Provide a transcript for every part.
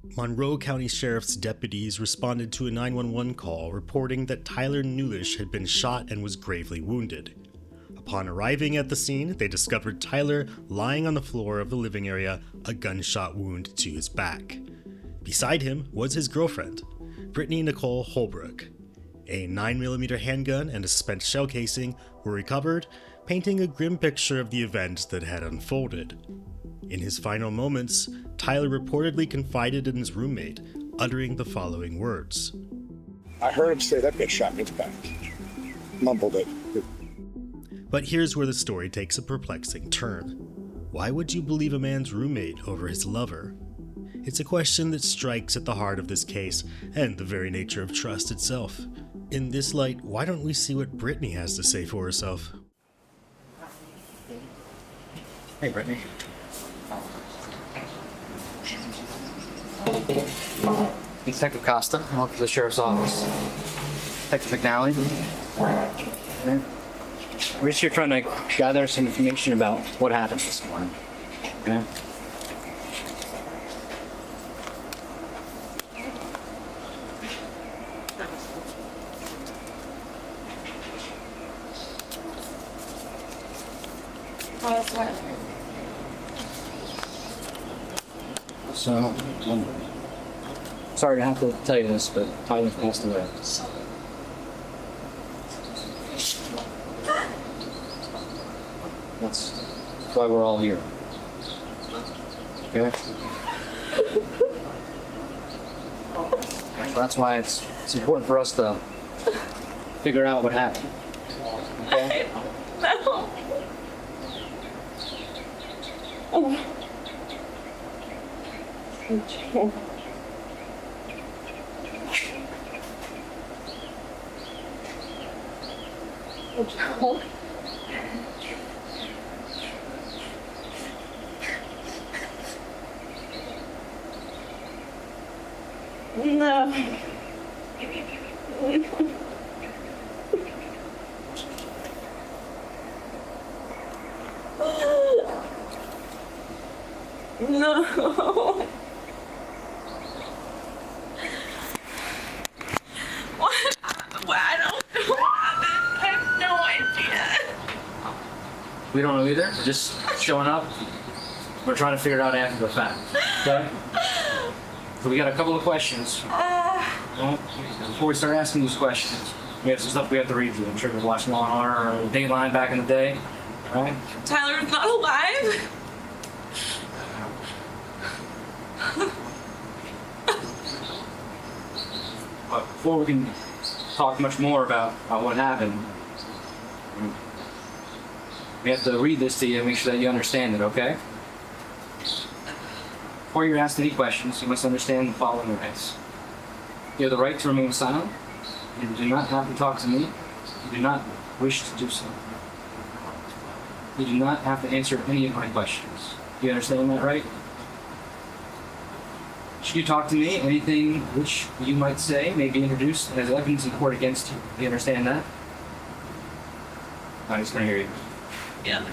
Monroe County Sheriff's deputies responded to a 911 call reporting that Tyler Newish had been shot and was gravely wounded. Upon arriving at the scene, they discovered Tyler lying on the floor of the living area, a gunshot wound to his back. Beside him was his girlfriend, Brittany Nicole Holbrook. A 9mm handgun and a spent shell casing were recovered, painting a grim picture of the events that had unfolded. In his final moments, Tyler reportedly confided in his roommate, uttering the following words. I heard him say that bitch shot me in the back. Mumbled it. But here's where the story takes a perplexing turn. Why would you believe a man's roommate over his lover? It's a question that strikes at the heart of this case and the very nature of trust itself. In this light, why don't we see what Brittany has to say for herself? Hey, Brittany. Detective Costa, welcome to the Sheriff's Office. Detective McNally. We're just here trying to gather some information about what happened this morning. Okay? So, sorry to have to tell you this, but Tyler passed away. That's why we're all here. Okay? That's why it's important for us to figure out what happened. Okay? No. No. No. What? I don't know. I have no idea. We don't know either. We're just showing up. We're trying to figure it out after the fact. Okay? So we got a couple of questions. Well, before we start asking these questions, we have some stuff we have to read through. I'm sure you're watching Law and Order or Dateline back in the day. All right? Tyler's not alive. But before we can talk much more about what happened, we have to read this to you and make sure that you understand it, okay? Before you're asked any questions, you must understand the following rights. You have the right to remain silent. You do not have to talk to me. You do not wish to do so. You do not have to answer any of my questions. Do you understand that, right? Should you talk to me, anything which you might say may be introduced as evidence in court against you. Do you understand that? I'm just going to hear you. Yeah.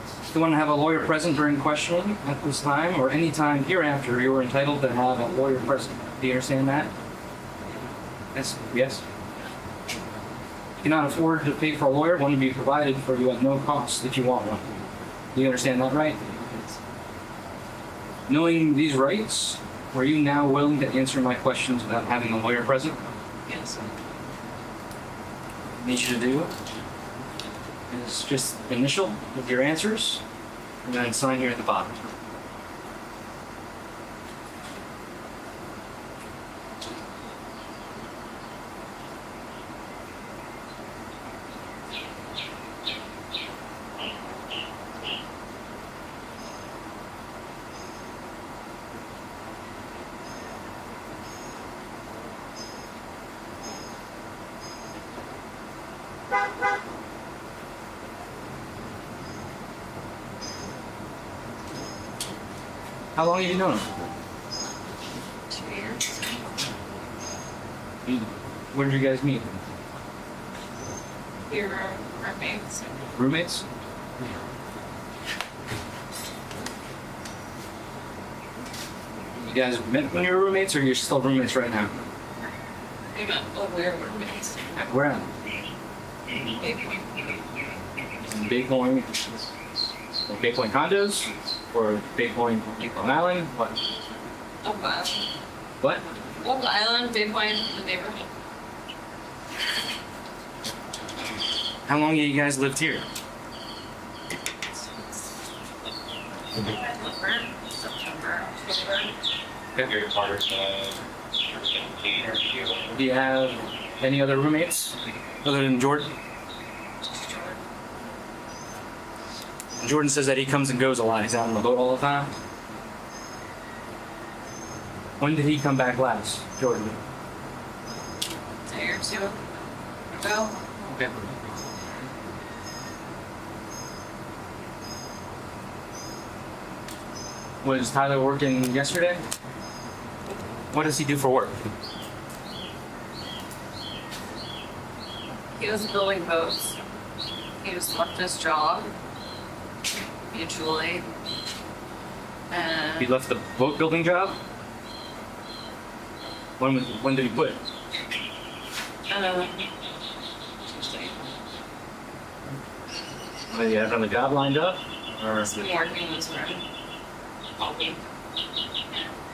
If you want to have a lawyer present during questioning at this time or any time hereafter, you are entitled to have a lawyer present. Do you understand that? Yes. Yes. If you cannot afford to pay for a lawyer, one will be provided for you at no cost if you want one. Do you understand that, right? Knowing these rights, are you now willing to answer my questions without having a lawyer present? Yes. What I need you to do is just initial with your answers and then sign here at the bottom. How long have you known him? 2 years. Where did you guys meet? We were roommates. Roommates? You guys met when you were roommates, or you're still roommates right now? We met when we were roommates. Where at? Big Point. Big Point condos? Or Big Point Long Island? What? Oak Island. What? Oak Island, Big Point, the neighborhood. How long have you guys lived here? September, October. Do you have any other roommates other than Jordan? Jordan says that he comes and goes a lot. He's out on the boat all the time. When did he come back last, Jordan? A year or two ago. Okay. Was Tyler working yesterday? What does he do for work? He was building boats. He just left his job mutually. And He left the boat building job? When did he quit? Tuesday. Did he have another job lined up? Or He's been working this morning. All week.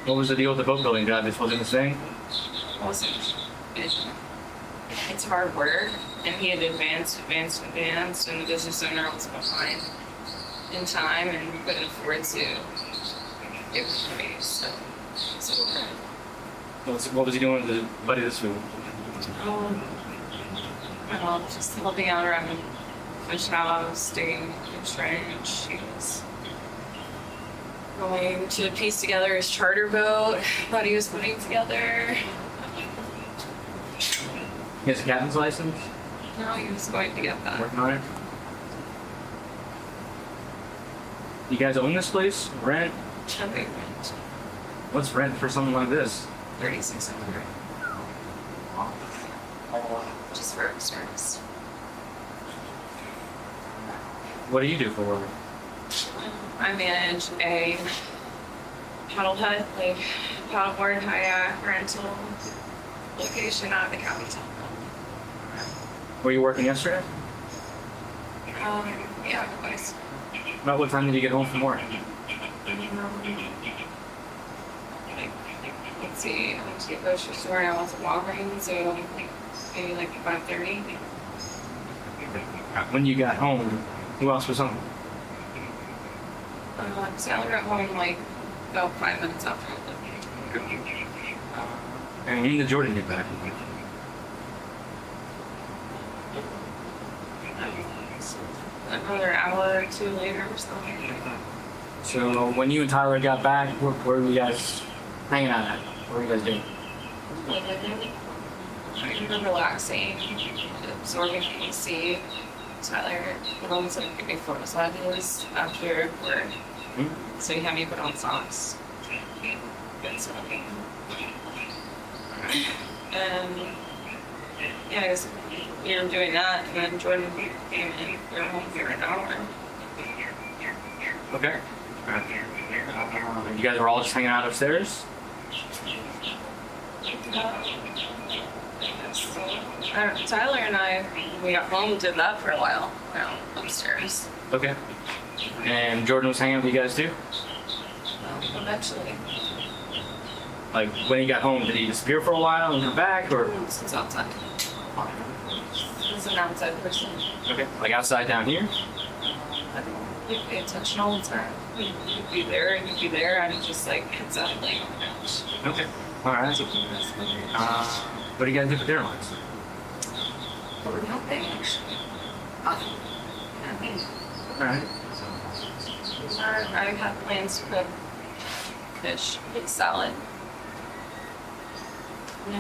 what was the deal with the boat building job? This wasn't the same? Wasn't. It's hard work, and he had advanced, and the business owner was behind in time and couldn't afford to give it to me. So What was he doing with the buddy this week? well, just helping out around fish house, digging fish ranch. He was going to piece together his charter boat that he was putting together. He has a captain's license? No, he was going to get that. Working on it? You guys own this place? Rent? I think rent What's rent for something like this? $3,600 just for service. What do you do for work? I manage a paddle hut, like paddleboard kayak rental location out of the county. Were you working yesterday? Yeah, twice. About what time did you get home from work? Let's see, I went to the grocery store and I was walking, so maybe like 5:30. When you got home, who else was home? So I got home like about 5 minutes after I left. And when did Jordan get back? Another hour or two later or something. So when you and Tyler got back, where were you guys hanging out at? What were you guys doing? I'm relaxing, absorbing AC. Tyler always like give me photos of his after work. So he had me put on socks. Get something. And yeah, I guess we were doing that, and then Jordan came in. We were home for an hour. Okay. You guys were all just hanging out upstairs? Tyler and I, when we got home, did that for a while. Upstairs. Okay. And Jordan was hanging out with you guys too? Eventually. Like when he got home, did he disappear for a while and come back, or? He's outside. He's an outside person. Okay. Like outside down here? I think you pay attention all the time. You'd be there and you'd be there, and it's just like it's out laying on the couch. Okay. All right. What do you guys do for dinner wise? Nothing actually. Nothing. All right. I have plans to cook fish, salad. And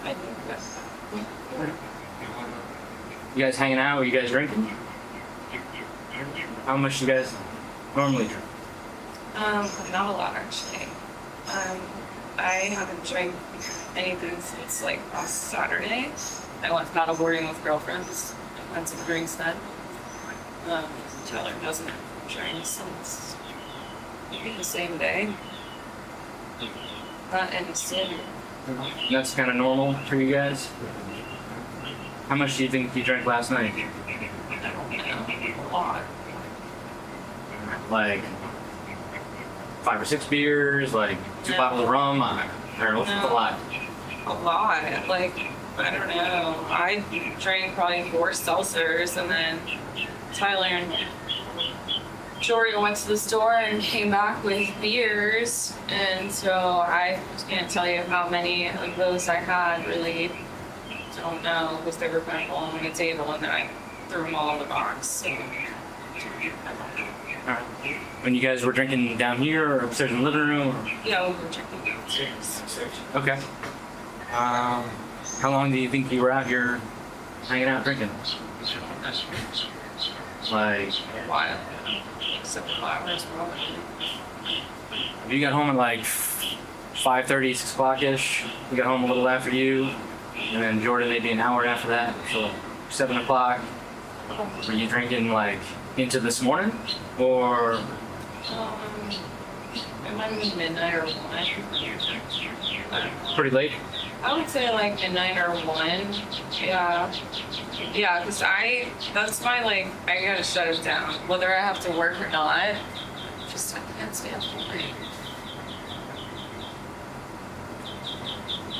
I think that's You guys hanging out? Or you guys drinking? How much do you guys normally drink? not a lot actually. I haven't drank anything since like last Saturday. I went paddleboarding with girlfriends. Had some drinks then. Tyler doesn't drink since maybe the same day. Not any sooner. That's kind of normal for you guys. How much do you think you drank last night? I don't know. A lot. Like 5 or 6 beers, like 2 No. bottles of rum. I don't know, what's No. a lot? A lot. Like, I don't know. I drank probably 4 seltzers, and then Tyler and Jordan went to the store and came back with beers, and so I can't tell you how many of those I had. Really, don't know, because they were kind of all on the table, and then I threw them all in the box. So. Alright. When you guys were drinking down here or upstairs in the living room? Or... Yeah, we were drinking downstairs. Okay. How long do you think you were out here hanging out drinking? Like, A while. Several hours, probably. you got home at like 5:30, 6 o'clock ish. We got home a little after you, and then Jordan maybe an hour after that, so 7 o'clock. Were you drinking like into this morning, or It might have been midnight or 1. pretty late? I would say like midnight or 1. Yeah. Yeah, because that's my, like, I gotta shut it down. Whether I have to work or not. Just, I can't stand for it.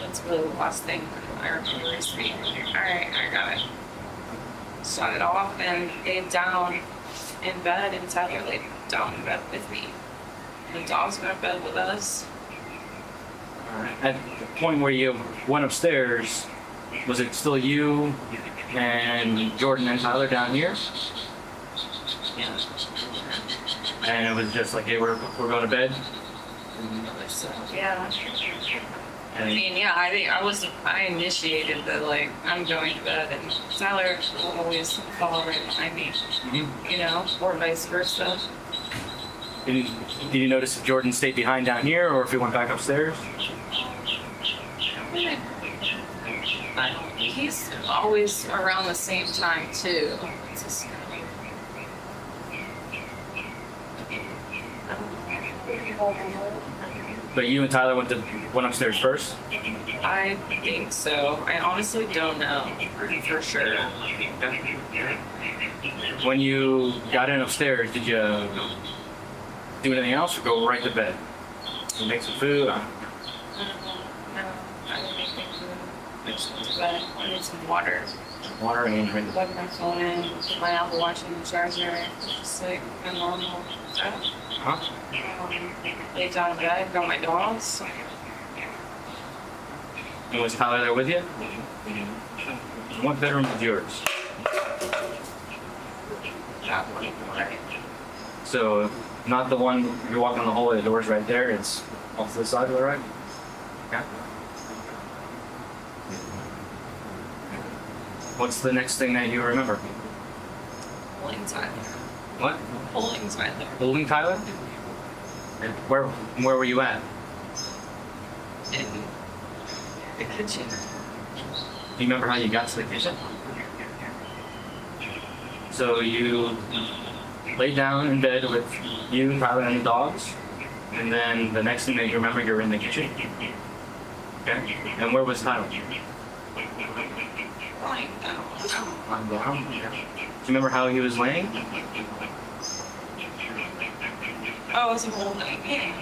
That's really the last thing I remember is being like, alright, I gotta shut it off and laid down in bed, and Tyler laid down in bed with me. The dogs went to bed with us. At the point where you went upstairs, was it still you and Jordan and Tyler down here? Yeah. And it was just like, hey, we're going to bed? So, yeah. I And mean, yeah, I initiated the, like, I'm going to bed, and Tyler will always follow right behind me, you know, or vice versa. did you notice if Jordan stayed behind down here or if he went back upstairs? He's always around the same time, too. It's just, But you and Tyler went upstairs first? I think so. I honestly don't know for sure. When you got in upstairs, did you do anything else or go right to bed? Make some food? No, I didn't make any food. I just went to bed. I need some water. Water and drink. Plug my phone in, put my Apple Watch in the charger, just like a normal stuff. Huh? Lay down in bed, got my dogs. And was Tyler there with you? What bedroom is yours? That one, right? So, not the one you're walking on the hallway, the door's right there, it's off to the side to the right? Okay. What's the next thing that you remember? Pulling Tyler. What? Pulling Tyler. Holding Tyler? And where were you at? In the kitchen. Do you remember how you got to the kitchen? So you laid down in bed with you, Tyler, and the dogs, and then the next thing that you remember, you're in the kitchen. Okay. And where was Tyler? Lying down. Lying down. Okay. Do you remember how he was laying? Oh, it was a whole night. Yeah.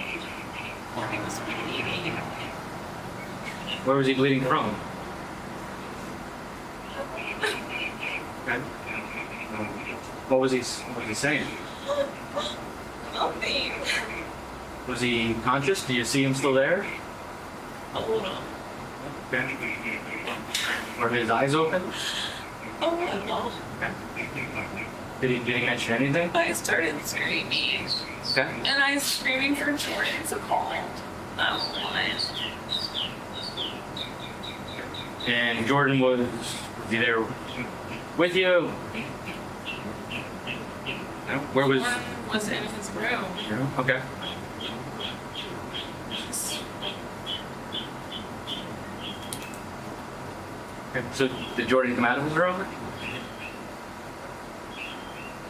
He was bleeding. Where was he bleeding from? Okay. What was he saying? Nothing. Was he conscious? Do you see him still there? A little. Okay. Were his eyes open? A little. Okay. Did he mention anything? I started screaming. Okay. And I was screaming for Jordan to call. That one. And Jordan was he there with you? No? Where was? Jordan was in his room. Okay. Okay. So did Jordan come out of his room?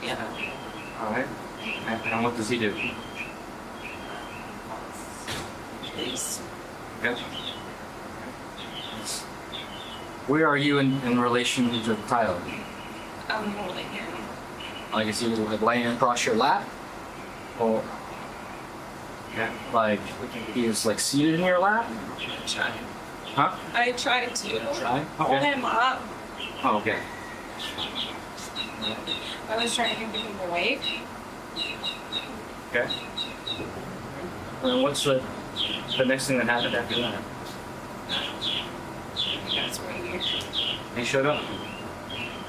Yeah. All right. And what does he do? police. Okay. Where are you in relation to Tyler? I'm holding him. Like, is he like laying across your lap? Or like he is like seated in your lap? I tried. Huh? I tried to Try? hold Okay. him up. Oh, okay. I was trying to keep him awake. Okay. And what's the next thing that happened after that? That's where you. He showed up.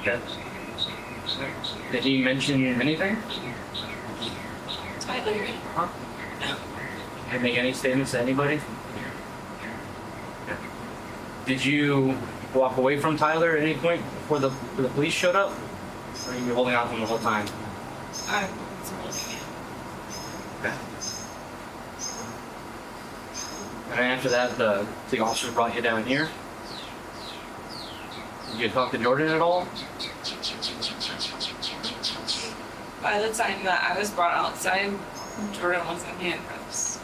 Okay. Did he mention anything? Tyler. Huh? Did he make any statements to anybody? Did you walk away from Tyler at any point before the police showed up? Or were you holding on to him the whole time? I Okay. And after that, the officer brought you down here. Did you talk to Jordan at all? By the time that I was brought outside, Jordan was in handcuffs.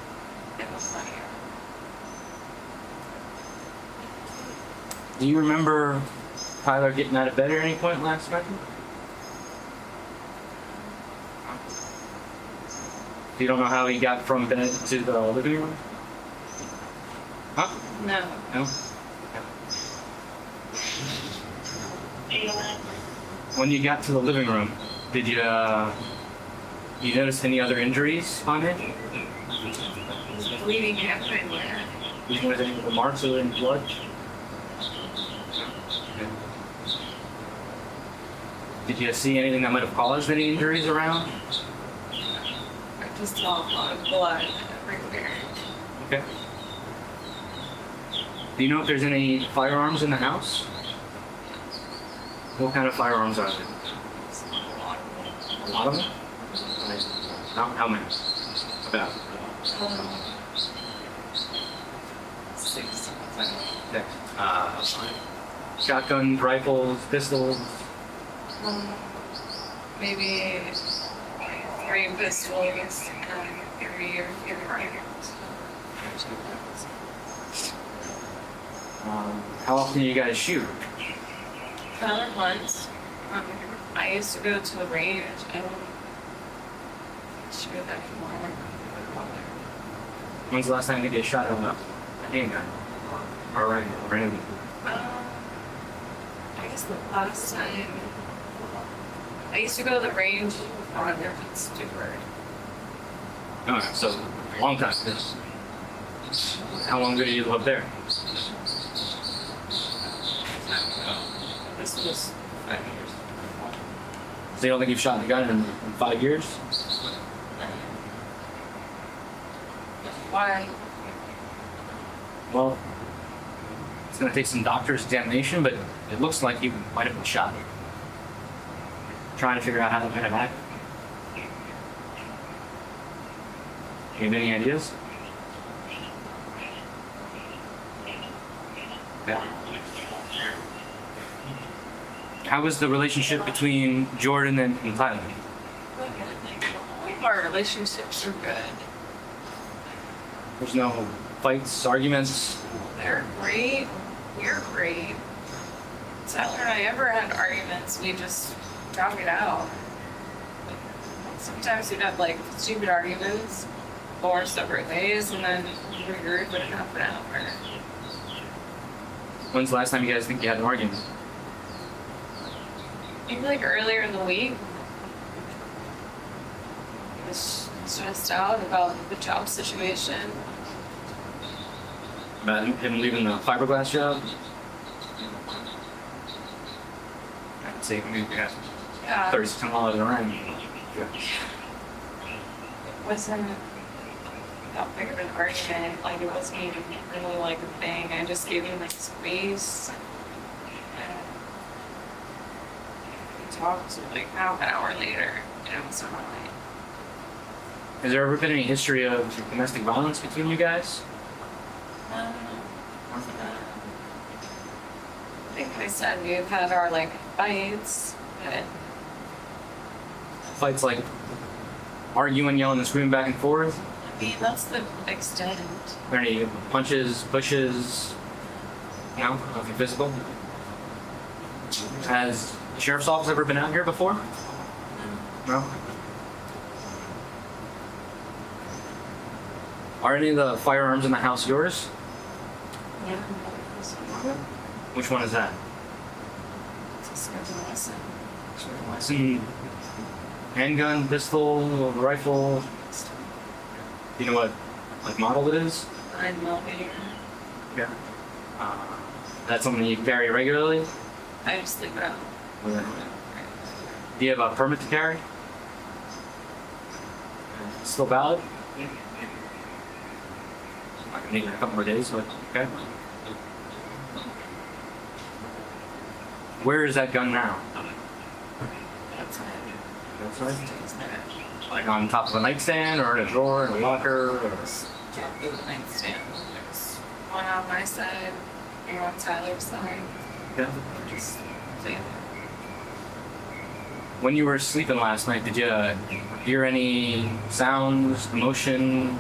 It was funny. Do you remember Tyler getting out of bed at any point last night? You don't know how he got from bed to the living room? Huh? No. No? When you got to the living room, did you notice any other injuries on it? Bleeding everywhere. Did you notice any of the marks or any blood? Did you see anything that might have caused any injuries around? I just saw a lot of blood everywhere. Okay. Do you know if there's any firearms in the house? What kind of firearms are there? A lot of them? How many? About. Um, 6. Next. Shotguns, rifles, pistols. Maybe 3 pistols and 3 or 4 rifles. How often do you guys shoot? Another once, I used to go to the range and shoot that more. When's the last time you did a shot of a handgun? Or random? I guess the last time I used to go to the range on different Stewart. Alright, so long time. How long ago did you live there? This was 5 years. So you don't think you've shot a gun in 5 years? Why? Well, it's going to take some doctor's examination, but it looks like you might have been shot. Trying to figure out how that might have happened. You have any ideas? Yeah. How was the relationship between Jordan and Tyler? Our relationships are good. There's no fights, arguments? They're great. We're great. Tyler and I ever had arguments, we just talk it out. Sometimes we'd have like stupid arguments, or separate ways, and then we regroup in half an hour. When's the last time you guys think you had an argument? Maybe like earlier in the week. I was stressed out about the job situation. About him leaving the fiberglass job? I'd say maybe we got Yeah. 36 miles around. It wasn't that big of an argument. Like, it wasn't even really like a thing. I just gave him like space. And we talked like half an hour later, and it was fine. Has there ever been any history of domestic violence between you guys? I think I said we've had our like fights, but Fights like arguing, yelling, and screaming back and forth? mean, that's the extent. Are there any punches, pushes? No? Nothing physical? Has the sheriff's office ever been out here before? No? Are any of the firearms in the house yours? Yeah. Which one is that? It's a schedule lesson. Some handgun, pistol, rifle. Do you know what like model it is? 9mm. Yeah. That's something you carry regularly? I just leave it out. Do you have a permit to carry? Still valid? I can need it in a couple more days, but okay. Where is that gun now? That's it. That's right. It's there. Like on top of a nightstand or in a drawer in a locker? Or... Top of the nightstand. There's one on my side, and on Tyler's side. Yeah. Just together. When you were sleeping last night, did you hear any sounds, motion?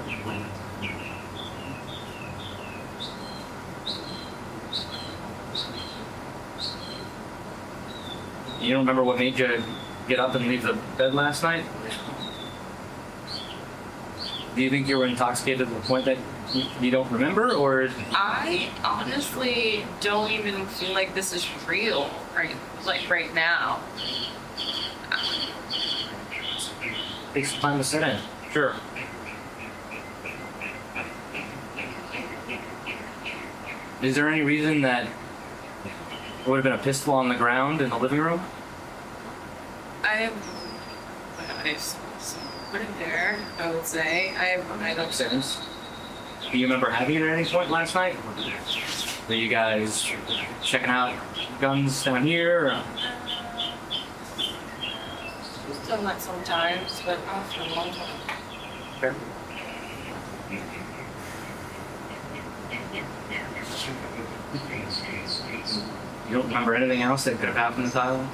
You don't remember what made you get up and leave the bed last night? Do you think you were intoxicated to the point that you don't remember, or? I honestly don't even feel like this is real right now. Takes some time to set in. Sure. Is there any reason that there would have been a pistol on the ground in the living room? I put it there, I would say. I don't Upstairs. Do you remember having it at any point last night? Were you guys checking out guns down here? Or? I've done that sometimes, but not for a long time. Okay. You don't remember anything else that could have happened to Tyler?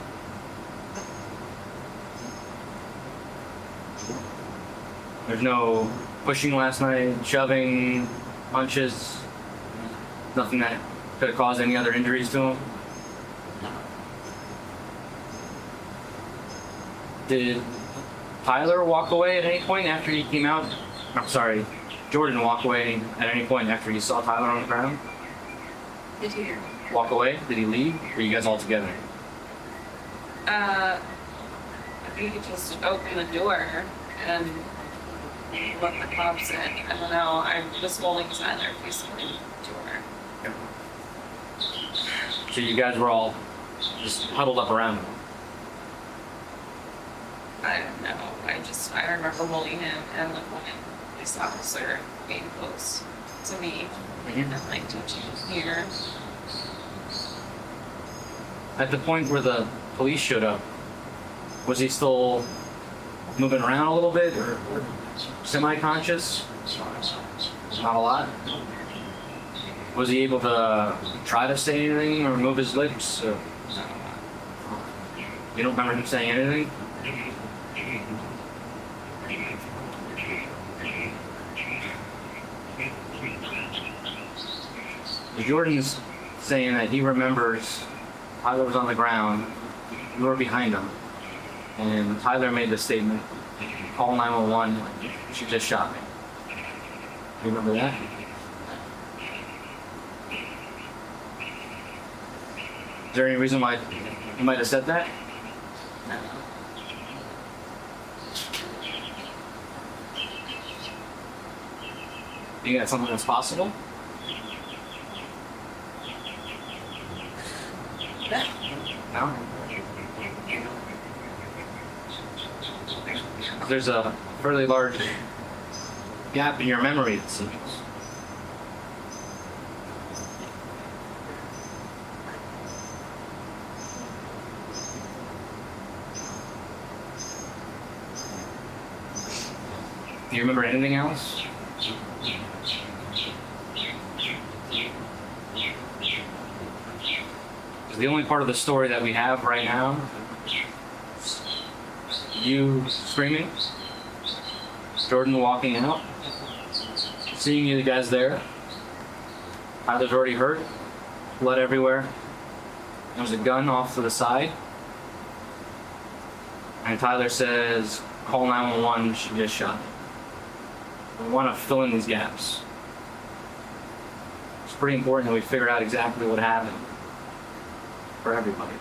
There's no pushing last night, shoving, punches, nothing that could have caused any other injuries to him? Did Tyler walk away at any point after he came out? I'm sorry, Jordan walk away at any point after he saw Tyler on the ground? Did you hear? Walk away? Did he leave? Or were you guys all together? I think he just opened the door and let the cops in. I don't know. I was holding Tyler facing the door. So you guys were all just huddled up around him? I don't know. I remember holding him and the police officer being close to me and like touching his ear. At the point where the police showed up, was he still moving around a little bit or semi-conscious? Not a lot. Was he able to try to say anything or move his lips? You don't remember him saying anything? Jordan's saying that he remembers Tyler was on the ground, you were behind him, and Tyler made the statement, call 911, she just shot me. You remember that? Is there any reason why you might have said that? No. You think that's something that's possible? No? There's a fairly large gap in your memory, it seems. Do you remember anything else? The only part of the story that we have right now is you screaming, Jordan walking out, seeing you guys there. Tyler's already hurt, blood everywhere. There's a gun off to the side. And Tyler says, call 911, she just shot. We want to fill in these gaps. It's pretty important that we figure out exactly what happened for everybody.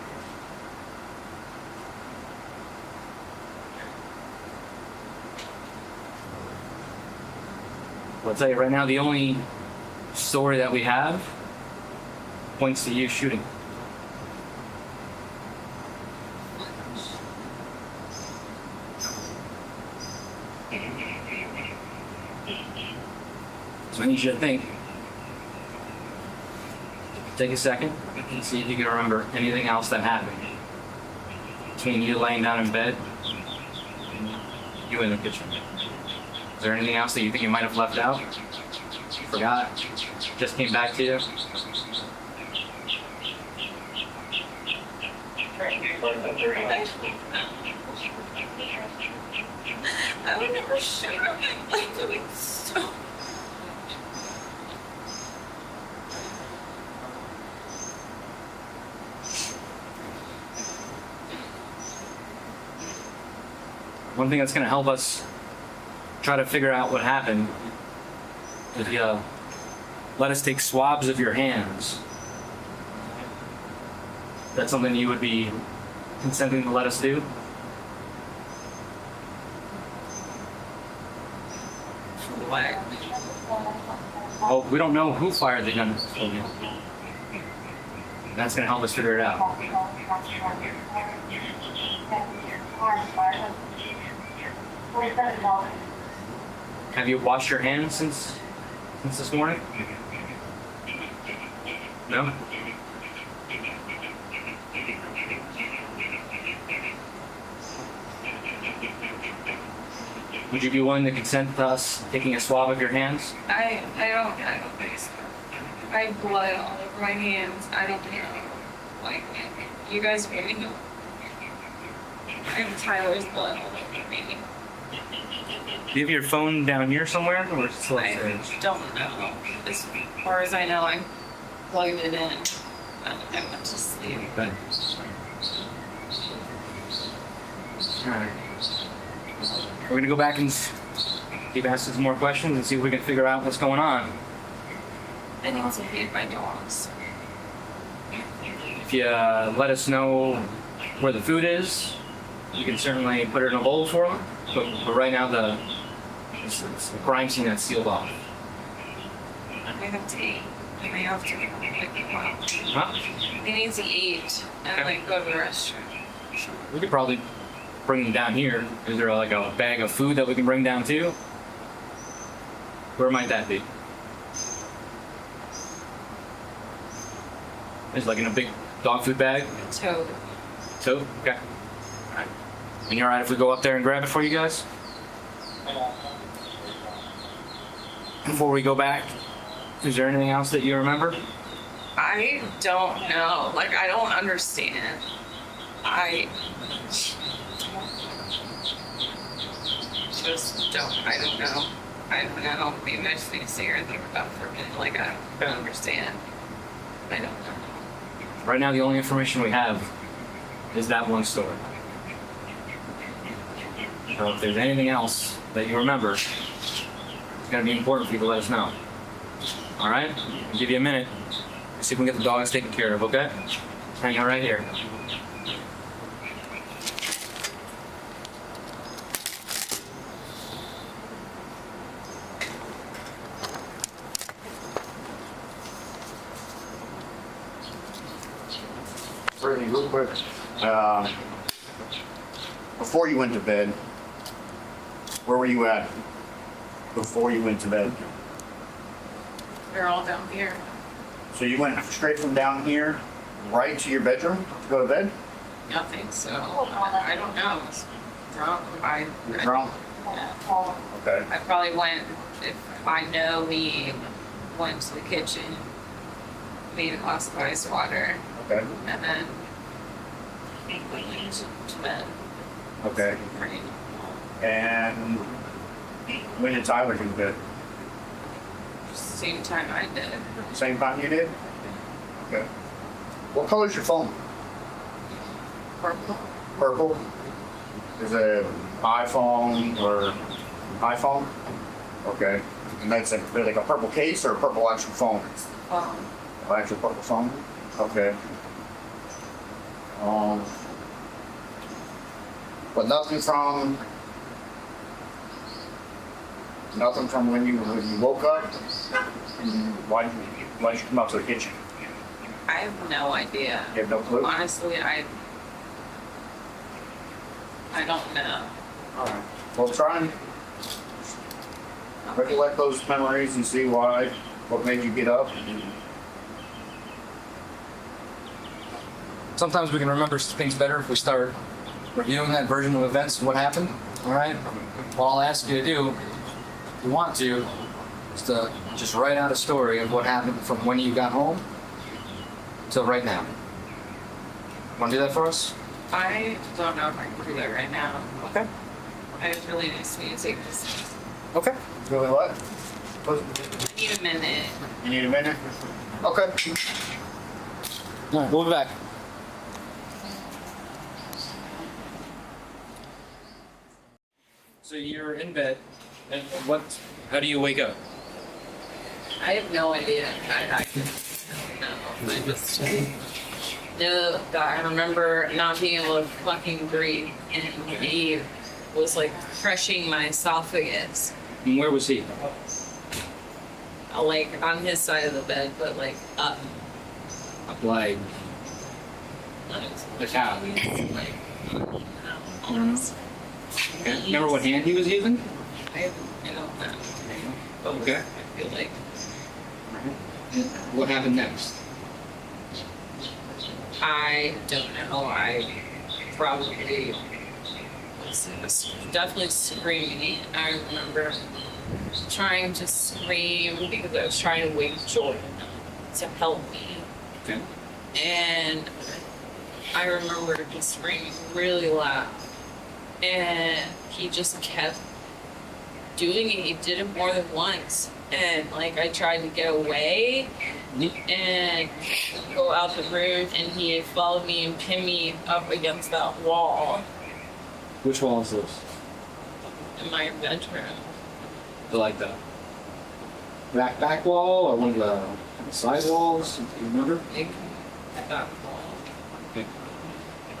I'll tell you right now, the only story that we have points to you shooting. So I need you to think. Take a second and see if you can remember anything else that happened between you laying down in bed and you in the kitchen. Is there anything else that you think you might have left out? Forgot? Just came back to you? I would never shoot him. Like, doing so. One thing that's going to help us try to figure out what happened is if you let us take swabs of your hands. That's something you would be consenting to let us do? What? Oh, we don't know who fired the gun. That's going to help us figure it out. Have you washed your hands since this morning? No? Would you be willing to consent to us taking a swab of your hands? I don't think so. I have blood all over my hands. I don't know. Like, you guys really know. I have Tyler's blood all over me. Do you have your phone down here somewhere, or is it still I upstairs? don't know. As far as I know, I plugged it in. I went to sleep. Okay. Alright. We're gonna go back and keep asking some more questions and see if we can figure out what's going on. I need to feed my dogs. If you let us know where the food is, you can certainly put it in a bowl for them. But right now, it's the crime scene that's sealed off. I have to eat. And I have to, like, wow. Huh? They need to eat and, like, go to the restroom. We could probably bring them down here. Is there like a bag of food that we can bring down too? Where might that be? It's like in a big dog food bag? Toad. So, okay. Alright. And you're alright if we go up there and grab it for you guys? Before we go back, is there anything else that you remember? I don't know. Like, I don't understand. I just don't. I don't know. I don't know. Maybe I just need to sit here and think about it for a minute. Like, I don't understand. I don't know. Right now, the only information we have is that one story. So if there's anything else that you remember, it's going to be important for you to let us know. All right? I'll give you a minute. See if we can get the dogs taken care of, okay? Hang out right here. Brittany, real quick, before you went to bed, where were you at before you went to bed? They're all down here. So you went straight from down here right to your bedroom to go to bed? Nothing. So I don't know. It's drunk. You're drunk? Yeah. Okay. I probably went. If I know we went to the kitchen, made a glass of ice water, Okay. and then went to bed. Okay. Right. And when did Tyler go to bed? same time I did. Same time you did? Okay. What color is your phone? Purple. Purple? Is it iPhone or iPhone? Okay. And that's like a purple case or a purple actual phone? Actual purple phone? Okay. But nothing from when you woke up? Why'd you come out to the kitchen? I have no idea. You have no clue? Honestly, I don't know. Alright. Well, try and recollect those memories and see what made you get up. Sometimes we can remember things better if we start reviewing that version of events and what happened. All right. What I'll ask you to do, if you want to, is to just write out a story of what happened from when you got home till right now. Want to do that for us? I don't know if I can do that right now. Okay. I really just need to take this. Okay. Really what? I need a minute. You need a minute? Okay. All right. We'll be back. So you're in bed, and how do you wake up? I have no idea. I don't know. I just no. God, I remember not being able to fucking breathe, and he was like crushing my esophagus, And where was he? like on his side of the bed, but like up. Like the cow. Like, Okay. Remember what hand he was using? I don't know. Okay. I feel like What happened next? I don't know. I probably was definitely screaming. I remember trying to scream because I was trying to wake Jordan to help me. Okay. And I remember just screaming really loud. And he just kept doing it. He did it more than once. And like I tried to get away and go out the room, and he had followed me and pinned me up against that wall Which wall is this? in my bedroom. Like the back wall or one of the side walls? Do you remember? Like that wall. Okay.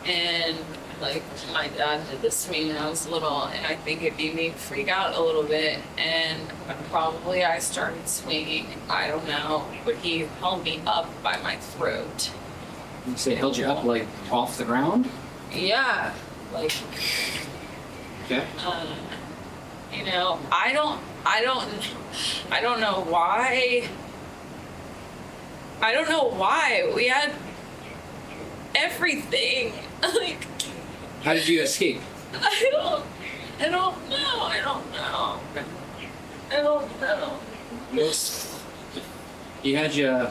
And like my dad did this to me when I was little, and I think it made me freak out a little bit, and probably I started swinging. I don't know, but he held me up by my throat. You say held you up like off the ground? Yeah, like Okay. you know, I don't know why. I don't know why we had everything like. How did you escape? I don't know. He had you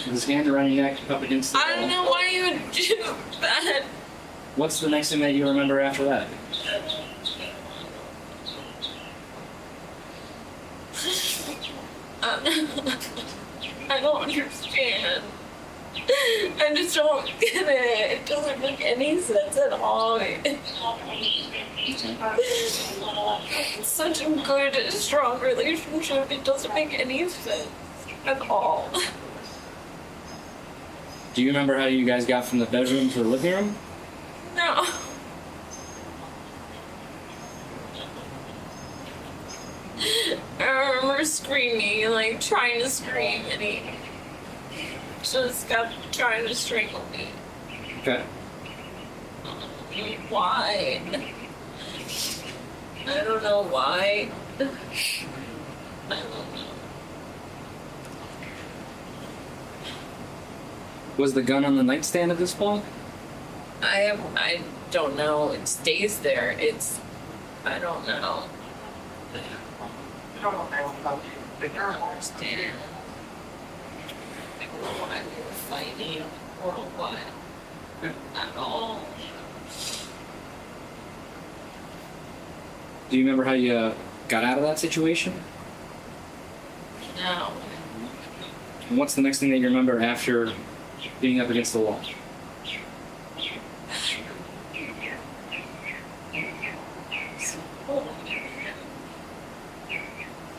his hand around your neck up against the wall. I don't know why you would do that. What's the next thing that you remember after that? I don't understand. I just don't get it. It doesn't make any sense at all. It's such a good, strong relationship. It doesn't make any sense at all. Do you remember how you guys got from the bedroom to the living room? No. I remember screaming, like trying to scream, and he just kept trying to strangle me. Okay. Why? I don't know why. I don't know. Was the gun on the nightstand at this point? I don't know. It stays there. I don't know. I don't understand. I don't know why we were fighting or what at all. Do you remember how you got out of that situation? No. And what's the next thing that you remember after being up against the wall?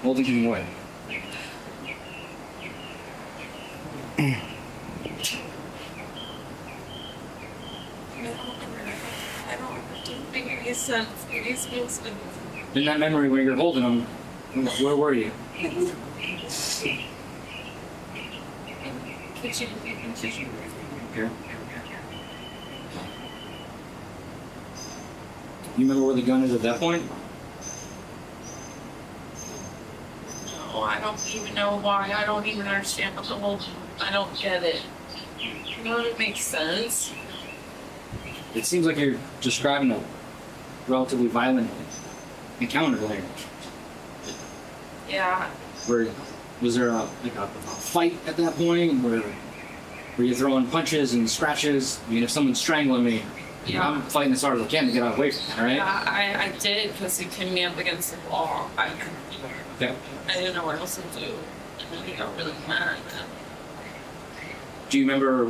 Holding him away. I don't it didn't make any sense. Any sense. In that memory where you're holding him, where were you? Kitchen. Here. You remember where the gun is at that point? No, I don't even know why. I don't even understand the whole. I don't get it. None of it makes sense. It seems like you're describing a relatively violent encounter there. Yeah. Where was there a fight at that point? Where were you throwing punches and scratches? I mean, if someone's strangling me, Yeah. I'm fighting as hard as I can to get out of the way from it, all right? Yeah, I did because he pinned me up against the wall. Okay. I didn't know what else to do. And he got really mad. Do you remember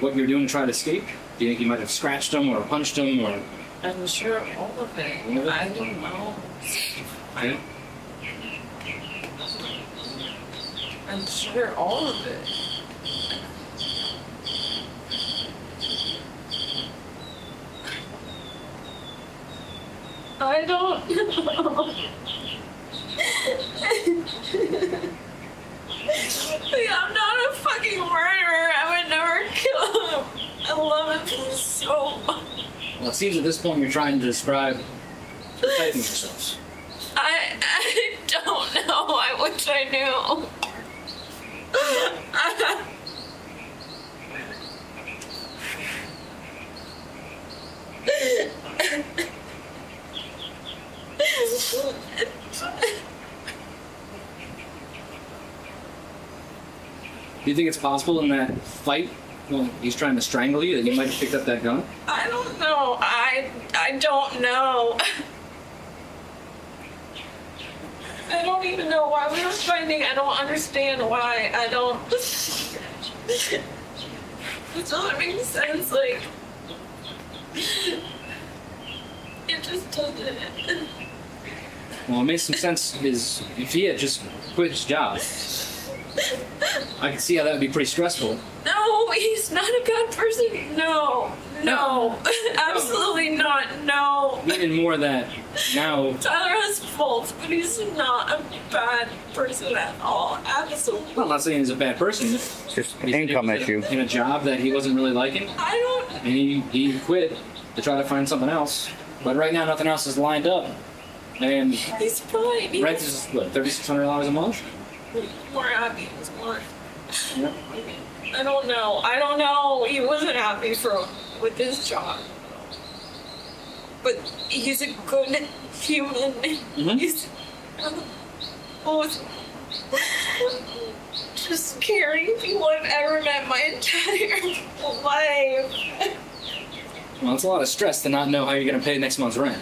what you were doing to try to escape? Do you think you might have scratched him or punched him or? I'm sure all of it. I don't know. Okay. I'm sure all of it. I don't know. Like, I'm not a fucking murderer. I would never kill him. I love him so much. Well, it seems at this point you're trying to describe protecting yourselves. I don't know. I wish I knew. Do you think it's possible in that fight, when he's trying to strangle you, that you might have picked up that gun? I don't know. I don't know. I don't even know why we were fighting. I don't understand why. I don't. It doesn't make sense. Like, it just doesn't. Well, it makes some sense is if he had just quit his job, I can see how that would be pretty stressful. No, he's not a bad person. No, absolutely not. No. Even more that now, Tyler has faults, but he's not a bad person at all. Absolutely. well, I'm not saying he's a bad person. Just He's income issue. in a job that he wasn't really liking, I don't. and he quit to try to find something else. But right now, nothing else is lined up, and He's fine. He's rent is what, $3,600 a month. more happy. He's more. Yeah. I don't know. I don't know. He wasn't happy with his job. But he's a good human. He's most just caring people I've ever met my entire life. Well, it's a lot of stress to not know how you're going to pay next month's rent.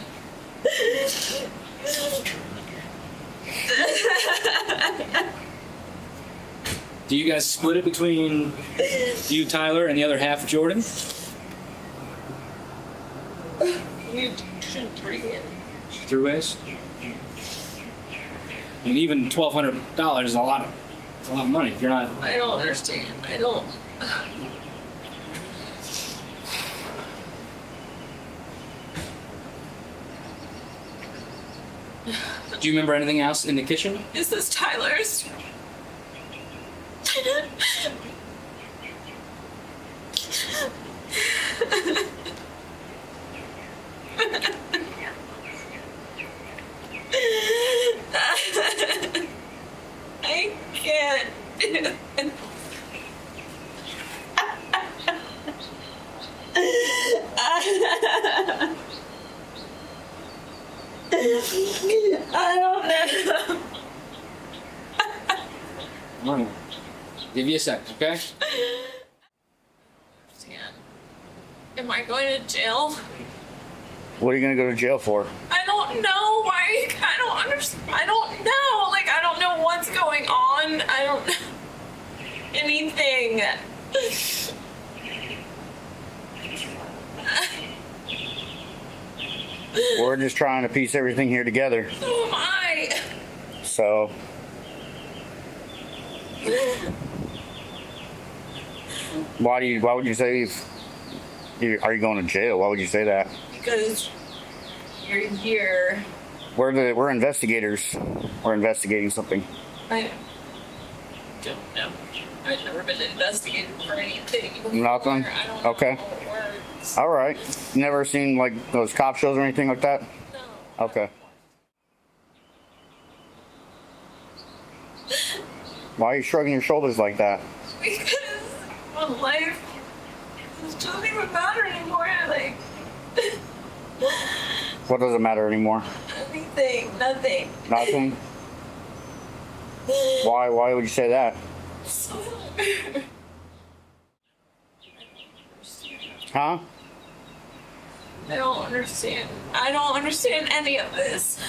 Do you guys split it between you, Tyler, and the other half, Jordan? You should bring it. Three ways? I mean, even $1,200 is a lot of money if you're not. I don't understand. I don't. Do you remember anything else in the kitchen? Is this Tyler's? I can't. I don't know. All right. Give you a sec, okay? Am I going to jail? What are you gonna go to jail for? I don't know. Why? I don't understand. I don't know. Like, I don't know what's going I don't know anything. We're just trying to piece everything here together. So am I. So, why would you say, are you going to jail? Why would you say that? Because you're here. We're investigators. We're investigating something. I don't know. I've never been investigated for anything before. Nothing? I don't know Okay. how it works. All right. Never seen like those cop shows or anything like that? No. Okay. Why are you shrugging your shoulders like that? Because my life doesn't even matter anymore. Like What doesn't matter anymore? anything, nothing. Nothing? Why would you say that? Huh? I don't understand. I don't understand any of this.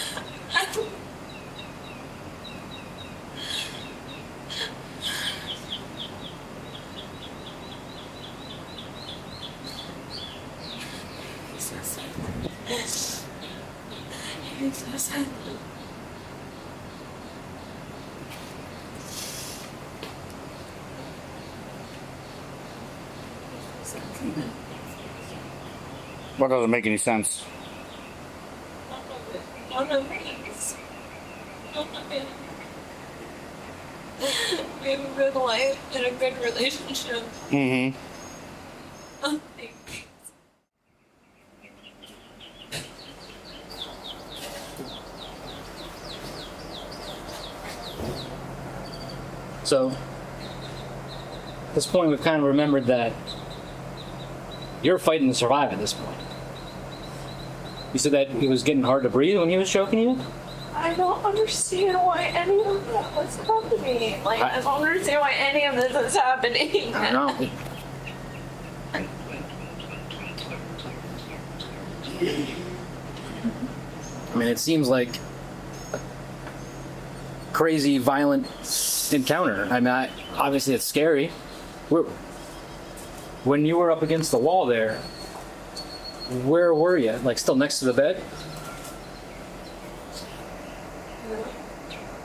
What doesn't make any sense? None of these. None of it. We have a good life and a good relationship. Mm-hmm. Nothing. So, at this point, we've kind of remembered that you're fighting to survive at this point. You said that it was getting hard to breathe when he was choking you? I don't understand why any of that was happening. Like, I don't understand why any of this is happening. I don't know. I mean, it seems like a crazy, violent encounter. I mean, obviously it's scary. When you were up against the wall there, where were you? Like still next to the bed?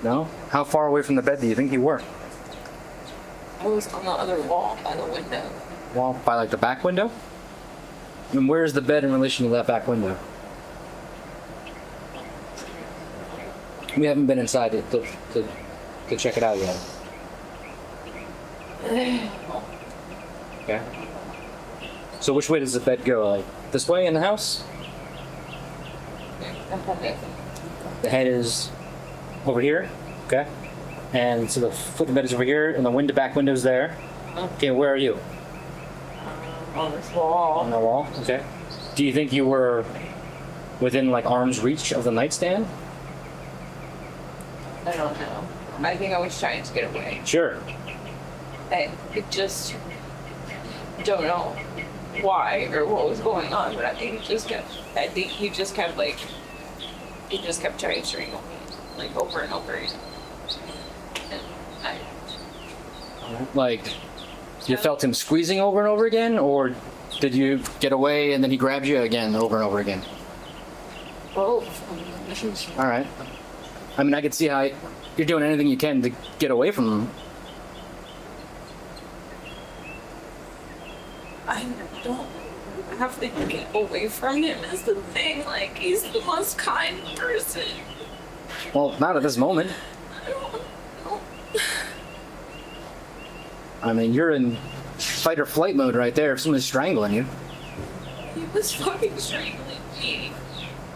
No? How far away from the bed do you think you were? I was on the other wall by the window. Wall by like the back window? And where's the bed in relation to that back window? We haven't been inside to check it out yet. Okay. So which way does the bed go? Like this way in the house? The head is over here. Okay. And so the foot of the bed is over here, and the back window's there. Okay, where are you? On this wall. On the wall. Okay. Do you think you were within like arm's reach of the nightstand? I don't know. I think I was trying to get away. Sure. I just don't know why or what was going on, but I think he just kept trying to strangle me, like over and over again. And Like, you felt him squeezing over and over again, or did you get away and then he grabbed you again over and over again? both. All right. I mean, I could see how you're doing anything you can to get away from him. I don't have to get away from him is the thing. Like, he's the most kind person. Well, not at this moment. I don't know. I mean, you're in fight or flight mode right there if someone's strangling you. He was fucking strangling me.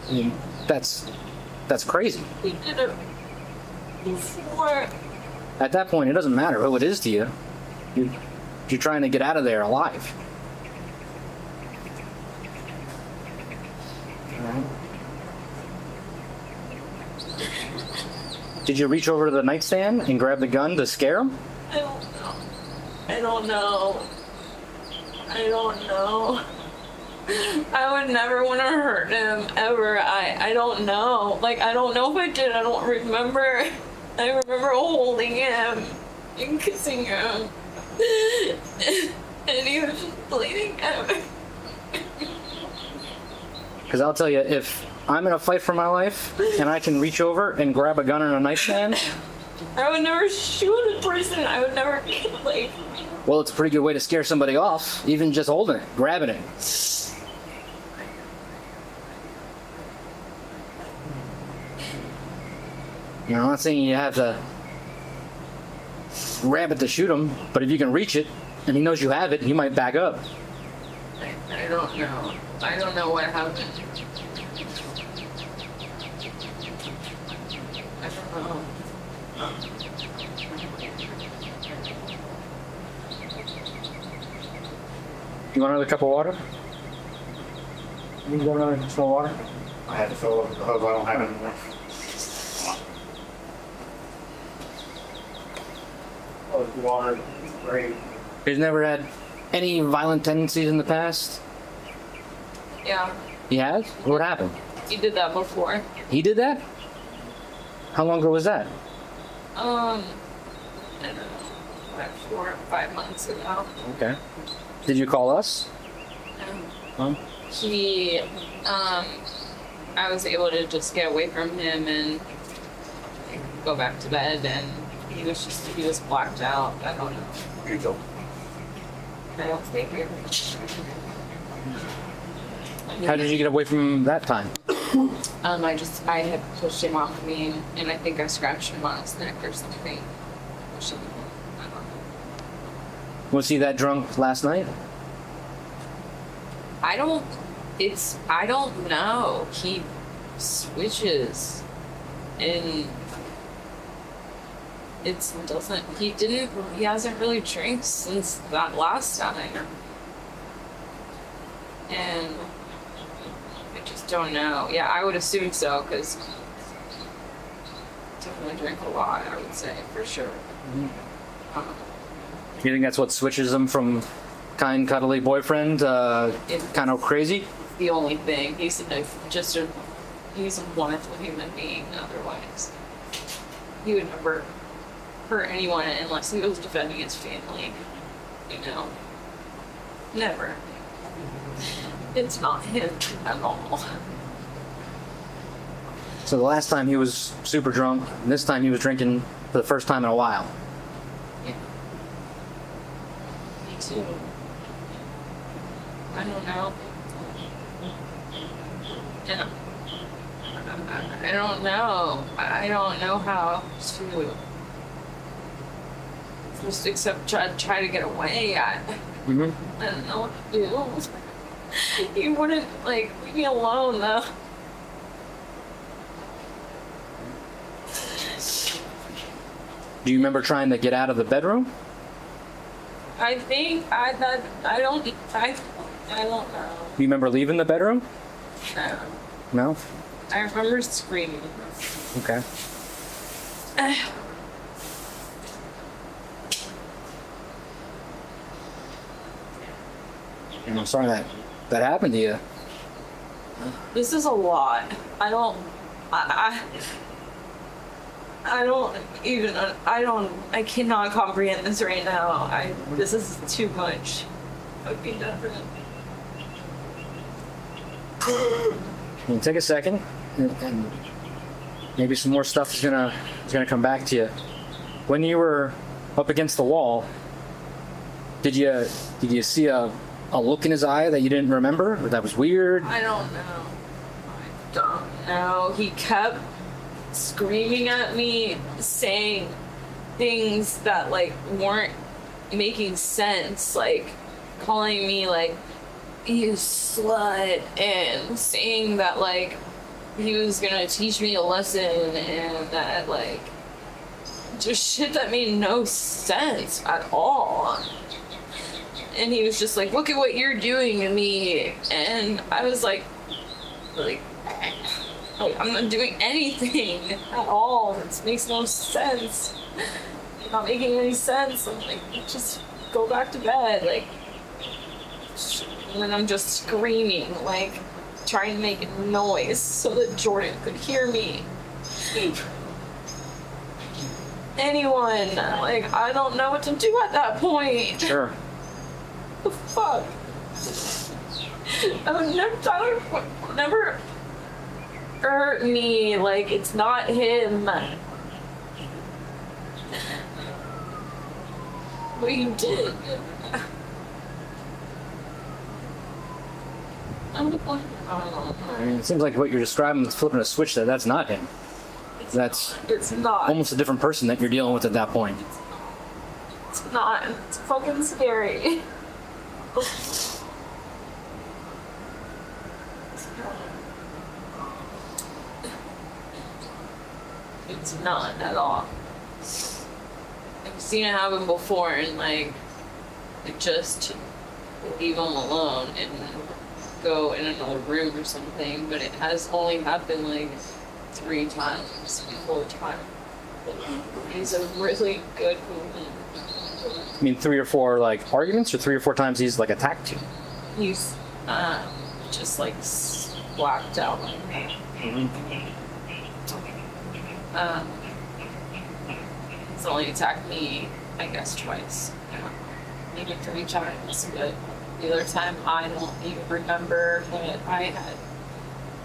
I mean, that's crazy. He did it before. At that point, it doesn't matter who it is to you. You're trying to get out of there alive. All right. Did you reach over to the nightstand and grab the gun to scare him? I don't know. I don't know. I don't know. I would never want to hurt him ever. I don't know. Like, I don't know if I did. I don't remember. I remember holding him and kissing him. And he was just bleeding out. Because I'll tell you, if I'm in a fight for my life and I can reach over and grab a gun and a nightstand, I would never shoot a person. I would never, like... well, it's a pretty good way to scare somebody off, even just holding it, grabbing it. You know, I'm not saying you have to grab it to shoot him, but if you can reach it and he knows you have it, he might back up. I don't know. I don't know what happened. I don't know. You want another cup of water? You can go another cup of water? I had to fill up the hose. I don't have it anymore. Oh, the water is great. He's never had any violent tendencies in the past? Yeah, He has? What happened? he did that before. He did that? How long ago was that? I don't know, like 4 or 5 months ago. Okay. Did you call us? Um, he, I was able to just get away from him and go back to bed, and he was blacked out. I don't know. Here you go. I don't think we How did you get away from him that time? I had pushed him off me, and I think I scratched him on his neck or something. Pushed him. I don't know. Was he that drunk last night? I don't know. He switches, and he hasn't really drank since that last time. And I just don't know. Yeah, I would assume so, because definitely drink a lot, I would say, for sure. You think that's what switches him from kind, cuddly boyfriend, kind of crazy? The only thing. He's a wonderful human being otherwise. He would never hurt anyone unless he was defending his family. You know? Never. It's not him at all. So the last time he was super drunk, and this time he was drinking for the first time in a while. Yeah. Me too. I don't know. And I don't know. I don't know how to just except try to get away. I don't know what to do. He wouldn't leave me alone though. Do you remember trying to get out of the bedroom? I don't know. Do you remember leaving the bedroom? No. No? I remember screaming. Okay. I'm sorry that happened to you. This is a lot. I cannot comprehend this right now. This is too much. I would be different. Take a second, and maybe some more stuff is gonna come back to you. When you were up against the wall, did you see a look in his eye that you didn't remember, or that was weird? I don't know. He kept screaming at me, saying things that weren't making sense, calling me you slut, and saying that he was gonna teach me a lesson, and that just shit that made no sense at all. And he was just look at what you're doing to me, and I was I'm not doing anything at all. It makes no sense. Not making any sense. I'm just go back to bed, and then I'm just screaming, trying to make a noise so that Jordan could hear me. anyone. Like, I don't know what to do at that point. Sure. The fuck? I would never, Tyler would never hurt me. Like, it's not him. But you did. I mean, it seems like what you're describing is flipping a switch there. That's not him. That's It's not. almost a different person that you're dealing with at that point. It's not. It's fucking scary. It's not at all. I've seen it happen before, and like, just leave them alone and go in another room or something. But it has only happened like 3 times, 4 times. He's a really good movement. I mean, 3 or 4 like arguments, or 3 or 4 times he's like attacked you. He's just like whacked out. He's only attacked me, I guess, twice. Maybe 3 times, but the other time I don't even remember that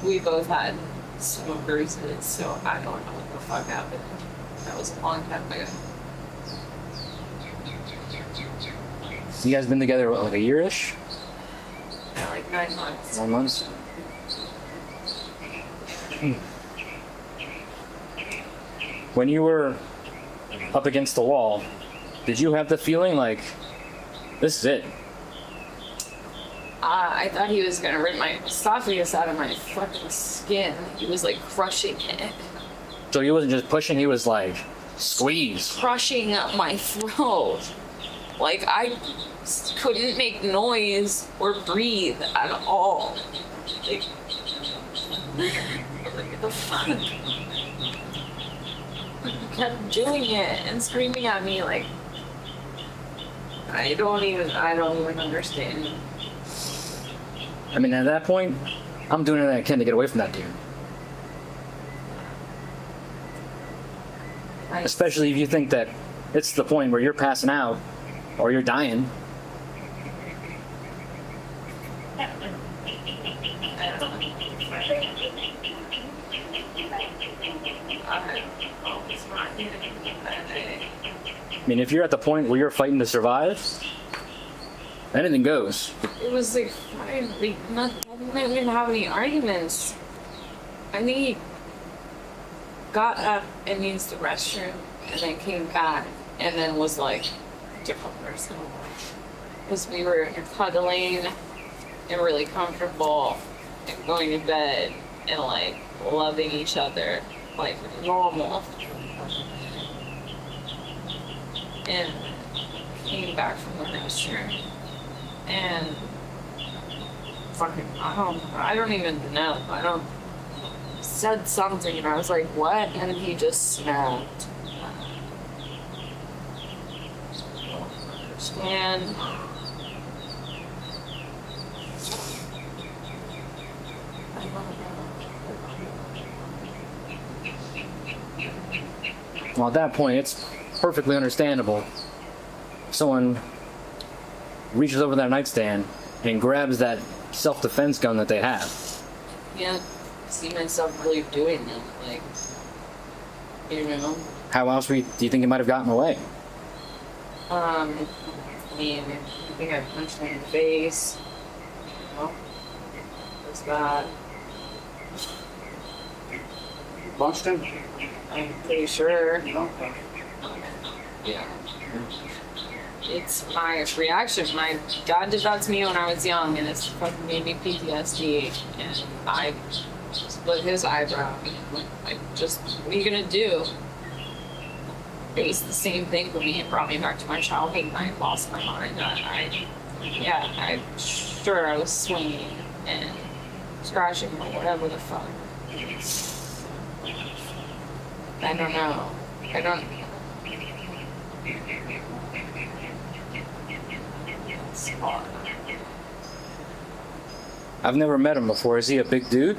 we both had some bruises, so I don't know what the fuck happened. That was a long time ago. You guys been together what, like a year-ish? Yeah, like 9 months. 9 months? When you were up against the wall, did you have the feeling like, this is it? I thought he was gonna rip my esophagus out of my fucking skin. He was like crushing it. So he wasn't just pushing, he was like, squeeze. Crushing up my throat. Like, I couldn't make noise or breathe at all. Like what the fuck? He kept doing it and screaming at me like, I don't even understand. I mean, at that point, I'm doing everything I can to get away from that dude. Especially if you think that it's the point where you're passing out or you're dying. I mean, if you're at the point where you're fighting to survive, anything goes. It was like fine. We didn't even have any arguments. I think he got up and used the restroom and then came back and then was like a different person. Because we were cuddling and really comfortable and going to bed and like loving each other like normal. And came back from the restroom and fucking I don't even know. Said something and I was like, what? And he just snapped. And Well, at that point, it's perfectly understandable. Someone reaches over that nightstand and grabs that self-defense gun that they have. yeah, see myself really doing that, like, you know. How else do you think it might have gotten away? I mean, I think I punched him in the face. You know, it was bad. Punched him? I'm pretty sure. Okay. Yeah. It's my reaction. My dad did that to me when I was young, and it's fucking made me PTSD. And I split his eyebrow. I just, what are you gonna do? It was the same thing for me. It brought me back to my childhood, and I lost my mind. I'm sure I was swinging and scratching or whatever the fuck. I don't know. It's hard. I've never met him before. Is he a big dude?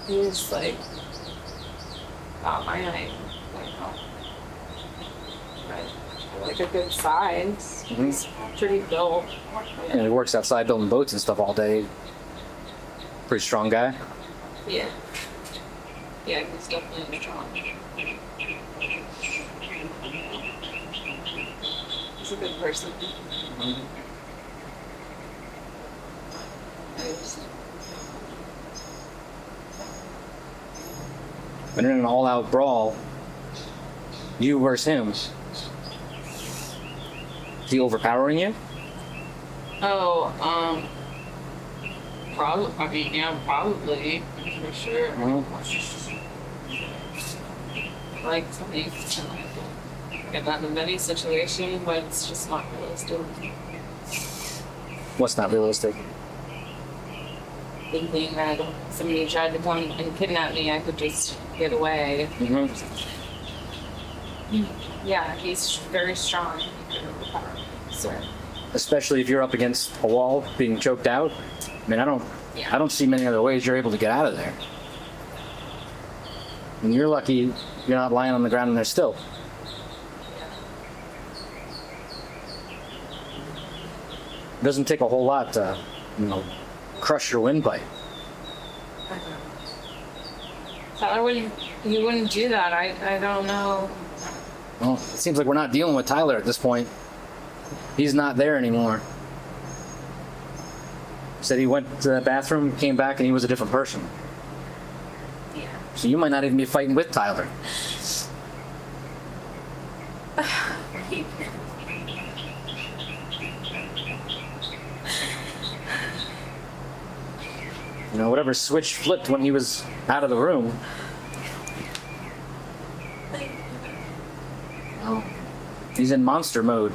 He's like my height. I don't know. But like a good size. He's pretty built. And he works outside building boats and stuff all day. Pretty strong guy. Yeah. Yeah, he's definitely strong. He's a good person. But in an all-out brawl, you versus him. Is he overpowering you? Oh, probably. I mean, yeah, probably for sure. Like something get that in a many situation, but it's just not realistic. What's not realistic? Thinking that if somebody tried to come and kidnap me, I could just get away. Yeah, he's very strong. He could overpower me, so. Especially if you're up against a wall, being choked out. I mean, I don't see many other ways you're able to get out of there. And you're lucky you're not lying on the ground and they're still. It doesn't take a whole lot to, crush your windpipe. Tyler he wouldn't do that. I don't know. Well, it seems like we're not dealing with Tyler at this point. He's not there anymore. Said he went to the bathroom, came back, and he was a different person. Yeah. So you might not even be fighting with Tyler. Whatever switch flipped when he was out of the room. Well, he's in monster mode.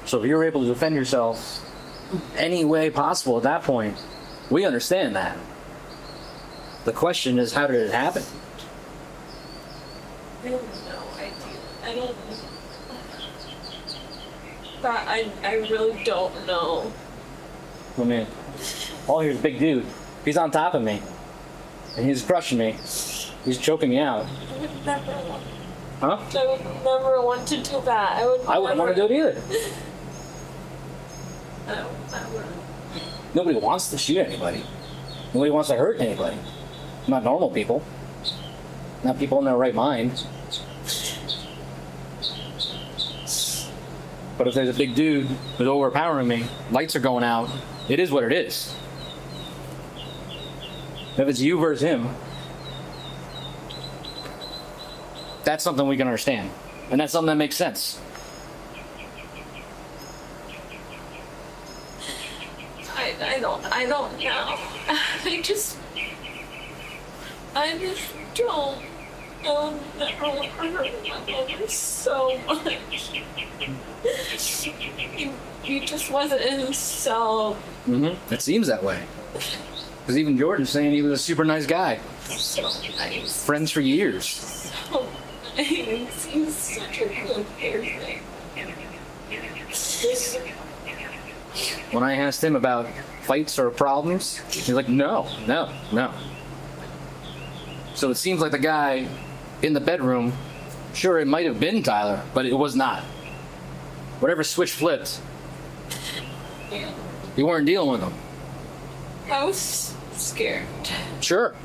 So if you're able to defend yourself any way possible at that point, we understand that. The question is, how did it happen? I don't know. I don't know. That I really don't know. I mean, all here's a big dude. He's on top of me. And he's crushing me. He's choking me out. I would never want. Huh? I would never want to do that. I wouldn't want to do it either. I wouldn't. Nobody wants to shoot anybody. Nobody wants to hurt anybody. Not normal people. Not people in their right mind. But if there's a big dude who's overpowering me, lights are going out, it is what it is. If it's you versus him, that's something we can understand. And that's something that makes sense. I don't know. I just don't. I'll never want to hurt my mother so much. He just wasn't himself. It seems that way. Because even George is saying he was a super nice guy. So nice. Friends for years. So nice. He's such a good person. When I asked him about fights or problems, he's like, no. So it seems like the guy in the bedroom, sure, it might have been Tyler, but it was not. Whatever switch flipped, Yeah. you weren't dealing with him. I was scared. Sure.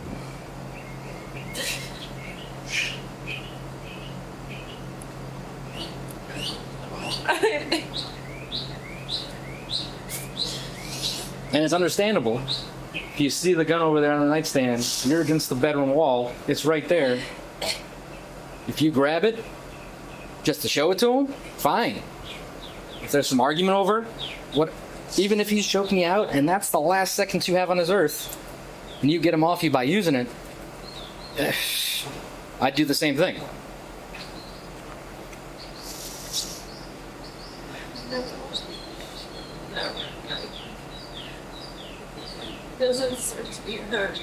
And it's understandable. If you see the gun over there on the nightstand, you're against the bedroom wall, it's right there. If you grab it, just to show it to him, fine. If there's some argument over what, even if he's choking you out and that's the last seconds you have on this earth, and you get him off you by using it, I'd do the same thing. Doesn't deserve to be hurt.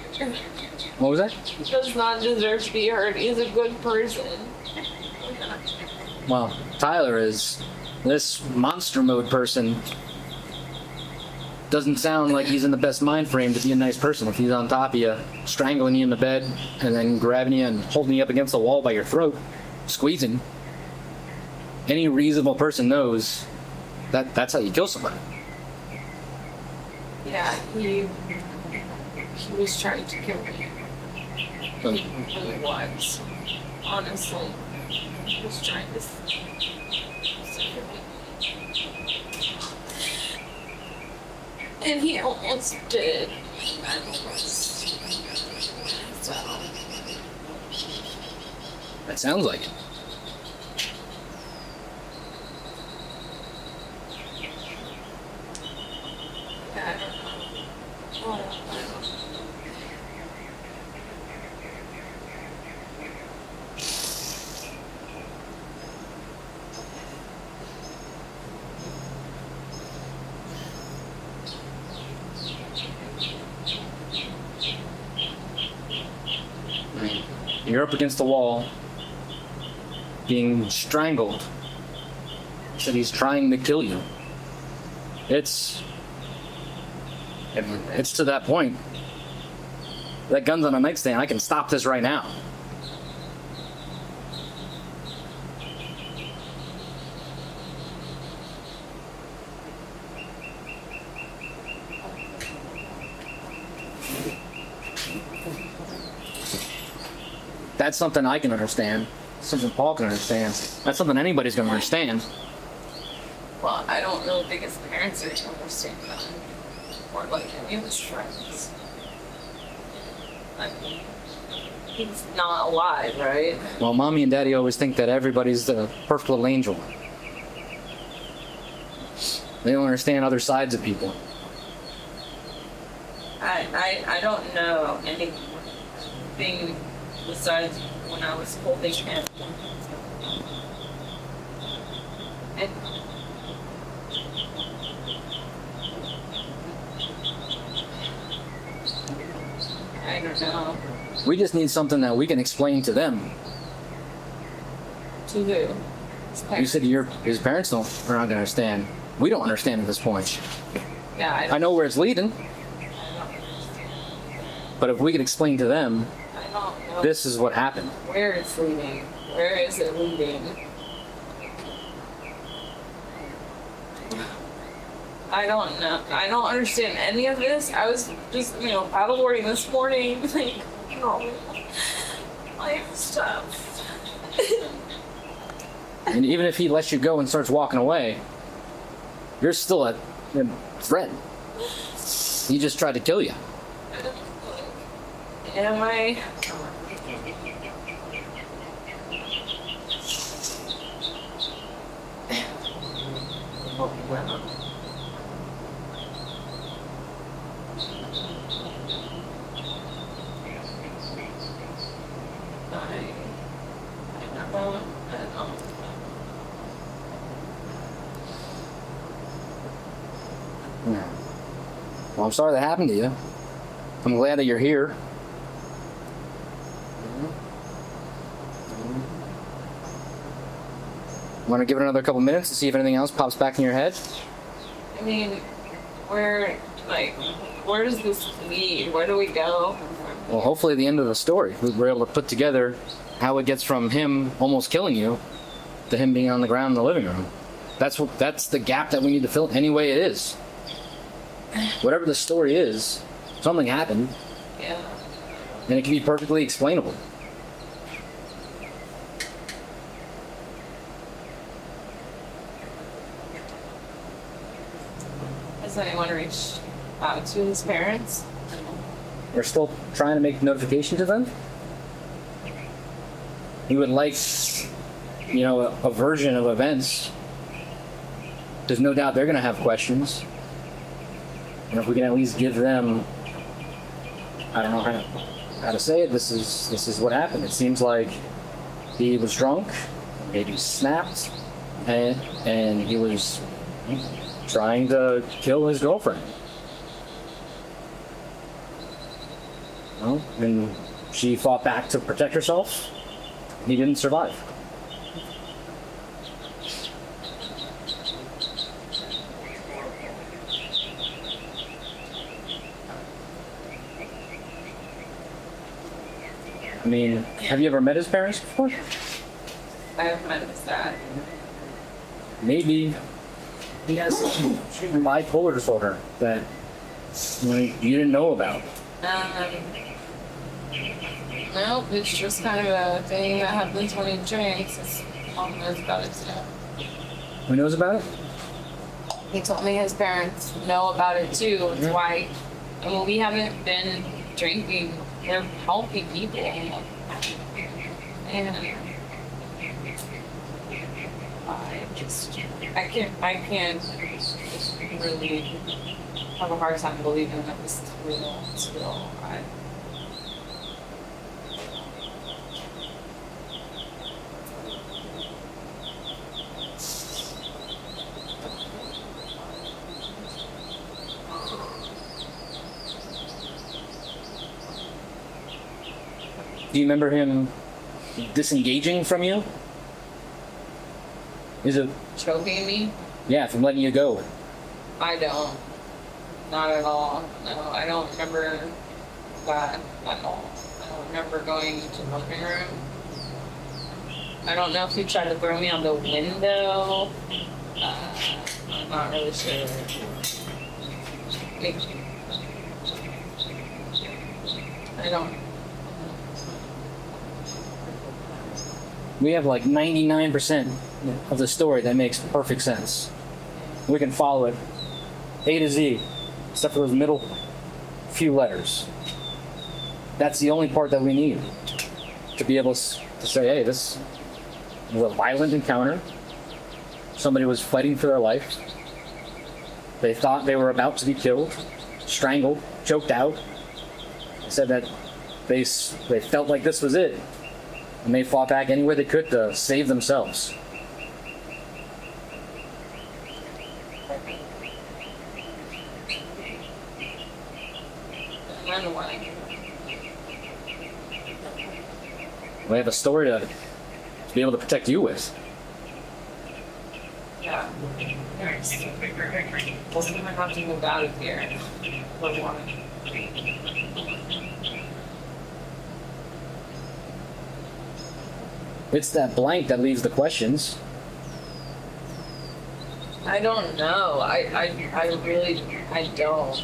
What was that? Does not deserve to be hurt. He's a good person. Well, Tyler is This monster mode person doesn't sound like he's in the best mind frame to be a nice person. If he's on top of you, strangling you in the bed, and then grabbing you and holding you up against the wall by your throat, squeezing. Any reasonable person knows that that's how you kill somebody. Yeah, he was trying to kill me. He really was. Honestly. He was trying to kill me. And he almost did. So. That sounds like it. Yeah, I don't know. I don't know. You're up against the wall, being strangled. Said he's trying to kill you. It's to that point. That gun's on a nightstand. I can stop this right now. That's something I can understand. Something Paul can understand. That's something anybody's going to understand. Well, I don't really think his parents are to understand that. Or like any of his friends. I mean, he's not alive, right? Well, Mommy and Daddy always think that everybody's the perfect little angel. They don't understand other sides of people. I don't know anything besides when I was holding him. And I don't know. We just need something that we can explain to them. To who? His You parents. said his parents are not going to understand. We don't understand at this point. Yeah, I know where it's leading, but if we could explain to them, I don't know this is what happened. where it's leading. Where is it leading? I don't know. I don't understand any of this. I was just, paddleboarding this morning, like, life stuff. And even if he lets you go and starts walking away, you're still a threat. He just tried to kill you. Am I? Oh, wow. I don't know. Well, I'm sorry that happened to you. I'm glad that you're here. Want to give it another couple minutes to see if anything else pops back in your head? I mean, where does this lead? Where do we go? Well, hopefully at the end of the story, we're able to put together how it gets from him almost killing you to him being on the ground in the living room. That's the gap that we need to fill any way it is. Whatever the story is, something happened, Yeah. and it can be perfectly explainable. Has anyone reached out to his parents? We're still trying to make notification to them. You would like, a version of events. There's no doubt they're going to have questions. And if we can at least give them, I don't know how to say it. This is what happened. It seems like he was drunk, maybe snapped, and he was trying to kill his girlfriend. Well, and she fought back to protect herself. He didn't survive. I mean, have you ever met his parents before? I have met his dad. Maybe he has bipolar disorder that you didn't know about. Nope, it's just kind of a thing that happens when he drinks. His mom knows about it too. Who knows about it? He told me his parents know about it too. It's why, I mean, we haven't been drinking. We're healthy people. And I can't really have a hard time believing that this is real still. Do you remember him disengaging from you? Is it? Choking me? Yeah, from letting you go. I don't. Not at all. No, I don't remember that at all. I don't remember going to the living room. I don't know if he tried to throw me out the window. I'm not really sure. I don't. We have like 99% of the story that makes perfect sense. We can follow it A to Z, except for those middle few letters. That's the only part that we need to be able to say, hey, this was a violent encounter. Somebody was fighting for their life. They thought they were about to be killed, strangled, choked out. They said that they felt like this was it. And they fought back any way they could to save themselves. Run away. We have a story to be able to protect you with. Yeah. Doesn't even have to move out of here. But why? It's that blank that leaves the questions. I don't know. I really, I don't.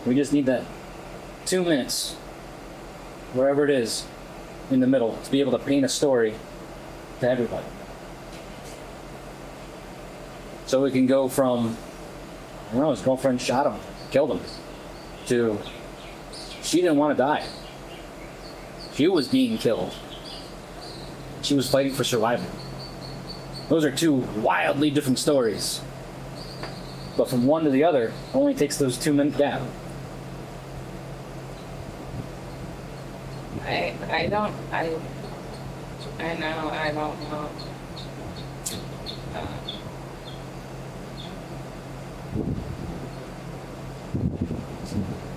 We just need that 2 minutes, wherever it is, in the middle, to be able to paint a story to everybody. So we can go from, I don't know, his girlfriend shot him, killed him, to she didn't want to die. She was being killed. She was fighting for survival. Those are two wildly different stories. But from one to the other, only takes those 2 minute gap. I don't know.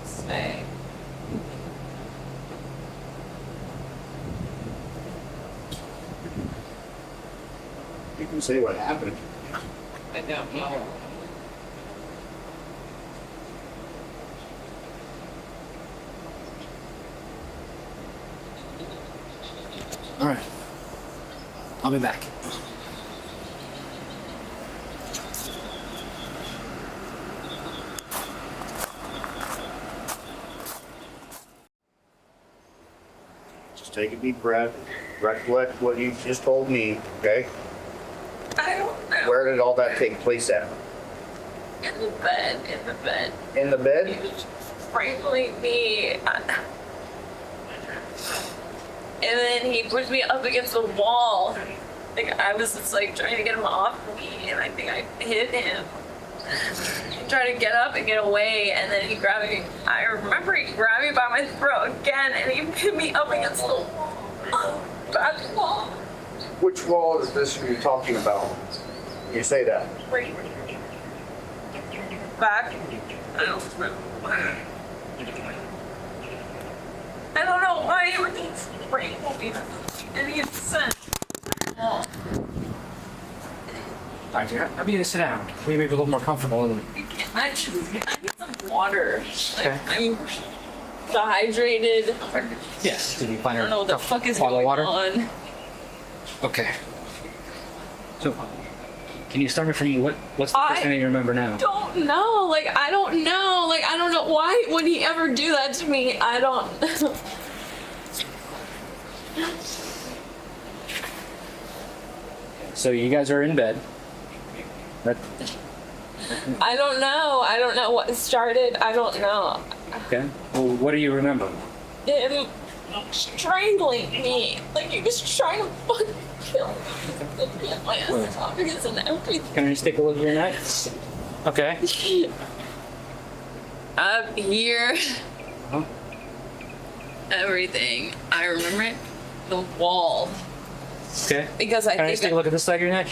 Say. You can say what happened. I don't know. All right. I'll be back. Just take a deep breath. Recollect what you just told me, okay? I don't know. Where did all that take place at? In the bed. In the He bed? was strangling me. And then he pushed me up against the wall. Like I was just like trying to get him off me, and I think I hit him. He tried to get up and get away, and then he grabbed me. I remember he grabbed me by my throat again, and he hit me up against the wall. back wall. Which wall is this you're talking about? You say that. Right. Back. I don't know. I don't know why everything's right. Any sense. Oh. Alright, I'm going to sit down. We may be a little more comfortable. I need some water. Okay. I'm dehydrated. Yes. Did you find I her don't know what the fuck is bottle of going water? on. Okay. So, can you start me from what's the first thing that you remember now? Don't know. Like, I don't know. Like, I don't know. Why would he ever do that to me? I don't. So you guys are in bed. I don't know. I don't know what started. I don't know. Okay. Well, what do you remember? Him strangling me. Like, he was trying to fucking kill me. My esophagus and everything. Can I just take a look at your neck? Okay. Up here. Huh? Everything. I remember it. The wall. Okay. Because I Can I think just take a look at this side of your neck?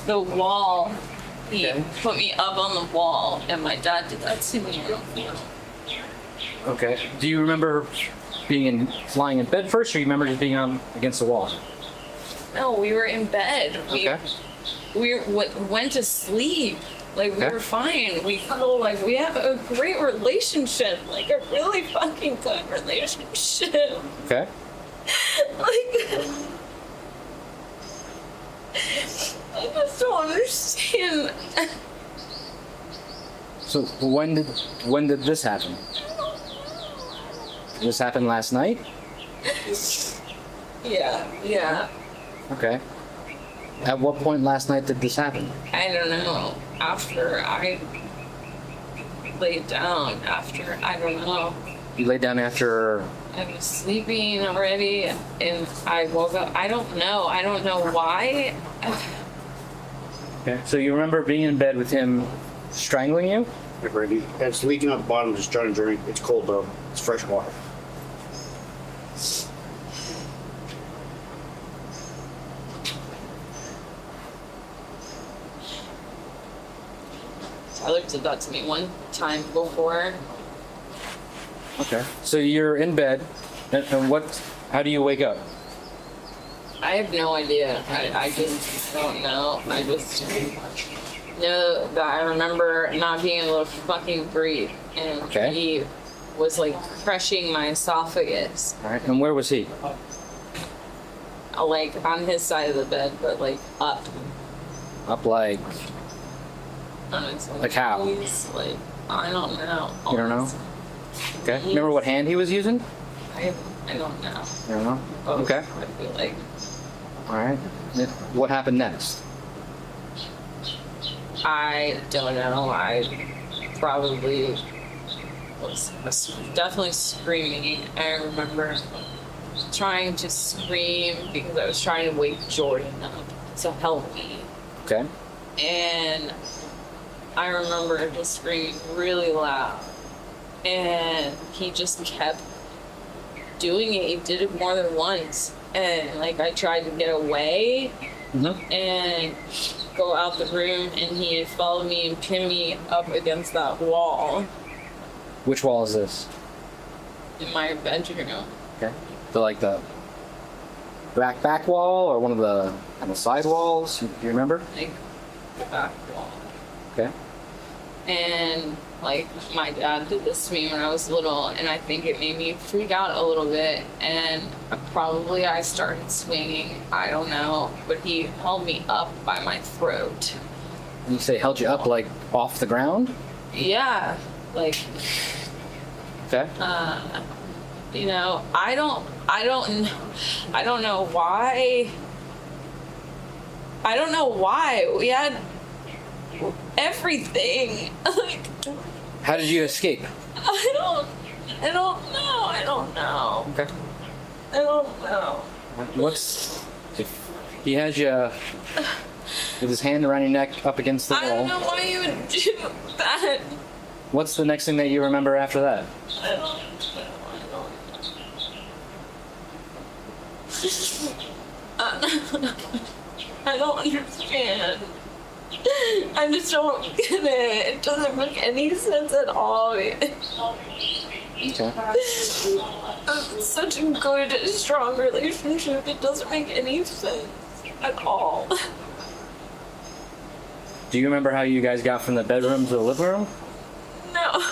the wall. He Okay. put me up on the wall, and my dad did that to me. Okay. Do you remember lying in bed first, or you remember just being on against the wall? No, we were in bed. Okay. We went to sleep. Like, we Okay. were fine. We cuddle, like, we have a great relationship. Like, a really fucking good relationship. Okay. Like, I just don't understand. So when did this happen? Did this happen last night? Yeah. Okay. At what point last night did this happen? I don't know. After I laid down, I don't know. You laid down after. I was sleeping already, and I woke up. I don't know. I don't know why. Okay. So you remember being in bed with him strangling you? It's leaking out the bottom, just trying to drink. It's cold though. It's fresh water. Tyler did that to me one time before. Okay. So you're in bed, and how do you wake up? I have no idea. I just don't know. I just know that I remember not being able to fucking breathe. And Okay. he was like crushing my esophagus. All right. And where was he? Like on his side of the bed, but like up. Up like. On his, Like how? He's like, I don't know. You don't know? Okay. Remember what hand he was using? I don't know. You don't know? Both, Okay. I feel like. All right. What happened next? I don't know. I probably was definitely screaming. I remember trying to scream because I was trying to wake Jordan up to help me. Okay. And I remember just screaming really loud. And he just kept doing it. He did it more than once. And like I tried to get away and go out the room, and he followed me and pinned me up against that wall Which wall is this? in my bedroom. Okay. The back wall or one of the on the side walls? Do you remember? Like the back wall. Okay. And like my dad did this to me when I was little, and I think it made me freak out a little bit, and probably I started swinging. I don't know, but he held me up by my throat. And you say held you up like off the ground? Yeah, like Okay. you know, I don't know why. I don't know why we had everything. Like, How did you escape? I don't know. Okay. I don't know. If he has you with his hand around your neck up against the I don't wall, know why you would do that. what's the next thing that you remember after that? I don't know. I don't understand. I just don't get it. It doesn't make any sense at all. It's such a good, strong relationship. It doesn't make any sense at all. Do you remember how you guys got from the bedroom to the living room? No.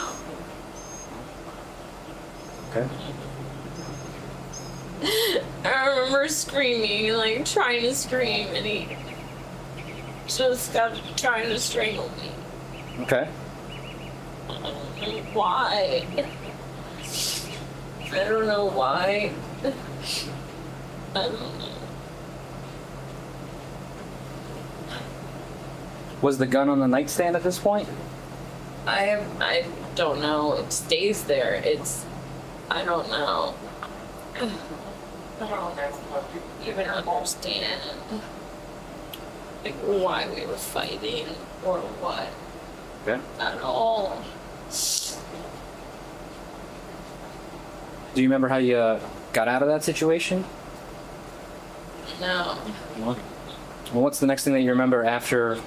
Okay. I remember screaming, like trying to scream, and he just kept trying to strangle me. Okay. Why? I don't know why. I don't know. Was the gun on the nightstand at this point? I don't know. It stays there. I don't know. I don't even understand like why we were fighting or what Okay. at all. Do you remember how you got out of that situation? No. Well, what's the next thing that you remember after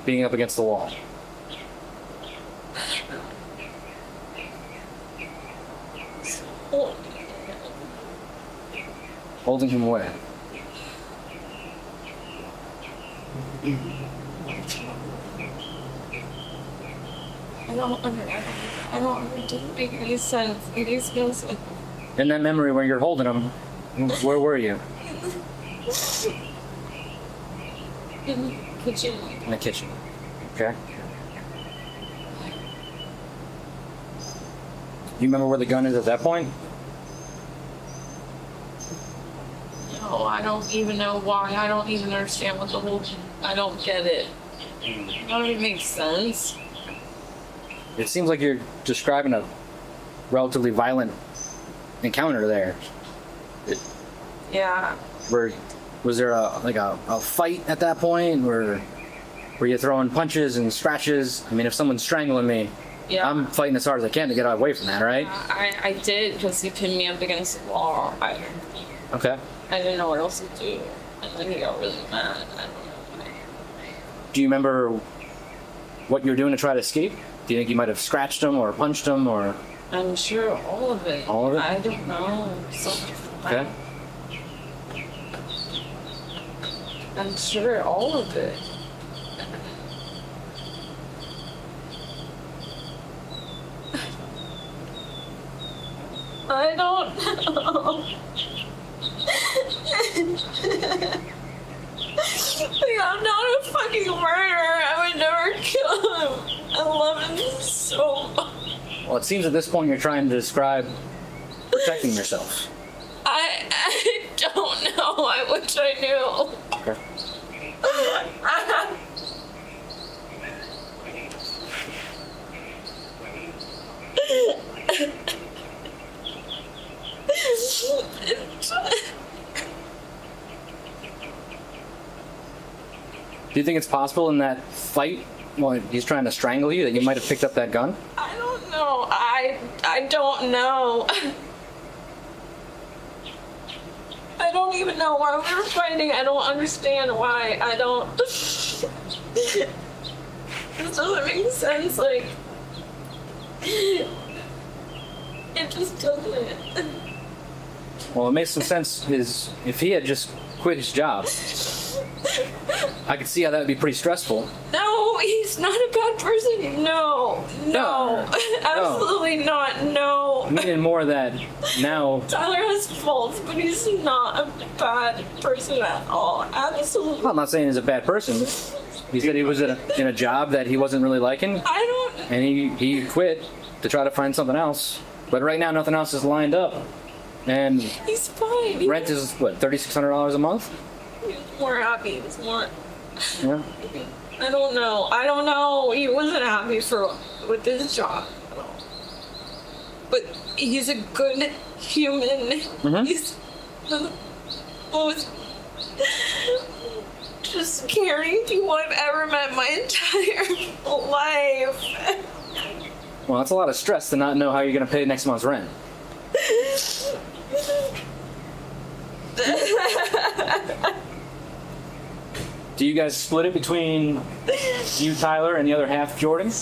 being up against the wall? Holding him away. I don't, it doesn't make any sense. It makes no sense. In that memory where you're holding him, where were you? In the kitchen. In the kitchen. Okay. You remember where the gun is at that point? No, I don't even know why. I don't even understand what the whole. I don't get it. None of it makes sense. It seems like you're describing a relatively violent encounter there. Yeah. Was there a fight at that point? Were you throwing punches and scratches? I mean, if someone's strangling me, Yeah. I'm fighting as hard as I can to get away from that, right? I did because he pinned me up against the wall. Okay. I didn't know what else to do. And then he got really mad. I don't know. Do you remember what you were doing to try to escape? Do you think you might have scratched him or punched him or? I'm sure all of it. All of it? I don't know. Okay. I'm sure all of it. I don't know. Like, I'm not a fucking murderer. I would never kill him. I love him so much. Well, it seems at this point you're trying to describe protecting yourself. I don't know. I wish I knew. Okay. Do you think it's possible in that fight, while he's trying to strangle you, that you might have picked up that gun? I don't know. I don't know. I don't even know why we were fighting. I don't understand why. I don't. It doesn't make sense. Like, it just doesn't. Well, it makes some sense is if he had just quit his job, I could see how that would be pretty stressful. No, he's not a bad person. No, absolutely not. No. I mean more that now. Tyler has faults, but he's not a bad person at all. Absolutely. I'm not saying he's a bad person. He said he was in a job that he wasn't really liking, I don't. and he quit to try to find something else. But right now, nothing else is lined up, and He's fine. rent is what, $3,600 a month? He was more happy. He was more. Yeah. I don't know. He wasn't happy with his job at all. But he's a good human. Mhm. He's the most just caring people I've ever met in my entire life. Well, that's a lot of stress to not know how you're going to pay next month's rent. Do you guys split it between you, Tyler, and the other half, Jordan?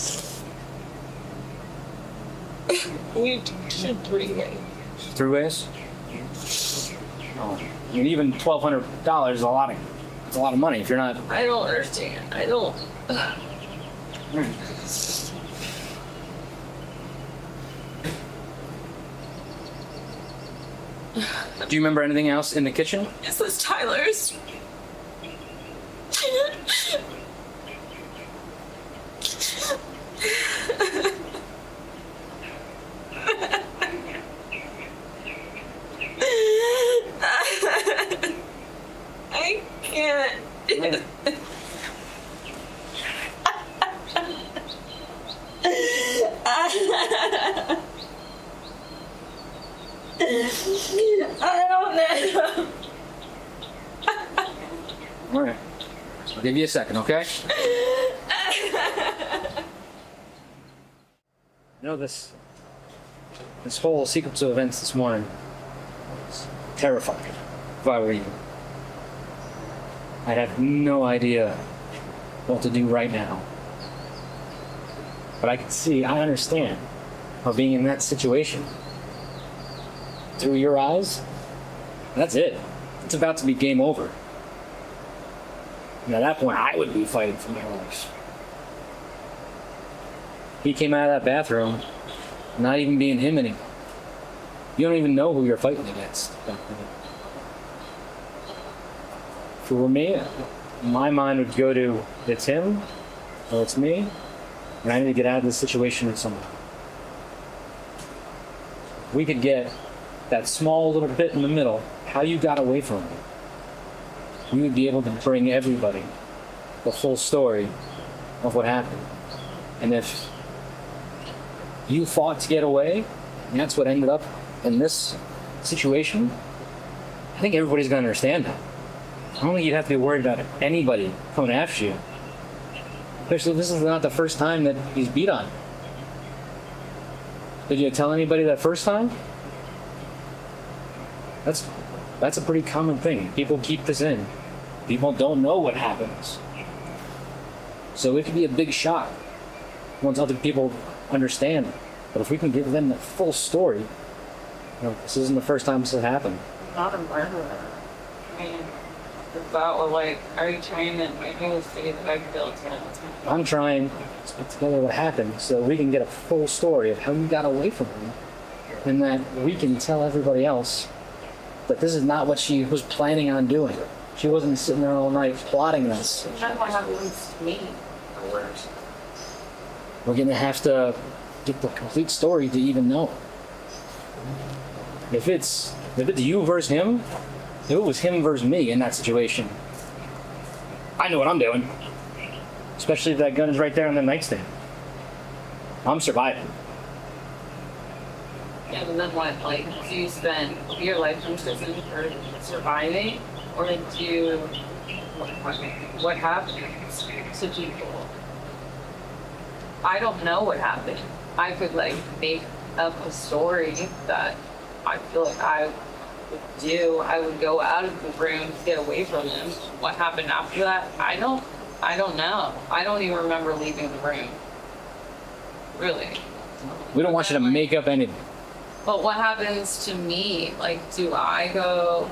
We should three-way. Three ways? Oh, I mean, even $1,200 is a lot of. It's a lot of money if you're not. I don't understand. I don't. Do you remember anything else in the kitchen? Is this Tyler's? I can't. I don't know. All right. I'll give you a second, okay? You know, this whole sequence of events this morning was terrifying. If I were you, I'd have no idea what to do right now. But I understand how being in that situation, through your eyes, that's it. It's about to be game over. And at that point, I would be fighting for my life. He came out of that bathroom, not even being him anymore. You don't even know who you're fighting against. If it were me, my mind would go to, it's him, or it's me, and I need to get out of this situation with someone. We could get that small little bit in the middle, how you got away from it. We would be able to bring everybody the full story of what happened. And if you fought to get away, and that's what ended up in this situation, I think everybody's going to understand that. I don't think you'd have to be worried about anybody coming after you. Especially if this is not the first time that he's beat on you. Did you tell anybody that first time? That's a pretty common thing. People keep this in. People don't know what happens. So it could be a big shock once other people understand. But if we can give them the full story, this isn't the first time this has happened. Not a murderer. I mean, about like, are you trying to make me see that I built it? I'm trying to put together what happened so we can get a full story of how you got away from him, and that we can tell everybody else that this is not what she was planning on doing. She wasn't sitting there all night plotting this. That's what happens to me. We're gonna have to get the complete story to even know. If it's you versus him, if it was him versus me in that situation, I know what I'm doing. Especially if that gun is right there on the nightstand. I'm surviving. And then what, like, do you spend your life in prison for surviving? Or do you, what happens to people? I don't know what happened. I could, like, make up a story that I feel like I would do. I would go out of the room to get away from him. What happened after that? I don't know. I don't even remember leaving the room. Really. We don't want you to make up anything. But what happens to me? Like, do I go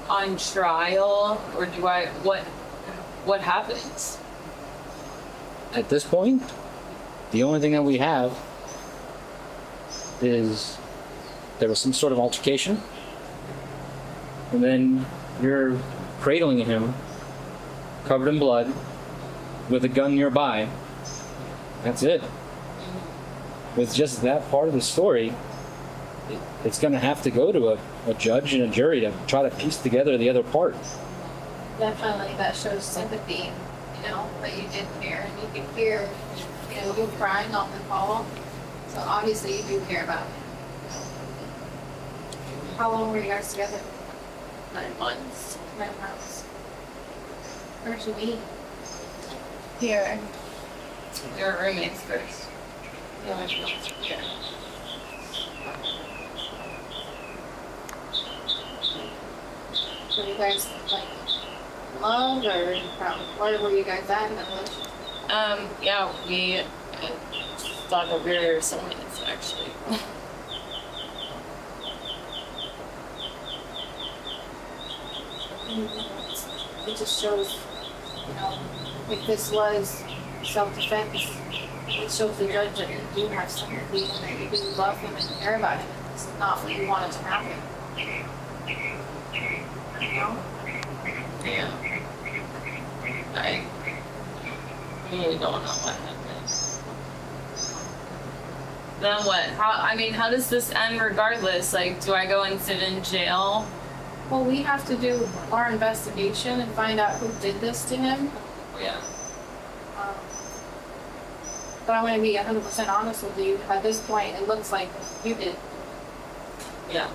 on trial, or do I, what happens? At this point, the only thing that we have is there was some sort of altercation, and then you're cradling him, covered in blood, with a gun nearby. That's it. With just that part of the story, it's going to have to go to a judge and a jury to try to piece together the other part. Definitely, that shows sympathy, that you did care. And you could hear, you crying on the call. So obviously you do care about him. How long were you guys together? 9 months. 9 months. Where'd you meet? Here. They were roommates first. Yeah. So you guys, love, or where were you guys at in the relationship? Yeah, we thought that we were soulmates, actually. It just shows, you know, if this was self-defense, it shows the judge that you do have sympathy and that you do love him and care about him. It's not what you wanted to happen. You know? Yeah. I really don't know what happened. Then what? How does this end regardless? Like, do I go and sit in jail? Well, we have to do our investigation and find out who did this to him. Yeah. But I want to be 100% honest with you. At this point, it looks like you did. Yeah.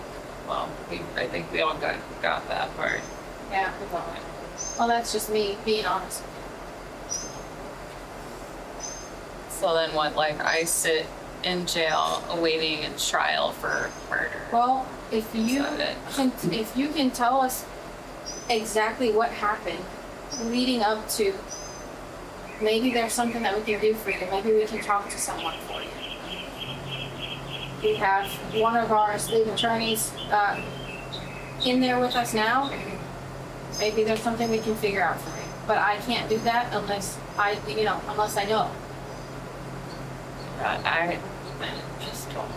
Well, I think we all got that part. Yeah. Well, that's just me being honest. So then what? Like, I sit in jail awaiting a trial for murder. Well, if you can tell us exactly what happened leading up to, maybe there's something that we can do for you. Maybe we can talk to someone for you. We have one of our state attorneys in there with us now. Maybe there's something we can figure out for you. But I can't do that unless I know. I just don't.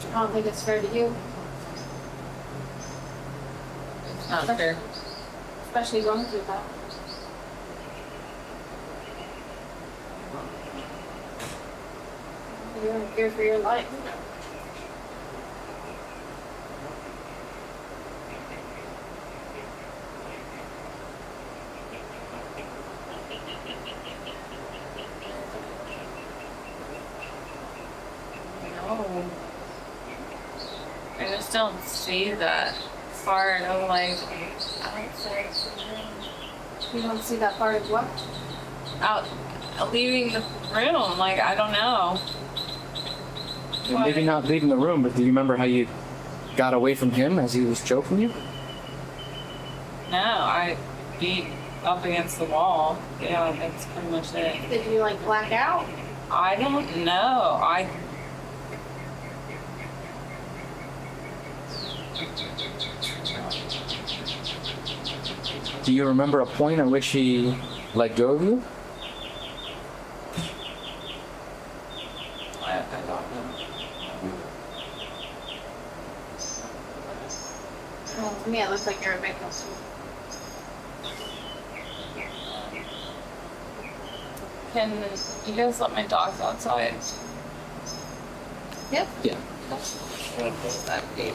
I don't think it's fair to you, It's not fair. especially going through that. You're in fear for your life. No. I just don't see that far, and I'm like, You don't see that part of what? out leaving the room. Like, I don't know. Maybe not leaving the room, but do you remember how you got away from him as he was choking you? No, I beat up against the wall. Yeah, that's pretty much it. Did you like black out? I don't know. Do you remember a point at which he let go of you? I don't know. Well, to me, it looks like you're a victim. Can you guys let my dogs outside? Yep. Yeah. That gate.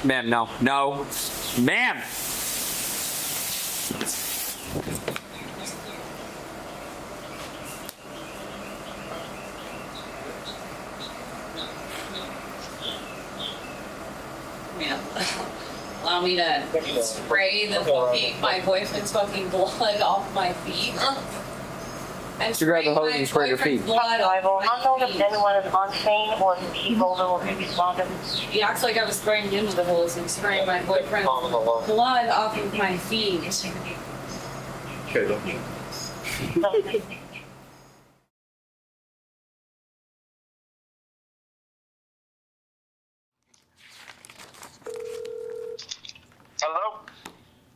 Ma'am, no. No. Ma'am! Yeah. Allow me to spray my boyfriend's fucking blood off my feet. And So grab the hose and spray your feet. Blood I will off not my know if feet. anyone is on scene or people who will be responding. He acts like I was spraying into the hose and spraying my boyfriend's blood off of my feet. Okay, look. Hello?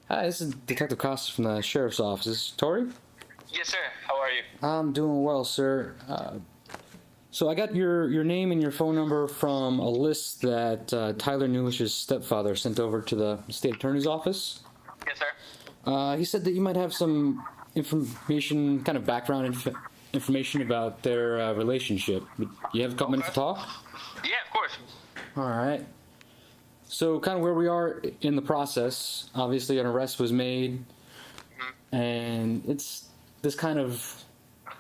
Hi, this is Detective Costa from the Sheriff's Office. This is Tori? Yes, sir. How are you? I'm doing well, sir. So I got your name and your phone number from a list that Tyler Newish's stepfather sent over to the state attorney's office. Yes, sir. He said that you might have some information, kind of background information about their relationship. You have a couple minutes to talk? Yeah, of course. All right. So kind of where we are in the process, obviously an arrest was made, and it's this kind of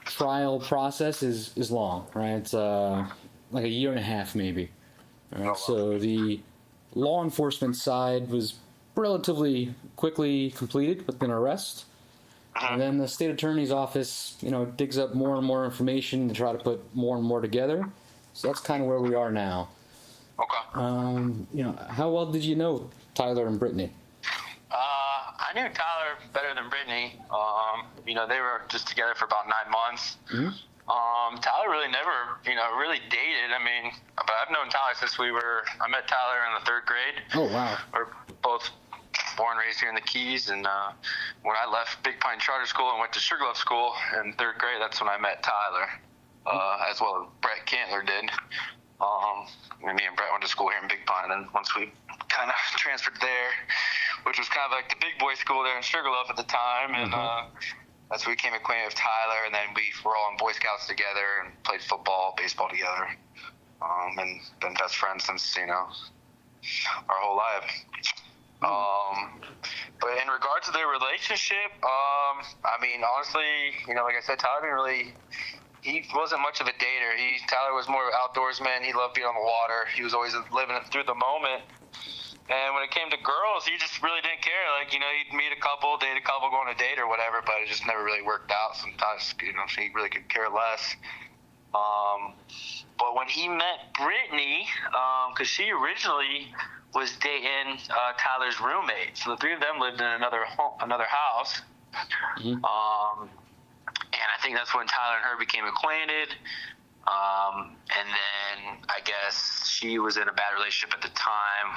trial process is long, right? It's like a year and a half maybe. All right? So the law enforcement side was relatively quickly completed with an arrest. And then the state attorney's office, digs up more and more information to try to put more and more together. So that's kind of where we are now. Okay. How well did you know Tyler and Brittany? I knew Tyler better than Brittany. They were just together for about 9 months. Tyler really never, really dated. But I've known Tyler since I met Tyler in the 3rd grade. Oh, wow. We're both born and raised here in the Keys, and when I left Big Pine Charter School and went to Sugarloaf School in 3rd grade, that's when I met Tyler, as well as Brett Cantler did. Me and Brett went to school here in Big Pine, and then once we kind of transferred there, which was kind of like the big boy school there in Sugarloaf at the time, and that's where we became acquainted with Tyler, and then we were all in Boy Scouts together and played football, baseball together, and been best friends since, our whole life. But in regards to their relationship, honestly, like I said, he wasn't much of a dater. Tyler was more of an outdoorsman. He loved being on the water. He was always living it through the moment. And when it came to girls, he just really didn't care. Like, he'd meet a couple, date a couple, go on a date or whatever, but it just never really worked out. Sometimes, he really could care less. But when he met Brittany, because she originally was dating Tyler's roommate, so the 3 of them lived in another house. And I think that's when Tyler and her became acquainted. And then I guess she was in a bad relationship at the time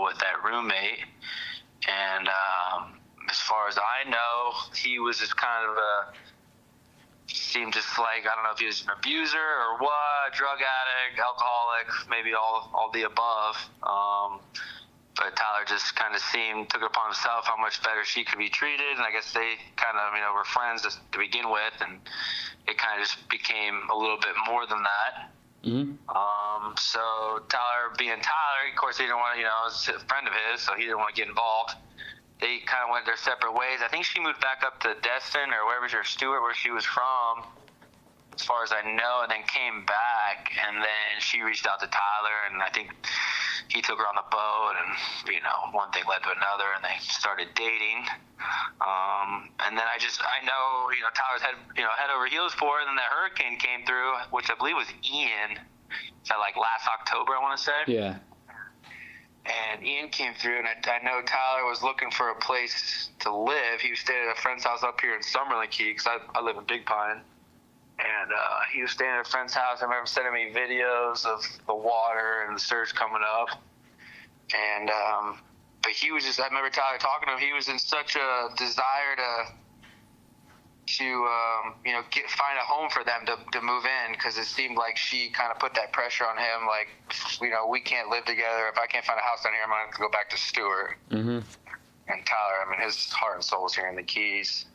with that roommate. And as far as I know, he was just kind of seemed just like, I don't know if he was an abuser or what, drug addict, alcoholic, maybe all the above. But Tyler just kind of took it upon himself how much better she could be treated. And I guess they kind of, were friends just to begin with. And it kind of just became a little bit more than that. So Tyler being Tyler, of course, he didn't want to, was a friend of his, so he didn't want to get involved. They kind of went their separate ways. I think she moved back up to Destin or wherever, or Stewart, where she was from, as far as I know, and then came back, and then she reached out to Tyler, and I think he took her on the boat, and one thing led to another, and they started dating. And then I know Tyler's head over heels for her, and then that hurricane came through, which I believe was Ian. Is that like last October, I want to say? Yeah. And Ian came through, and I know Tyler was looking for a place to live. He was staying at a friend's house up here in Summerlin Key, because I live in Big Pine. And he was staying at a friend's house. I remember him sending me videos of the water and the surge coming up. And but he was I remember Tyler talking to him. He was in such a desire to find a home for them to move in, because it seemed like she kind of put that pressure on him. Like, we can't live together. If I can't find a house down here, I'm going to have to go back to Stewart. And Tyler, his heart and soul is here in the Keys.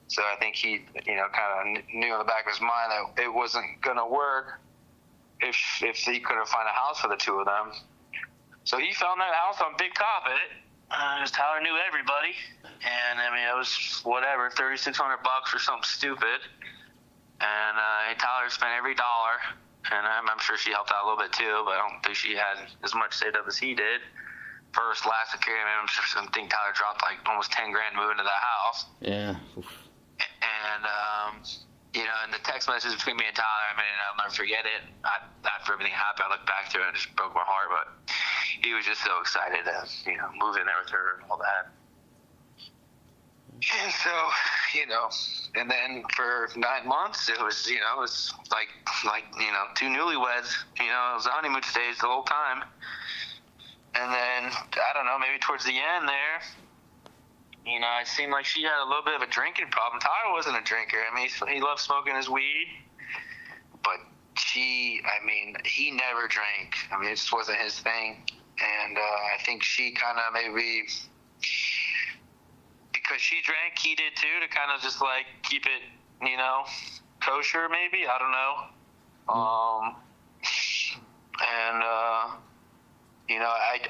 So I think he, kind of knew in the back of his mind that it wasn't going to work if he couldn't find a house for the 2 of them. So he found that house on Big Coppet. Tyler knew everybody. And, it was whatever, $3,600 for something stupid. And Tyler spent every dollar. And I'm sure she helped out a little bit too, but I don't think she had as much saved up as he did. First, last security, I think Tyler dropped like almost $10,000 moving to that house. Yeah. And, and the text message between me and Tyler, I'll never forget it. After everything happened, I looked back to it and it just broke my heart. But he was just so excited to, move in there with her and all that. And so, and then for 9 months, it was, it was like 2 newlyweds. It was the honeymoon stage the whole time. And then, I don't know, maybe towards the end there, it seemed like she had a little bit of a drinking problem. Tyler wasn't a drinker. He loved smoking his weed. But he never drank. It just wasn't his thing. And I think she kind of maybe, because she drank, he did too, to kind of just like keep it, kosher maybe. I don't know. I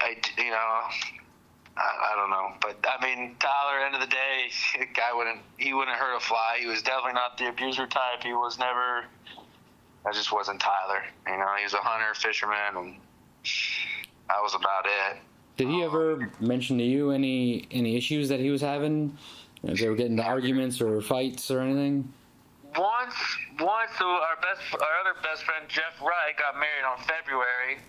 don't know, but I mean, Tyler. End of the day, the guy wouldn't hurt a fly. He was definitely not the abuser type. He was never. That just wasn't Tyler. He was a hunter, fisherman, and that was about it. Did he ever mention to you any issues that he was having? If they were getting into arguments or fights or anything? Once, so our other best friend Jeff Wright got married on February.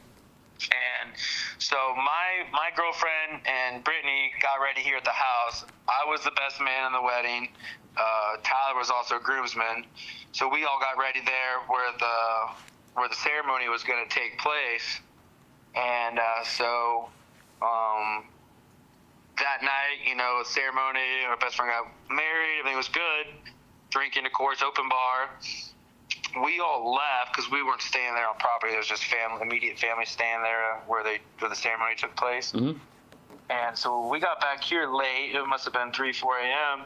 And so my girlfriend and Brittany got ready here at the house. I was the best man in the wedding. Tyler was also groomsman. So we all got ready there where the ceremony was going to take place. And that night, ceremony, our best friend got married. Everything was good. Drinking, of course, open bar. We all left because we weren't staying there on property. There was just immediate family staying there where the ceremony took place. Mm-hmm. And so we got back here late. It must have been 3, 4 a.m.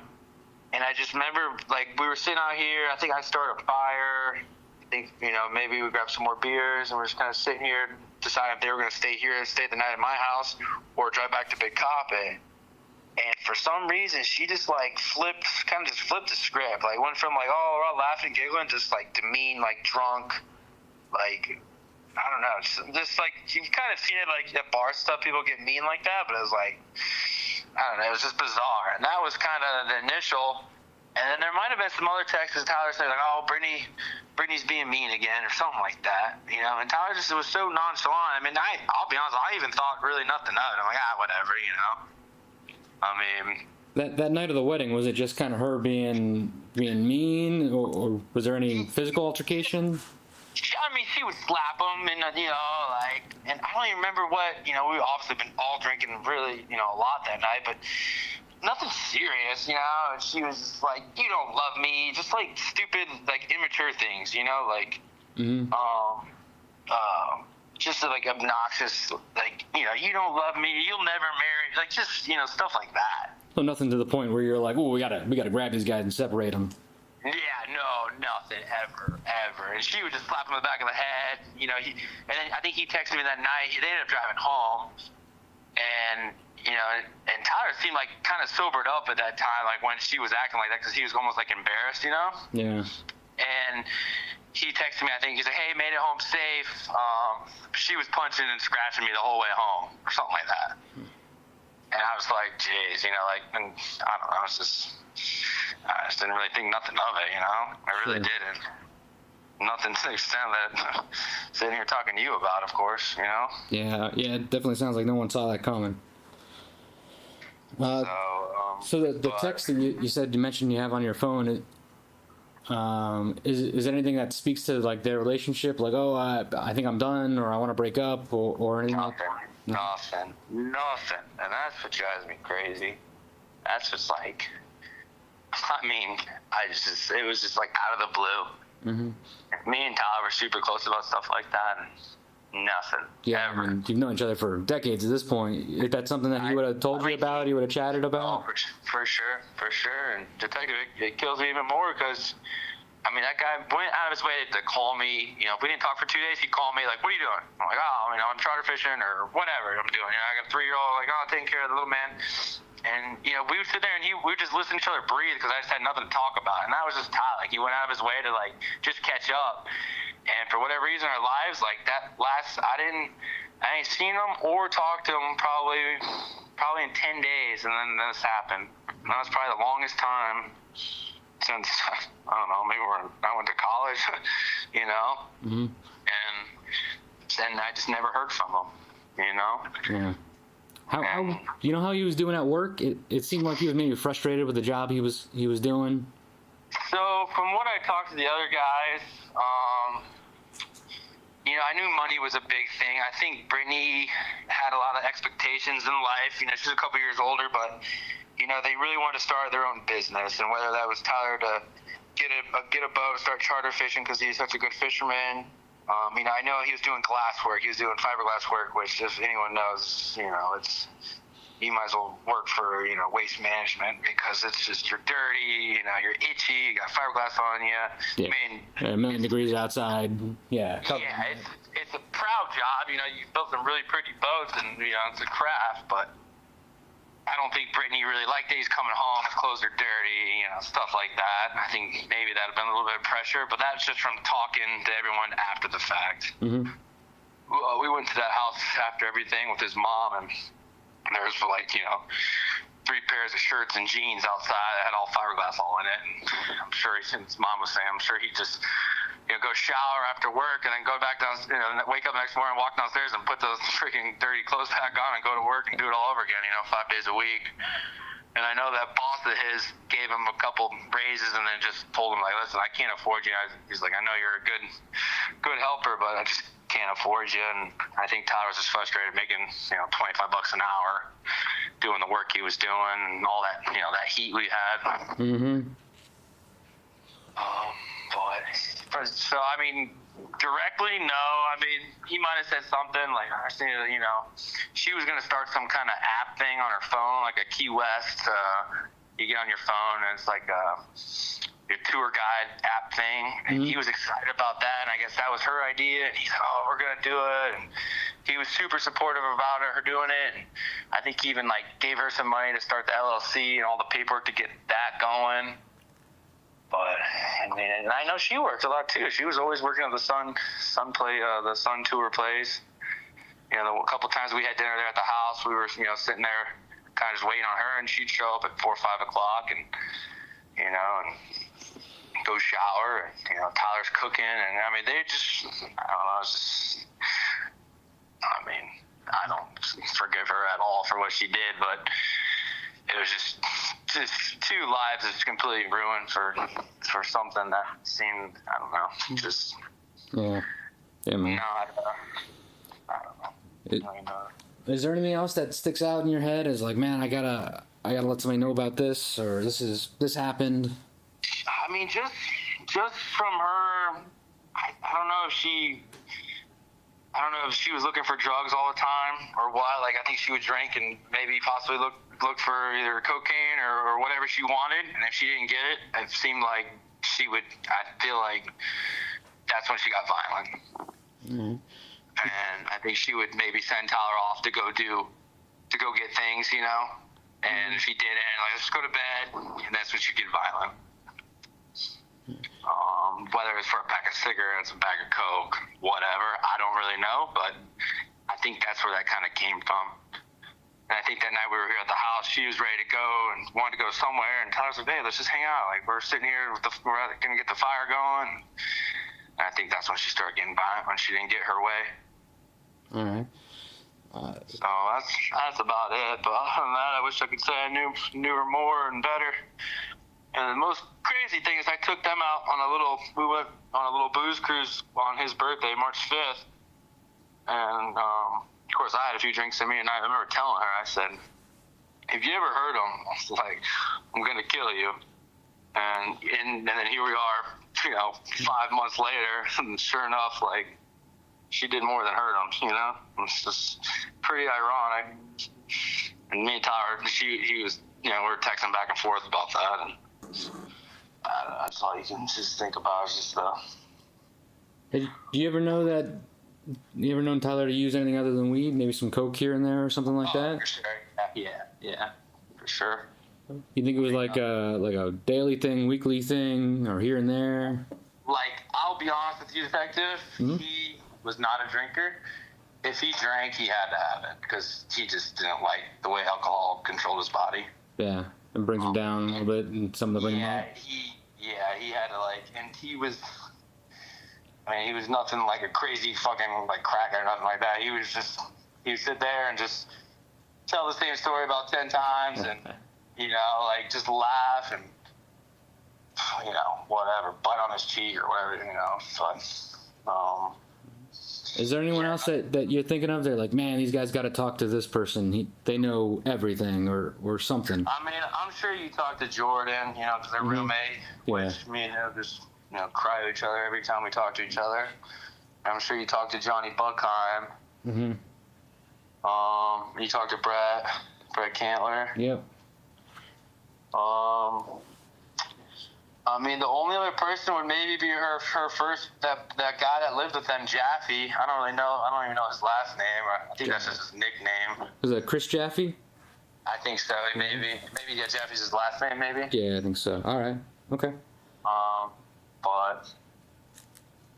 And I just remember, we were sitting out here. I think I started a fire. I think, maybe we grabbed some more beers, and we're just kind of sitting here deciding if they were going to stay here and stay the night at my house or drive back to Big Copy. And for some reason, she just flipped the script. Went from we're all laughing, giggling, just demean, drunk, I don't know, just you've kind of seen it at bar stuff, people get mean like that, but it was I don't know, it was just bizarre. And that was kind of the initial. And then there might have been some other texts Tyler said oh, Brittany's being mean again or something like that, And Tyler just was so nonchalant. I mean, I'll be honest, I even thought really nothing of it. I'm whatever, I mean, That night of the wedding, was it just kind of her being mean, or was there any physical altercation? She would slap him, and and I don't even remember what, we've obviously been all drinking really, a lot that night, but nothing serious, and she was just you don't love me, just stupid, immature things, Mm-hmm. Just obnoxious, you don't love me, you'll never marry, just, stuff like that. So nothing to the point where you're oh, we gotta grab these guys and separate them. Yeah, no, nothing, ever. And she would just slap him in the back of the head, and then I think he texted me that night. They ended up driving home, and and Tyler seemed kind of sobered up at that time, when she was acting like that, because he was almost embarrassed, Yeah. And he texted me, I think, he said, hey, made it home safe. She was punching and scratching me the whole way home, or something like that. And I was geez, and I don't know, I just didn't really think nothing of it, I really didn't. Nothing to the extent that sitting here talking to you about, of course, Yeah, it definitely sounds like no one saw that coming. So the text that you mentioned you have on your phone, is there anything that speaks to their relationship, oh, I think I'm done, or I want to break up, or anything? Nothing, and that's what drives me crazy. That's just it was just out of the blue. Mm-hmm. Me and Tyler were super close about stuff like that, and nothing. Yeah, ever. I mean, you've known each other for decades at this point. Is that something that he would have told you about, he would have chatted about? Oh, for sure. And detective, it kills me even more because, that guy went out of his way to call me. If we didn't talk for 2 days, he'd call me what are you doing? I'm I'm charter fishing or whatever I'm doing. I got a 3-year-old, taking care of the little man. And, we would sit there and we would just listen to each other breathe because I just had nothing to talk about. And that was just Tyler. He went out of his way to, just catch up. And for whatever reason, our lives, I ain't seen him or talked to him probably in 10 days. And then this happened. And that was probably the longest time since, I don't know, maybe I went to college, Mm-hmm. And then I just never heard from him, Yeah. How how he was doing at work? It seemed like he was maybe frustrated with the job he was doing. So from what I talked to the other guys, I knew money was a big thing. I think Brittany had a lot of expectations in life. She's a couple years older, but they really wanted to start their own business, and whether that was Tyler to get a boat, start charter fishing because he's such a good fisherman. I know he was doing glass work. He was doing fiberglass work, which, if anyone knows, it's, you might as well work for, waste management because it's just, you're dirty, you're itchy, you got fiberglass on you. Yeah. A million degrees outside. Yeah. Yeah, it's a proud job. You know, you built some really pretty boats, and you know, it's a craft. But I don't think Brittany really liked days coming home. His clothes are dirty, you know, stuff like that. I think maybe that'd have been a little bit of pressure, but that's just from talking to everyone after the fact. Mm-hmm. We went to that house after everything with his mom, and there was like, you know, 3 pairs of shirts and jeans outside that had all fiberglass all in it. And I'm sure since mom was saying, I'm sure he just, you know, go shower after work and then go back down, you know, wake up next morning, walk downstairs and put those freaking dirty clothes back on and go to work and do it all over again, you know, 5 days a week. And I know that boss of his gave him a couple raises and then just told him, like, listen, I can't afford you. He's like, I know you're a good helper, but I just can't afford you. And I think Tyler was just frustrated making, you know, $25 an hour doing the work he was doing and all that, you know, that heat we had. Mm-hmm. But so I mean, directly, no. I mean, he might have said something like, you know, she was gonna start some kind of app thing on her phone, like a Key West. You get on your phone and it's like your tour guide app thing. And he was excited about that, and I guess that was her idea. And he's like, oh, we're gonna do it. And he was super supportive about her doing it. And I think he even like gave her some money to start the LLC and all the paperwork to get that going. But I mean, and I know she worked a lot too. She was always working at the Sun Tour place. You know, a couple times we had dinner there at the house, we were, you know, sitting there kind of just waiting on her, and she'd show up at 4 or 5 o'clock, and you know, and go shower. And, you know, Tyler's cooking, and I mean, they just, I don't know, it's just, I mean, I don't forgive her at all for what she did, but it was just 2 lives that's completely ruined for something that seemed, I don't know, just Yeah, man. not, I don't know. Is there anything else that sticks out in your head as like, man, I gotta let somebody know about this, or this happened? I mean, just from her, I don't know if she was looking for drugs all the time or what. Like, I think she would drink and maybe possibly look for either cocaine or whatever she wanted. And if she didn't get it, it seemed like I feel like that's when she got violent. Mm-hmm. And I think she would maybe send Tyler off to go get things, you know. And if he didn't, like, let's go to bed, and that's when she'd get violent. Whether it's for a pack of cigarettes, a bag of Coke, whatever, I don't really know, but I think that's where that kind of came from. And I think that night we were here at the house, she was ready to go and wanted to go somewhere, and Tyler's like, hey, let's just hang out. Like, we're sitting here, we're going to get the fire going. And I think that's when she started getting violent, when she didn't get her way. All right. So that's about it. But other than that, I wish I could say I knew her more and better. And the most crazy thing is I took them out we went on a little booze cruise on his birthday, March 5th. And, of course, I had a few drinks in me, and I remember telling her, I said, have you ever heard him? I was like, I'm going to kill you. And then here we are, you know, 5 months later, and sure enough, like, she did more than hurt him, you know? It's just pretty ironic. And me and Tyler, he was, you know, we were texting back and forth about that, and that's all you can just think about is just Hey, do you ever known Tyler to use anything other than weed? Maybe some coke here and there or something like that? For sure. Yeah, for sure. You think it was like a daily thing, weekly thing, or here and there? Like, I'll be honest with you, Detective, Mm-hmm. He was not a drinker. If he drank, he had to have it, because he just didn't like the way alcohol controlled his body. Yeah, it brings him down a little bit, and some of them bring him up. He had to, like, and he was nothing like a crazy fucking, like, cracker or nothing like that. He would sit there and just tell the same story about 10 times and, you know, like, just laugh and, you know, whatever, bite on his cheek or whatever, you know, but, Is there anyone else that you're thinking of? They're like, man, these guys got to talk to this person. They know everything or something. I mean, I'm sure you talk to Jordan, you know, because they're roommate, which me and him just, you know, cry to each other every time we talk to each other. I'm sure you talk to Johnny Buckheim. Mm-hmm. You talk to Brett Cantler. Yep. I mean, the only other person would maybe be her first, that guy that lived with them, Jaffe. I don't even know his last name. I think that's just his nickname. Was that Chris Jaffe? I think so. Maybe yeah, Jaffe's his last name. Maybe. Yeah, I think so. All right. Okay. But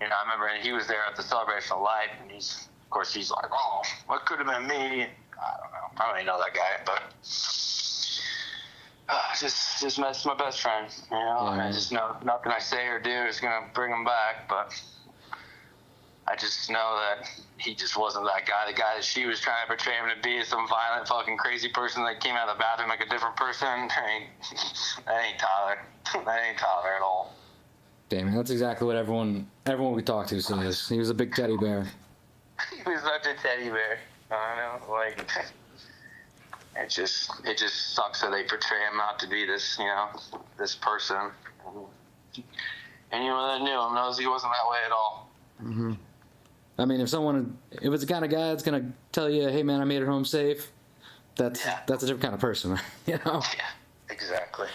you know, I remember he was there at the celebration of life, and he's like, oh, what could have been me? I don't know. I don't even know that guy, but just met my best friend. You know, Yeah. I just know nothing I say or do is gonna bring him back, but I just know that he just wasn't that guy. The guy that she was trying to portray him to be is some violent, fucking crazy person that came out of the bathroom like a different person. That ain't Tyler. That ain't Tyler at all. Damn, that's exactly what everyone we talked to says. He was a big teddy bear. He was such a teddy bear. I know, like it just sucks that they portray him not to be this, you know, this person. Anyone that knew him knows he wasn't that way at all. Mm-hmm. I mean, if it's the kind of guy that's gonna tell you, "Hey, man, I made it home safe," that's a different kind of person, you know? Yeah, exactly.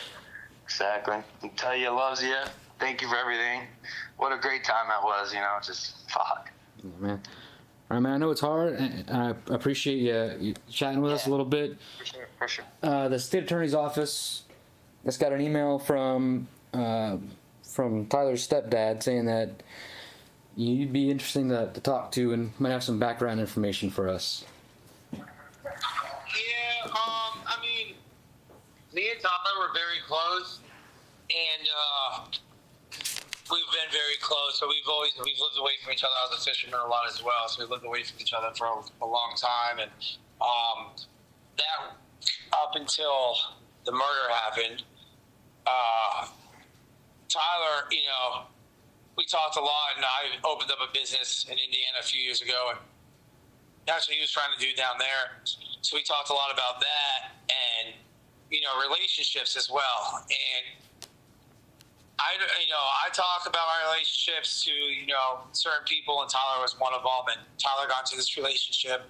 And tell you he loves you. Thank you for everything. What a great time that was, you know. Just fuck. Yeah, man. All right, man. I know it's hard, and I appreciate you chatting with us a little bit. For sure. The state attorney's office just got an email from Tyler's stepdad saying that you'd be interesting to talk to and might have some background information for us. Yeah, I mean, me and Tyler were very close, and we've been very close. So we've lived away from each other. I was a fisherman a lot as well, so we lived away from each other for a long time. And that up until the murder happened, Tyler, you know, we talked a lot, and I opened up a business in Indiana a few years ago, and that's what he was trying to do down there. So we talked a lot about that, and you know, relationships as well. And I talk about my relationships to, you know, certain people, and Tyler was one of them. And Tyler got into this relationship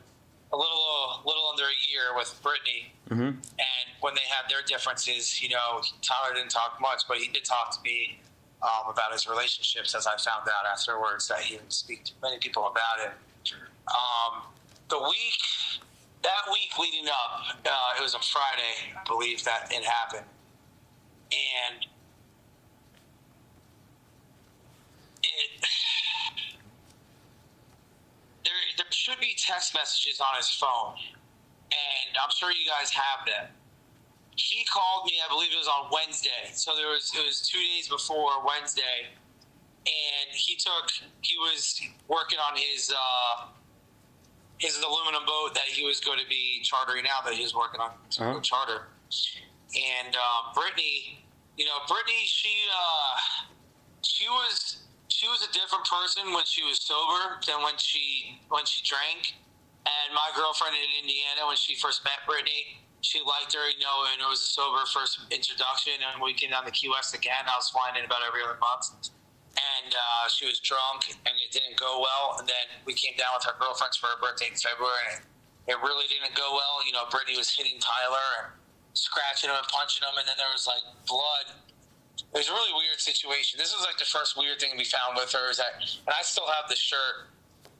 a little under a year with Brittany. Mm-hmm. And when they had their differences, you know, Tyler didn't talk much, but he did talk to me about his relationships, as I found out afterwards that he didn't speak to many people about it. That week leading up, it was a Friday, I believe, that it happened. And there should be text messages on his phone, and I'm sure you guys have them. He called me, I believe it was on Wednesday, so it was 2 days before Wednesday, and he was working on his aluminum boat that he was going to be chartering out, that he was working on to charter. And Brittany, you know, she was a different person when she was sober than when she drank. And my girlfriend in Indiana, when she first met Brittany, she liked her, you know, and it was a sober first introduction. And we came down to Key West again. I was flying in about every other month. And she was drunk, and it didn't go well. And then we came down with her girlfriends for her birthday in February, and it really didn't go well. You know, Brittany was hitting Tyler and scratching him and punching him, and then there was, like, blood. It was a really weird situation. This was, like, the first weird thing we found with her is that, and I still have the shirt,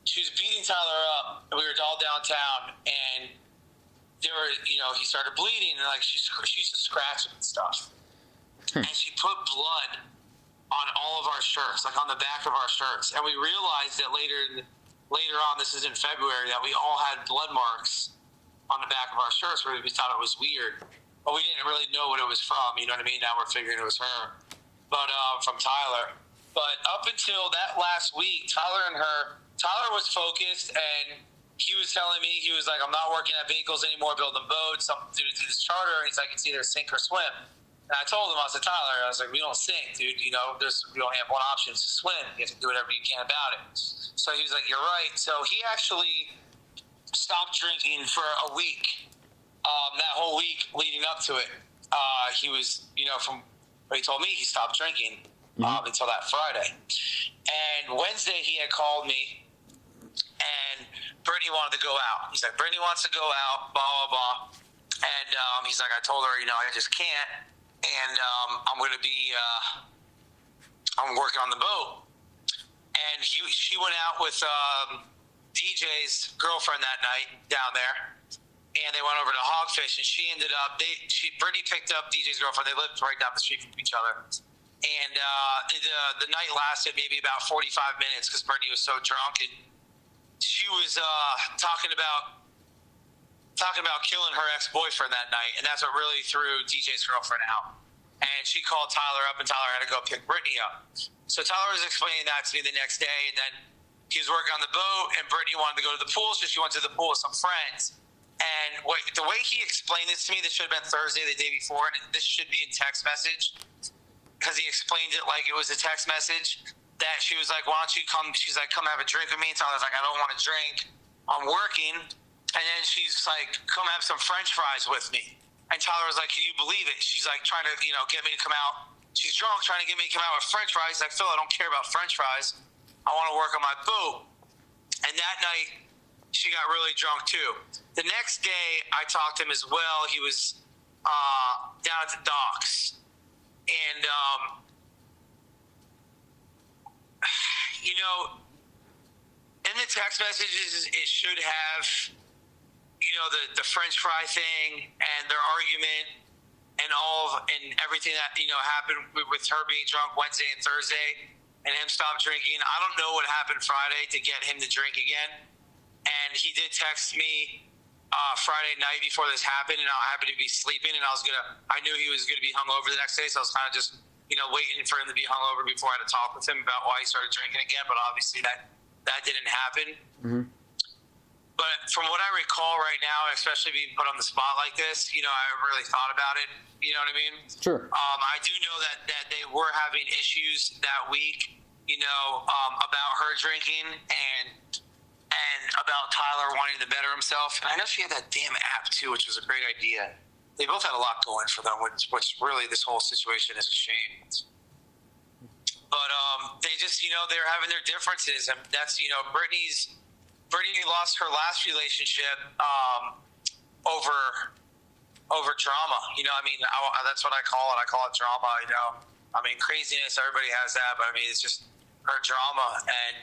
she was beating Tyler up, and we were all downtown, and there were, you know, he started bleeding, and, like, she used to scratch him and stuff. And she put blood on all of our shirts, like on the back of our shirts. And we realized that later on, this is in February, that we all had blood marks on the back of our shirts where we thought it was weird. But we didn't really know what it was from, you know what I mean? Now we're figuring it was her. But from Tyler. But up until that last week, Tyler was focused, and he was telling me, he was like, I'm not working at vehicles anymore, building boats, something to do with this charter. And he's like, it's either sink or swim. And I told him, I said, Tyler, I was like, we don't sink, dude. You know, we only have one option, to swim. You have to do whatever you can about it. So he was like, you're right. So he actually stopped drinking for a week. That whole week leading up to it, he was, you know, from what he told me, he stopped drinking until that Friday. And Wednesday he had called me, and Brittany wanted to go out. He's like, Brittany wants to go out, blah, blah, blah. And he's like, I told her, you know, I just can't. And I'm going to be I'm working on the boat, and she went out with DJ's girlfriend that night down there, and they went over to Hogfish, and she ended up Brittany picked up DJ's girlfriend. They lived right down the street from each other, and the night lasted maybe about 45 minutes because Brittany was so drunk, and she was talking about killing her ex-boyfriend that night, and that's what really threw DJ's girlfriend out. And she called Tyler up, and Tyler had to go pick Brittany up. So Tyler was explaining that to me the next day, and then he was working on the boat, and Brittany wanted to go to the pool, so she went to the pool with some friends. And the way he explained this to me, this should have been Thursday, the day before, and this should be in text message, because he explained it like it was a text message, that she was like, why don't you come? She's like, come have a drink with me. And Tyler's like, I don't want to drink. I'm working. And then she's like, come have some French fries with me. And Tyler was like, can you believe it? She's like trying to, get me to come out. She's drunk, trying to get me to come out with French fries. Like, Phil, I don't care about French fries. I want to work on my boat. And that night, she got really drunk too. The next day, I talked to him as well. He was down at the docks. And, in the text messages, it should have the French fry thing and their argument and everything that happened with her being drunk Wednesday and Thursday and him stop drinking. I don't know what happened Friday to get him to drink again. And he did text me Friday night before this happened, and I happened to be sleeping, and I knew he was gonna be hungover the next day, so I was kind of just waiting for him to be hungover before I had to talk with him about why he started drinking again. But obviously that didn't happen. Mm-hmm. But from what I recall right now, especially being put on the spot like this, I really thought about it. You know what I mean? Sure. I do know that they were having issues that week, about her drinking and about Tyler wanting to better himself. And I know she had that damn app too, which was a great idea. They both had a lot going for them, which really this whole situation is a shame. But they just, they're having their differences, and that's, Brittany lost her last relationship over drama. That's what I call it. I call it drama. Craziness. Everybody has that, but it's just her drama and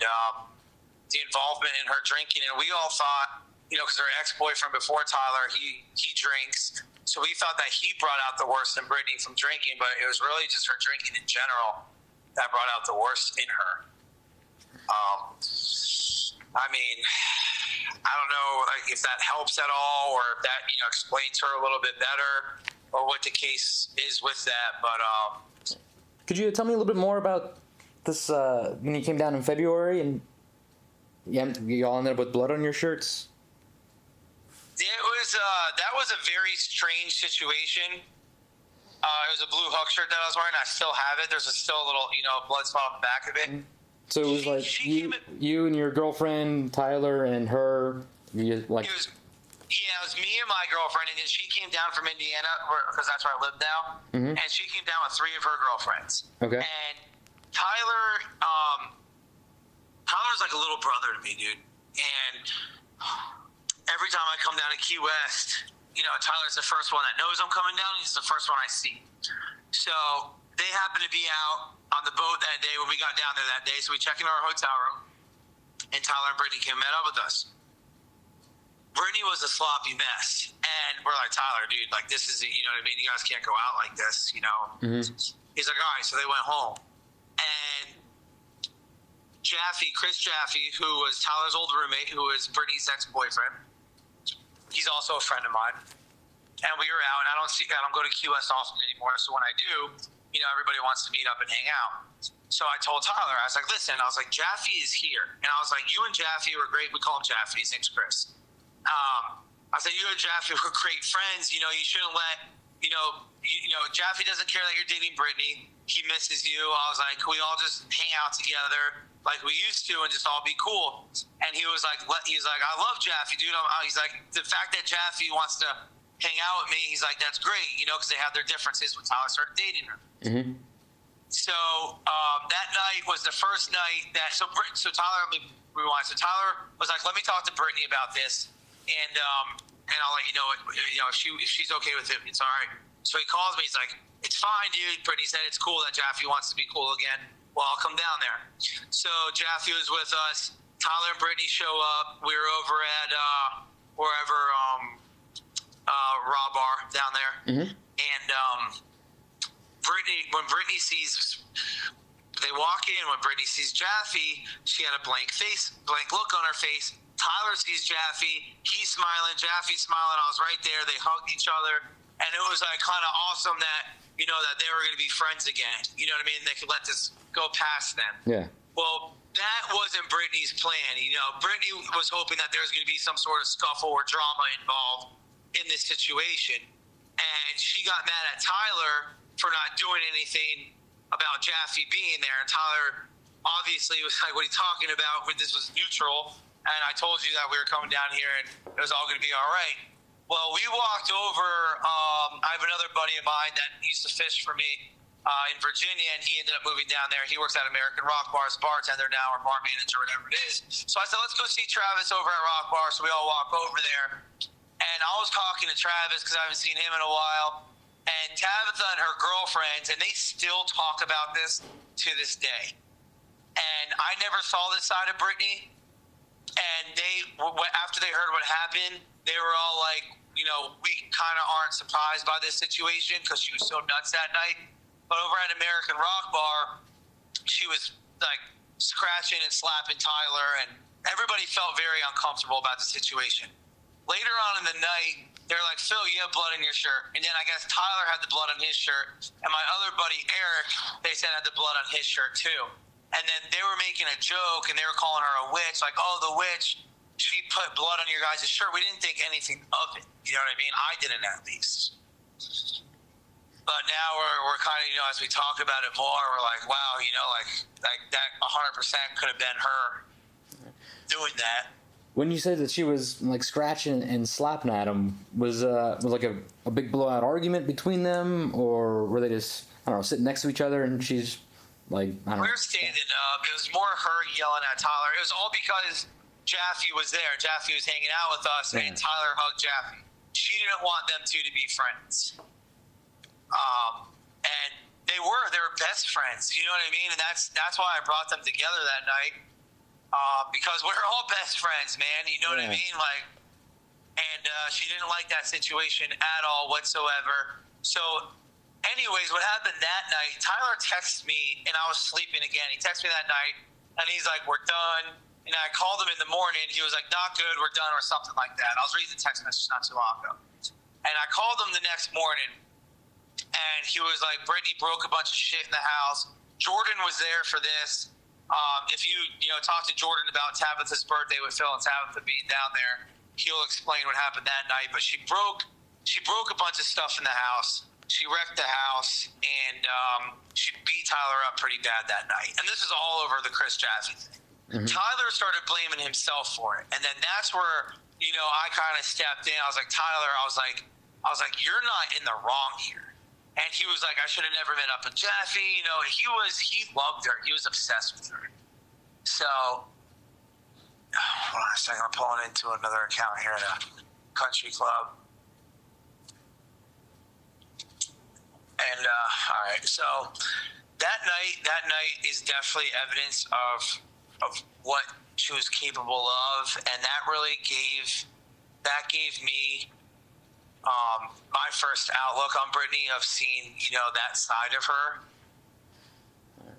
the involvement in her drinking. And we all thought, because her ex-boyfriend before Tyler, he drinks, so we thought that he brought out the worst in Brittany from drinking, but it was really just her drinking in general that brought out the worst in her. I don't know if that helps at all, or if that explains her a little bit better, or what the case is with that. But could you tell me a little bit more about this when you came down in February and you all ended up with blood on your shirts? It was that was a very strange situation. It was a blue Hook shirt that I was wearing. I still have it. There's still a little blood spot on the back of it. Mm-hmm. So it was you and your girlfriend, Tyler, and her. It was me and my girlfriend, and then she came down from Indiana, because that's where I live now. Mm-hmm. And she came down with 3 of her girlfriends. Okay. And Tyler's like a little brother to me, dude. And every time I come down to Key West, Tyler's the first one that knows I'm coming down. He's the first one I see. So they happened to be out on the boat that day when we got down there that day. So we check into our hotel room, and Tyler and Brittany came and met up with us. Brittany was a sloppy mess, and we're like, Tyler, dude, like, this is, you guys can't go out like this, Mm-hmm. He's like, all right. So they went home, and Chris Jaffe, who was Tyler's old roommate, who was Brittany's ex-boyfriend, he's also a friend of mine. And we were out, and I don't go to Key West often anymore. So when I do, everybody wants to meet up and hang out. So I told Tyler, I was like, listen, Jaffe is here. And I was like, you and Jaffe were great. We call him Jaffe. His name's Chris. I said, you and Jaffe were great friends. You shouldn't let, Jaffe doesn't care that you're dating Brittany. He misses you. I was like, we all just hang out together like we used to and just all be cool. And he was like, I love Jaffe, dude. He's like, the fact that Jaffe wants to hang out with me, he's like, that's great, because they have their differences when Tyler started dating her. Mm-hmm. So that night was the first night that so Tyler Tyler was like, let me talk to Brittany about this, and I'll let you know if she's okay with it. It's all right. So he calls me. He's like, it's fine, dude. Brittany said it's cool that Jaffe wants to be cool again. Well, I'll come down there. So Jaffe was with us. Tyler and Brittany show up. We were over at wherever Raw Bar down there, and when Brittany sees. They walk in. When Brittany sees Jaffe, she had a blank look on her face. Tyler sees Jaffe. He's smiling. Jaffe's smiling. I was right there. They hugged each other. And it was like kind of awesome that, that they were going to be friends again. You know what I mean? They could let this go past them. Yeah. Well, that wasn't Brittany's plan. Brittany was hoping that there was going to be some sort of scuffle or drama involved in this situation. And she got mad at Tyler for not doing anything about Jaffe being there, and Tyler obviously was like, what are you talking about? When this was neutral, and I told you that we were coming down here and it was all going to be all right. Well, we walked over. I have another buddy of mine that used to fish for me in Virginia, and he ended up moving down there. He works at American Rock Bar as bartender now, or bar manager, whatever it is. So I said, let's go see Travis over at Rock Bar. So we all walk over there, and I was talking to Travis because I haven't seen him in a while. And Tabitha and her girlfriends, and they still talk about this to this day. And I never saw this side of Brittany. And after they heard what happened, they were all like, we kind of aren't surprised by this situation because she was so nuts that night. But over at American Rock Bar, she was like scratching and slapping Tyler, and everybody felt very uncomfortable about the situation. Later on in the night, they're like, Phil, you have blood in your shirt. And then I guess Tyler had the blood on his shirt. And my other buddy, Eric, they said had the blood on his shirt too. And then they were making a joke and they were calling her a witch. Like, oh, the witch, she put blood on your guys' shirt. We didn't think anything of it. You know what I mean? I didn't, at least. But now we're kind of, as we talk about it more, we're like, wow, like that 100% could have been her doing that. When you said that she was like scratching and slapping at him, was like a big blowout argument between them, or were they just sitting next to each other and she's like I don't know? We're standing up. It was more her yelling at Tyler. It was all because Jaffe was there. Jaffe was hanging out with us, and Tyler hugged Jaffe. She didn't want them two to be friends, and they were best friends. You know what I mean? And that's why I brought them together that night. Because we're all best friends, man. You know what I mean? And she didn't like that situation at all whatsoever. So, anyways, what happened that night? Tyler texted me, and I was sleeping again. He texted me that night, and he's like, "We're done." And I called him in the morning. He was like, "Not good. We're done," or something like that. I was reading the text message not too long ago, and I called him the next morning, and he was like, "Brittany broke a bunch of shit in the house. Jordan was there for this." If you talk to Jordan about Tabitha's birthday with Phil and Tabitha being down there, he'll explain what happened that night. But she broke a bunch of stuff in the house. She wrecked the house, and she beat Tyler up pretty bad that night. And this is all over the Chris Jaffe thing. Mm-hmm. Tyler started blaming himself for it, and then that's where I kind of stepped in. I was like, Tyler, I was like, you're not in the wrong here. And he was like, I should have never met up with Jaffe. He loved her. He was obsessed with her. So, hold on a second. I'm pulling into another account here at a country club. And, all right. So, that night is definitely evidence of what she was capable of. And that really gave me my first outlook on Brittany of seeing, that side of her.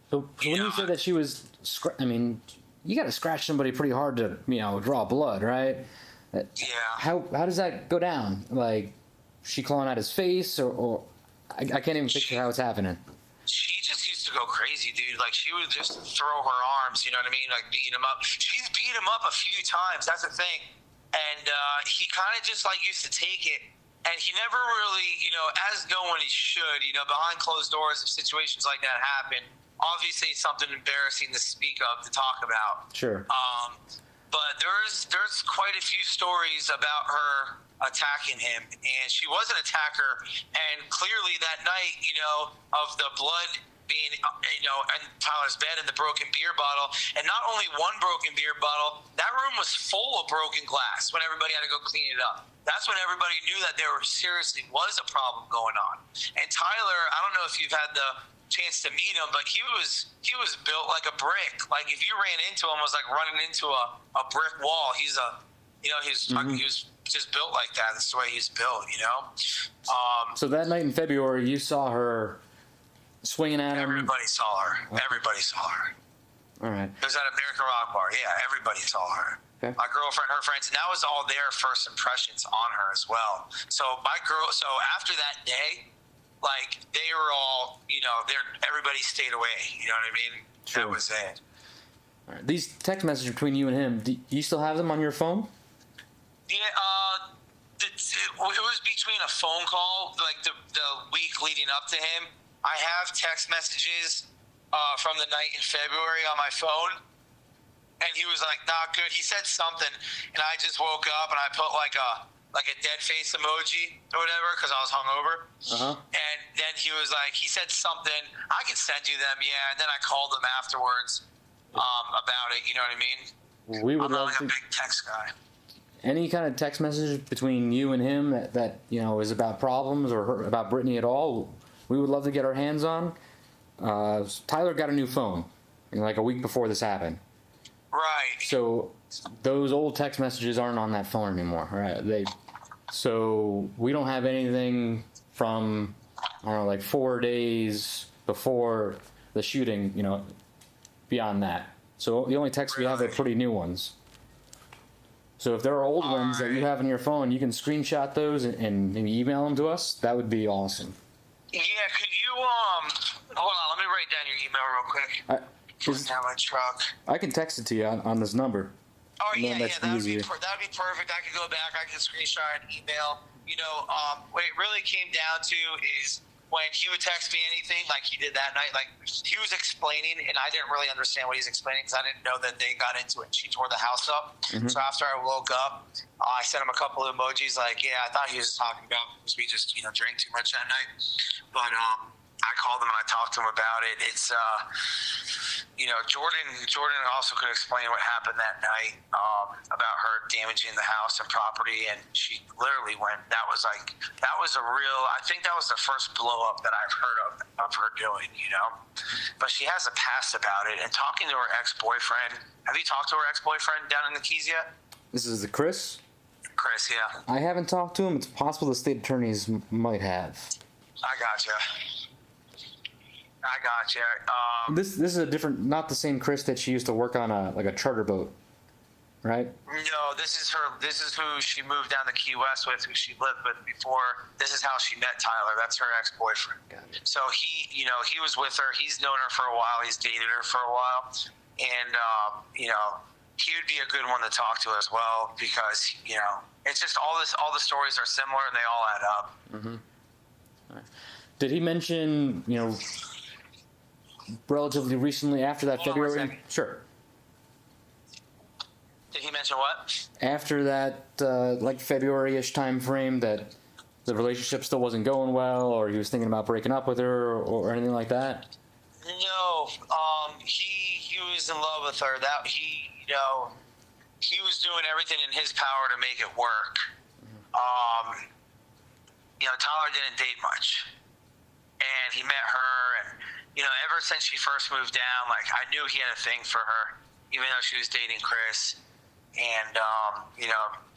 So when you say that she was, you got to scratch somebody pretty hard to, draw blood, right? Yeah. How does that go down? Like, she clawing at his face, or I can't even picture how it's happening. She just used to go crazy, dude. Like, she would just throw her arms, you know what I mean? Like, beating him up. She's beat him up a few times. That's the thing. And he kind of just, used to take it. And he never really, as no one should, behind closed doors, if situations like that happen, obviously it's something embarrassing to speak of, to talk about. Sure. But there's quite a few stories about her attacking him, and she was an attacker. And clearly that night, of the blood being, in Tyler's bed and the broken beer bottle. And not only one broken beer bottle, that room was full of broken glass when everybody had to go clean it up. That's when everybody knew that there seriously was a problem going on. And Tyler, I don't know if you've had the chance to meet him, but he was built like a brick. Like if you ran into him, it was like running into a brick wall. He was just built like that. That's the way he's built, So that night in February, you saw her swinging at him. Everybody saw her. Everybody saw her. All right. It was at American Rock Bar. Yeah, everybody saw her. Okay. My girlfriend, her friends, and that was all their first impressions on her as well. So after that day, like they were all, everybody stayed away. You know what I mean? Sure. That was it. All right. These text messages between you and him, do you still have them on your phone? Yeah, it was between a phone call, like the week leading up to him. I have text messages from the night in February on my phone, and he was like, "Not good." He said something, and I just woke up and I put like a dead face emoji or whatever because I was hungover. And then he was like, he said something. I can send you them, yeah. And then I called him afterwards about it. You know what I mean? We would I'm not love like a to. big text guy. Any kind of text message between you and him that is about problems or about Brittany at all, we would love to get our hands on. Tyler got a new phone like a week before this happened. Right. So those old text messages aren't on that phone anymore, right? So we don't have anything from, I don't know, like 4 days before the shooting, beyond that. So the only texts we have are pretty new ones. So if there are old ones that you have on your phone, you can screenshot those and maybe email them to us. That would be awesome. Yeah, could you hold on, let me write down your email real quick. Put down my truck. I can text it to you on this number. Oh yeah, That'd that would be be perfect. I could go back, I could screenshot an email. What it really came down to is when he would text me anything like he did that night, like he was explaining and I didn't really understand what he's explaining because I didn't know that they got into it. She tore the house up. So after I woke up, I sent him a couple of emojis like, yeah, I thought he was talking about because we just, drank too much that night. But I called him and I talked to him about it. It's, Jordan also could explain what happened that night about her damaging the house and property. And she literally I think that was the first blow up that I've heard of her doing, But she has a past about it. And talking to her ex-boyfriend, have you talked to her ex-boyfriend down in the Keys yet? This is the Chris? Chris, yeah. I haven't talked to him. It's possible the state attorneys might have. I gotcha. This is a different, not the same Chris that she used to work on a charter boat, right? No, this is her. This is who she moved down to Key West with, who she lived with before. This is how she met Tyler. That's her ex-boyfriend. So he was with her. He's known her for a while. He's dated her for a while, and he would be a good one to talk to as well because it's just all the stories are similar and they all add up. Right. Did he mention relatively recently after that Hold on 1 February? second. Sure. Did he mention what? After that, like February-ish time frame, that the relationship still wasn't going well, or he was thinking about breaking up with her, or anything like that? No, he was in love with her. That he was doing everything in his power to make it work. Tyler didn't date much, and he met her, and ever since she first moved down, like I knew he had a thing for her, even though she was dating Chris. And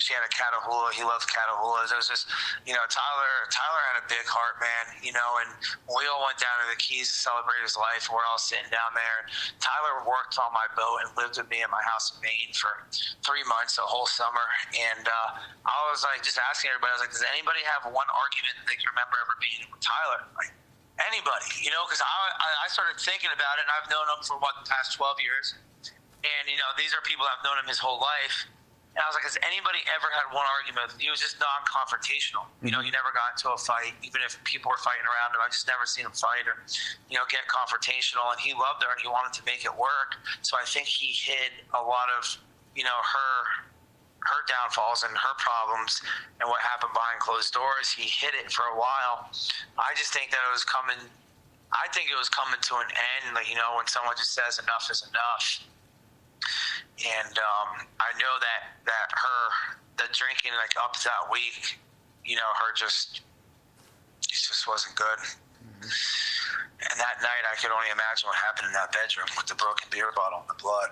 she had a Catahoula. He loved Catahoulas. It was just, Tyler had a big heart, man. And we all went down to the Keys to celebrate his life. We're all sitting down there. Tyler worked on my boat and lived with me in my house in Maine for 3 months, the whole summer. And I was like, just asking everybody. I was like, does anybody have one argument that they can remember ever being with Tyler? Like anybody, because I started thinking about it, and I've known him for the past 12 years. And, these are people that have known him his whole life. And I was like, has anybody ever had one argument? He was just non-confrontational. He never got into a fight, even if people were fighting around him. I just never seen him fight or, get confrontational. And he loved her and he wanted to make it work. So I think he hid a lot of, her downfalls and her problems and what happened behind closed doors. He hid it for a while. I just think that it was coming I think it was coming to an end. Like, you know, when someone just says enough is enough. And I know that the drinking like up to that week, you know, it just wasn't good. And that night, I could only imagine what happened in that bedroom with the broken beer bottle and the blood.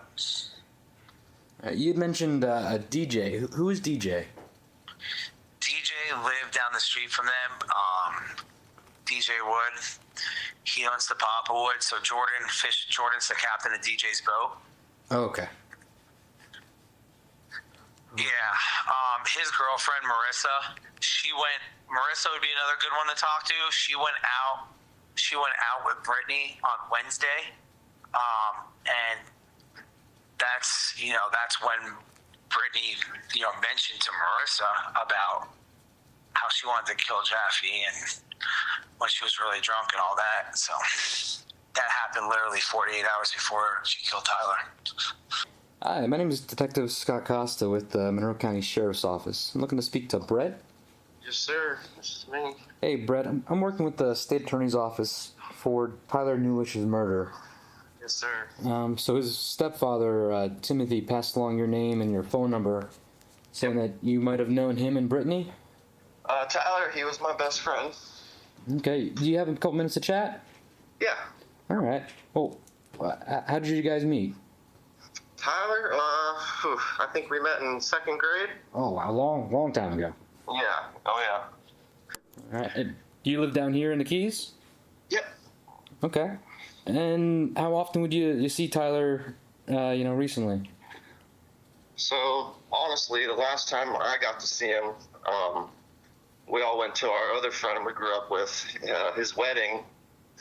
You had mentioned a DJ. Who is DJ? DJ lived down the street from them. DJ Wood. He owns the Poppawood. So Jordan's the captain of DJ's boat. Oh, okay. Yeah. His girlfriend, Marissa, Marissa would be another good one to talk to. She went out with Brittany on Wednesday. And that's when Brittany, mentioned to Marissa about how she wanted to kill Jaffe and when she was really drunk and all that. So that happened literally 48 hours before she killed Tyler. Hi, my name is Detective Scott Costa with the Monroe County Sheriff's Office. I'm looking to speak to Brett. Yes, sir. This is me. Hey, Brett. I'm working with the State Attorney's Office for Tyler Newish's murder. Yes, sir. So his stepfather, Timothy, passed along your name and your phone number, saying that you might have known him and Brittany. Tyler, he was my best friend. Okay. Do you have a couple minutes to chat? Yeah. All right. Well, how did you guys meet? Tyler, I think we met in second grade. Oh, wow. Long time ago. Yeah. Oh, yeah. All right. Do you live down here in the Keys? Yep. Okay. And how often would you see Tyler, recently? So, honestly, the last time I got to see him, we all went to our other friend we grew up with, his wedding.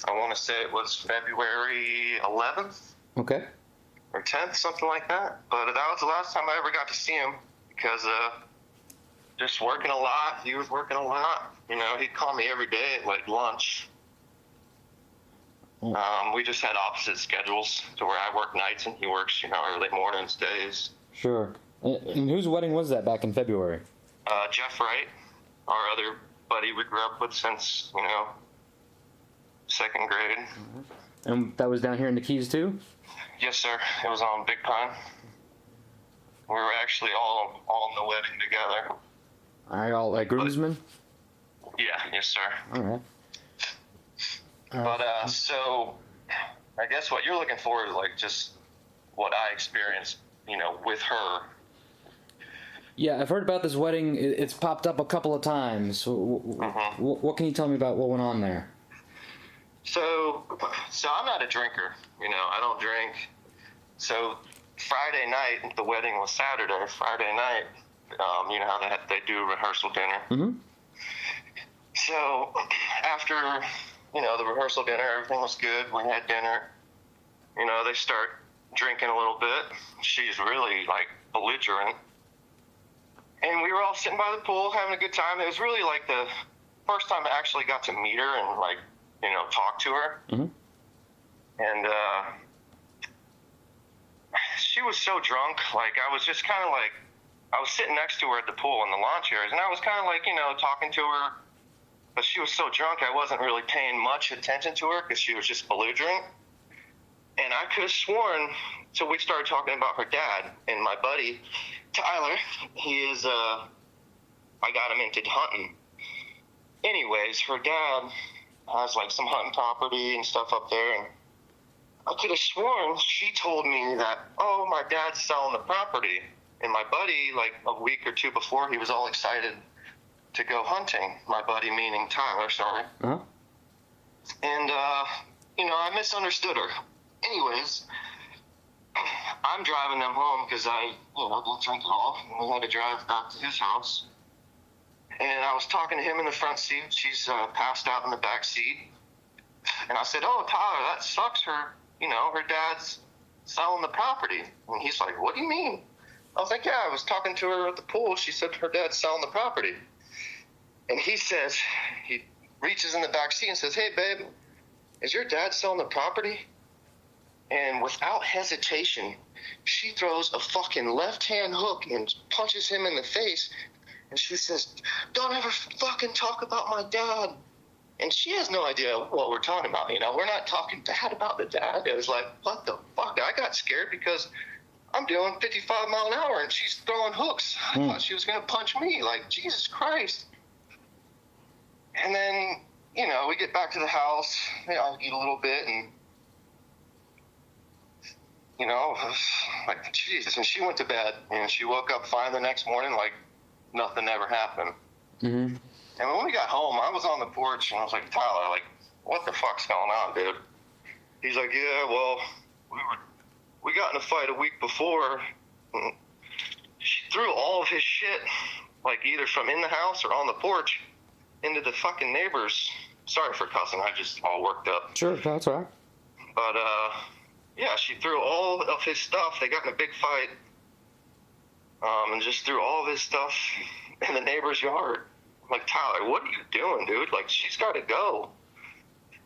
I want to say it was February 11th. Okay. Or 10th, something like that. But that was the last time I ever got to see him because just working a lot. He was working a lot. He'd call me every day at like lunch. We just had opposite schedules to where I work nights and he works, early mornings, days. Sure. And whose wedding was that back in February? Jeff Wright, our other buddy we grew up with since, second grade. Mm-hmm. And that was down here in the Keys too? Yes, sir. It was on Big Pine. We were actually all in the wedding together. All right, all like groomsmen? Yeah, yes, sir. All right. But, so, I guess what you're looking for is, like, just what I experienced, with her. Yeah, I've heard about this wedding. It's popped up a couple of times. What can you tell me about what went on there? So I'm not a drinker, I don't drink. So Friday night, the wedding was Saturday. Friday night, you know how they do rehearsal dinner. Mm-hmm. So after, the rehearsal dinner, everything was good. We had dinner. They start drinking a little bit. She's really, like, belligerent. And we were all sitting by the pool having a good time. It was really, like, the first time I actually got to meet her and, like, talk to her. Mm-hmm. And she was so drunk. Like, I was just kind of like, I was sitting next to her at the pool in the lawn chairs, and I was kind of like, talking to her. But she was so drunk, I wasn't really paying much attention to her because she was just belligerent. And I could have sworn, so we started talking about her dad. And my buddy, Tyler, he is, I got him into hunting. Anyways, her dad has like some hunting property and stuff up there, and I could have sworn she told me that, oh, my dad's selling the property. And my buddy, like a week or two before, he was all excited to go hunting. My buddy meaning Tyler, sorry. Uh-huh. And, I misunderstood her. Anyways, I'm driving them home because I, don't drink at all. And we had to drive back to his house. And I was talking to him in the front seat. She's passed out in the back seat. And I said, oh, Tyler, that sucks. Her dad's selling the property. And he's like, what do you mean? I was like, yeah, I was talking to her at the pool. She said her dad's selling the property. And he reaches in the back seat and says, hey, babe, is your dad selling the property? And without hesitation, she throws a fucking left-hand hook and punches him in the face. And she says, don't ever fucking talk about my dad. And she has no idea what we're talking about. You know, we're not talking bad about the dad. It was like, what the fuck? I got scared because I'm doing 55 mile an hour and she's throwing hooks. I thought she was going to punch me. Like, Jesus Christ. And then, you know, we get back to the house. I'll eat a little bit and, you know, like, Jesus. And she went to bed and she woke up fine the next morning like nothing ever happened. Mm-hmm. And when we got home, I was on the porch and I was like, Tyler, like, what the fuck's going on, dude? He's like, yeah, well, we got in a fight a week before. She threw all of his shit, like either from in the house or on the porch, into the fucking neighbors. Sorry for cussing, I just all worked up. Sure, that's all right. But, yeah, she threw all of his stuff. They got in a big fight. And just threw all of his stuff in the neighbor's yard. I'm like, Tyler, what are you doing, dude? Like, she's got to go.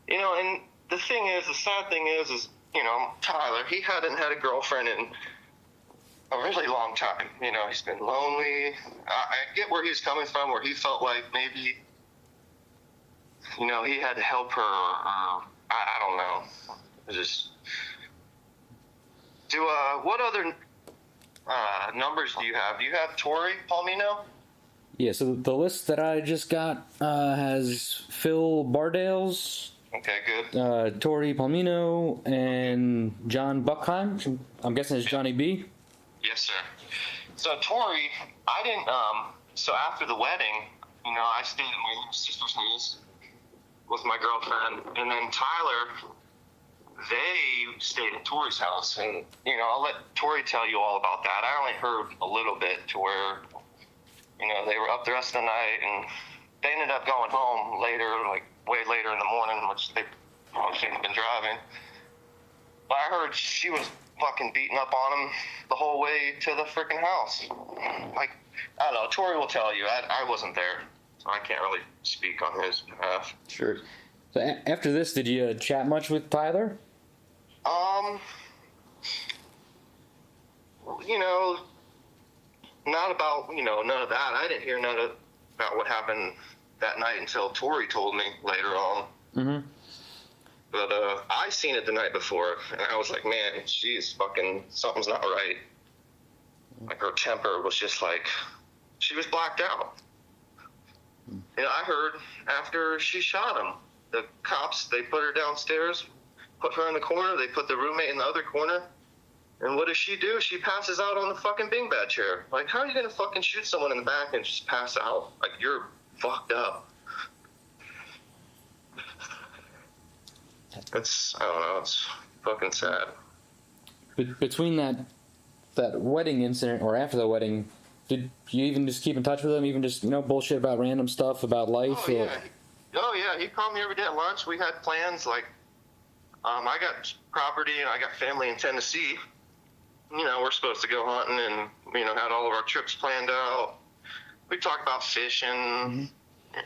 You know, and the sad thing is, you know, Tyler, he hadn't had a girlfriend in a really long time. You know, he's been lonely. I get where he's coming from, where he felt like maybe, you know, he had to help her. I don't know. Just what other numbers do you have? Do you have Tori Palmino? Yeah, so the list that I just got has Phil Bardales, Okay, good. Tori Palmino, and John Buckheim. I'm guessing it's Johnny B. Yes, sir. So Tori, I didn't. So after the wedding, you know, I stayed at my sister's house with my girlfriend, and then Tyler, they stayed at Tori's house, and you know, I'll let Tori tell you all about that. I only heard a little bit to where, you know, they were up the rest of the night, and they ended up going home later, like way later in the morning, which they probably shouldn't have been driving. But I heard she was fucking beating up on him the whole way to the freaking house. Like, I don't know, Tori will tell you. I wasn't there, so I can't really speak on his behalf. Sure. So after this, did you chat much with Tyler? You know, not about, you know, none of that. I didn't hear none about what happened that night until Tori told me later on. Mm-hmm. But I seen it the night before, and I was like, man, she's fucking, something's not right. Like, her temper was just like, she was blacked out. And I heard after she shot him, the cops, they put her downstairs, put her in the corner, they put the roommate in the other corner. And what does she do? She passes out on the fucking beanbag chair. Like, how are you gonna fucking shoot someone in the back and just pass out? Like, you're fucked up. It's, I don't know, it's fucking sad. Between that wedding incident or after the wedding, did you even just keep in touch with him? Even just, you know, bullshit about random stuff about life? Oh yeah, he called me every day at lunch. We had plans, like, I got property and I got family in Tennessee. You know, we're supposed to go hunting and, you know, had all of our trips planned out. We talked about fishing,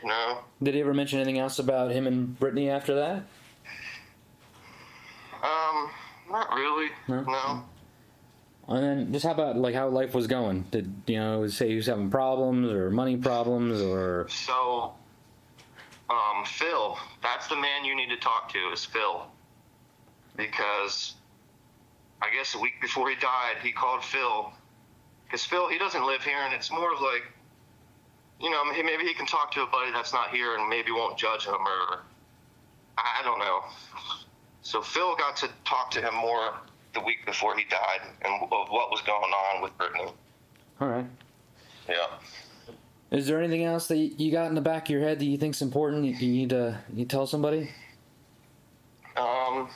you know. Did he ever mention anything else about him and Brittany after that? Not really, no. And then just how about, like, how life was going? Did, you know, say he was having problems or money problems or... So, Phil, that's the man you need to talk to, is Phil. Because I guess a week before he died, he called Phil. Because Phil, he doesn't live here, and it's more of like, you know, maybe he can talk to a buddy that's not here and maybe won't judge him, or I don't know. So Phil got to talk to him more the week before he died and of what was going on with Brittany. All right. Yeah. Is there anything else that you got in the back of your head that you think's important? You need to tell somebody? Well,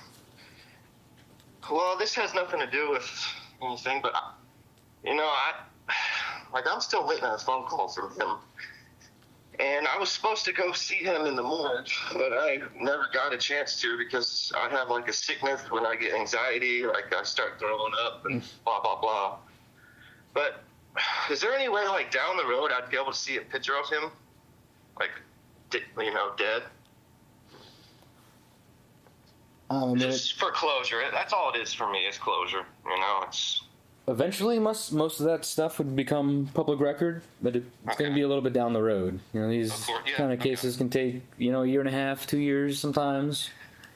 this has nothing to do with anything, but you know, I'm still waiting on a phone call from him. And I was supposed to go see him in the morning, but I never got a chance to because I have like a sickness when I get anxiety, like I start throwing up and blah, blah, blah. But is there any way, like, down the road I'd be able to see a picture of him? Like, you know, dead? Just for closure. That's all it is for me, is closure. You know, it's... eventually most of that stuff would become public record, but it's going to be a little bit down the road. You know, these Of course, yeah, kind of okay. cases can take, you know, a year and a half, 2 years sometimes.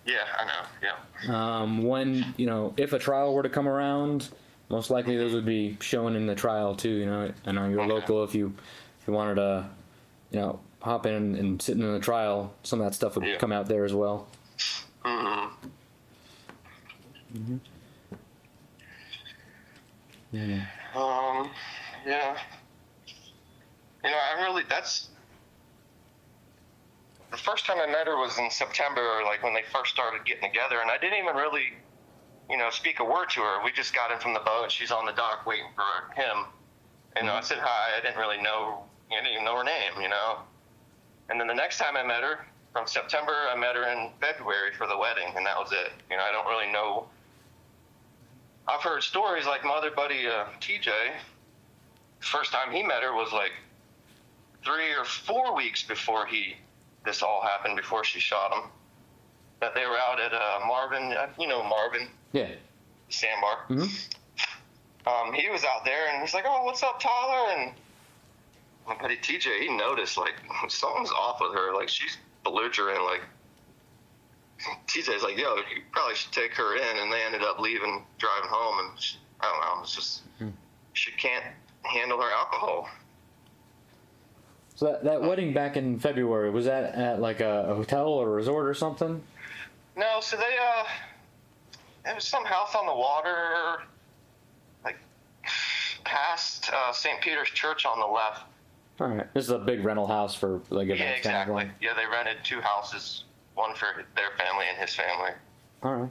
Yeah, I know. Yeah. When, you know, if a trial were to come around, most likely those would be shown in the trial too. You know, I know you're Okay. local. If you wanted to, you know, hop in and sit in the trial, some of that stuff would Yeah. come out there as well. Mm-hmm. Yeah. Yeah. You know, that's the first time I met her was in September, like when they first started getting together, and I didn't even really, you know, speak a word to her. We just got in from the boat. She's on the dock waiting for him. And I said hi. I didn't really know, I didn't even know her name, you know. And then the next time I met her, from September, I met her in February for the wedding, and that was it. You know, I don't really know. I've heard stories like my other buddy, TJ, first time he met her was like 3 or 4 weeks before this all happened, before she shot him. That they were out at Marvin, you know Marvin, Yeah. Sandbar. Mm-hmm. He was out there, and he's like, "Oh, what's up, Tyler?" And my buddy TJ, he noticed like something's off with her, like she's belligerent. Like TJ's like, "Yo, you probably should take her in," and they ended up leaving, driving home, and I don't know, it's just she can't handle her alcohol. So that wedding back in February, was that at like a hotel or a resort or something? No, so it was some house on the water, like past St. Peter's Church on the left. All right. This is a big rental house for like events. Yeah, kind of exactly. thing. Yeah, they rented 2 houses, one for their family and his family. All right.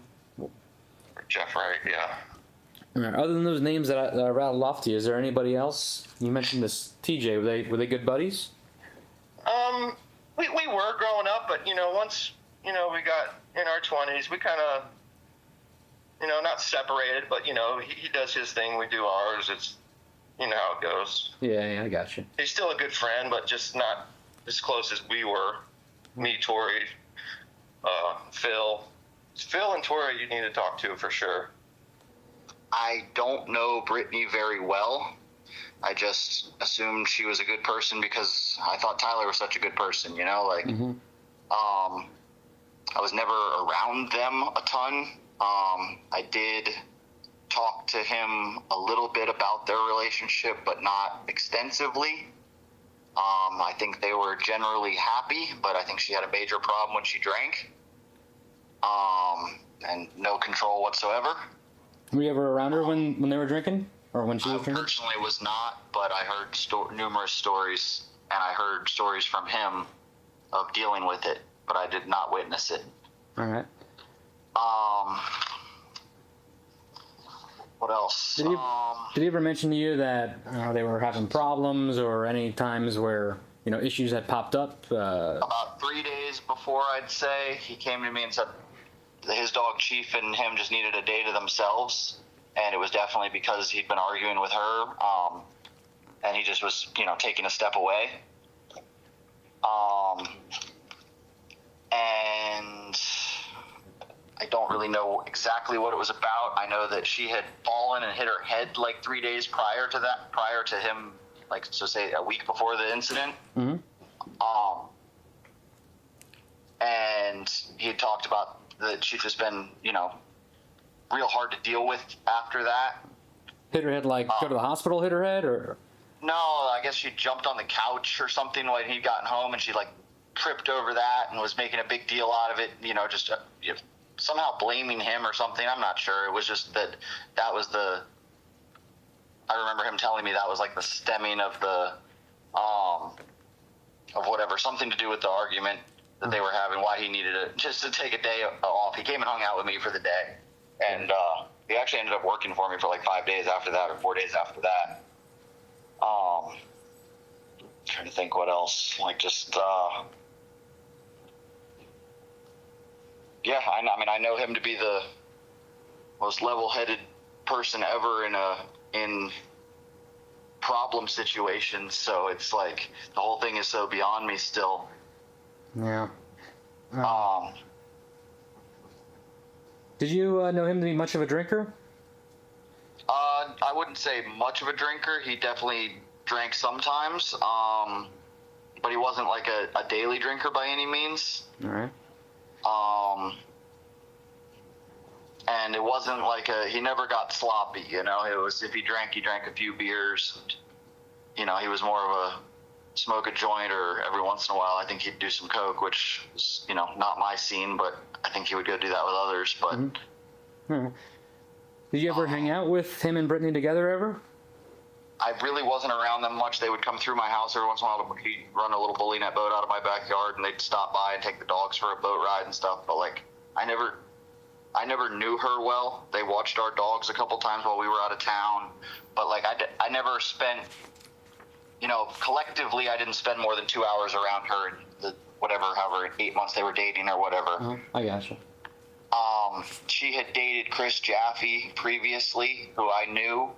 For Jeff Wright, yeah. All right. Other than those names that I rattled off to you, is there anybody else? You mentioned this TJ. Were they good buddies? We were growing up, but you know, once you know we got in our 20s, we kind of, you know, not separated, but you know, he does his thing, we do ours. It's, you know how it goes. Yeah, I got you. He's still a good friend, but just not as close as we were. Me, Tori, Phil. Phil and Tori you need to talk to for sure. I don't know Brittany very well. I just assumed she was a good person because I thought Tyler was such a good person, you know, like, I was never around them a ton. I did talk to him a little bit about their relationship, but not extensively. I think they were generally happy, but I think she had a major problem when she drank. And no control whatsoever. Were you ever around her when they were drinking? Or when she was I drinking? personally was not, but I heard numerous stories, and I heard stories from him of dealing with it, but I did not witness it. All right. What else? Did he ever mention to you that they were having problems or any times where, you know, issues had popped up? About 3 days before, I'd say, he came to me and said that his dog Chief and him just needed a day to themselves. And it was definitely because he'd been arguing with her, and he just was, you know, taking a step away. And I don't really know exactly what it was about. I know that she had fallen and hit her head like 3 days prior to him, like, so say a week before the incident. Mm-hmm. And he had talked about that she'd just been, you know, real hard to deal with after that. Hit her head, like go to the hospital, hit her head, or? No, I guess she jumped on the couch or something when he'd gotten home, and she like tripped over that and was making a big deal out of it, you know, just somehow blaming him or something. I'm not sure. It was just that was I remember him telling me that was like the stemming of of whatever, something to do with the argument that they were having, why he needed just to take a day off. He came and hung out with me for the day. And he actually ended up working for me for like 5 days after that, or 4 days after that. Trying to think what else. Like just, yeah, I know him to be the most level-headed person ever in problem situations. So it's like the whole thing is so beyond me still. Yeah. Did you know him to be much of a drinker? I I wouldn't say much of a drinker. He definitely drank sometimes, but he wasn't like a daily drinker by any means. All right. And it wasn't like he never got sloppy, you know. It was, if he drank a few beers. You know, he was more of a smoke a joint, or every once in a while I think he'd do some coke, which is, you know, not my scene, but I think he would go do that with others. But All right. Did you ever hang out with him and Brittany together ever? I really wasn't around them much. They would come through my house every once in a while. He'd run a little bully net boat out of my backyard, and they'd stop by and take the dogs for a boat ride and stuff. But like, I never knew her well. They watched our dogs a couple times while we were out of town, but like I never spent, you know, collectively I didn't spend more than 2 hours around her in the however 8 months they were dating or whatever. I gotcha. She had dated Chris Jaffe previously, who I knew,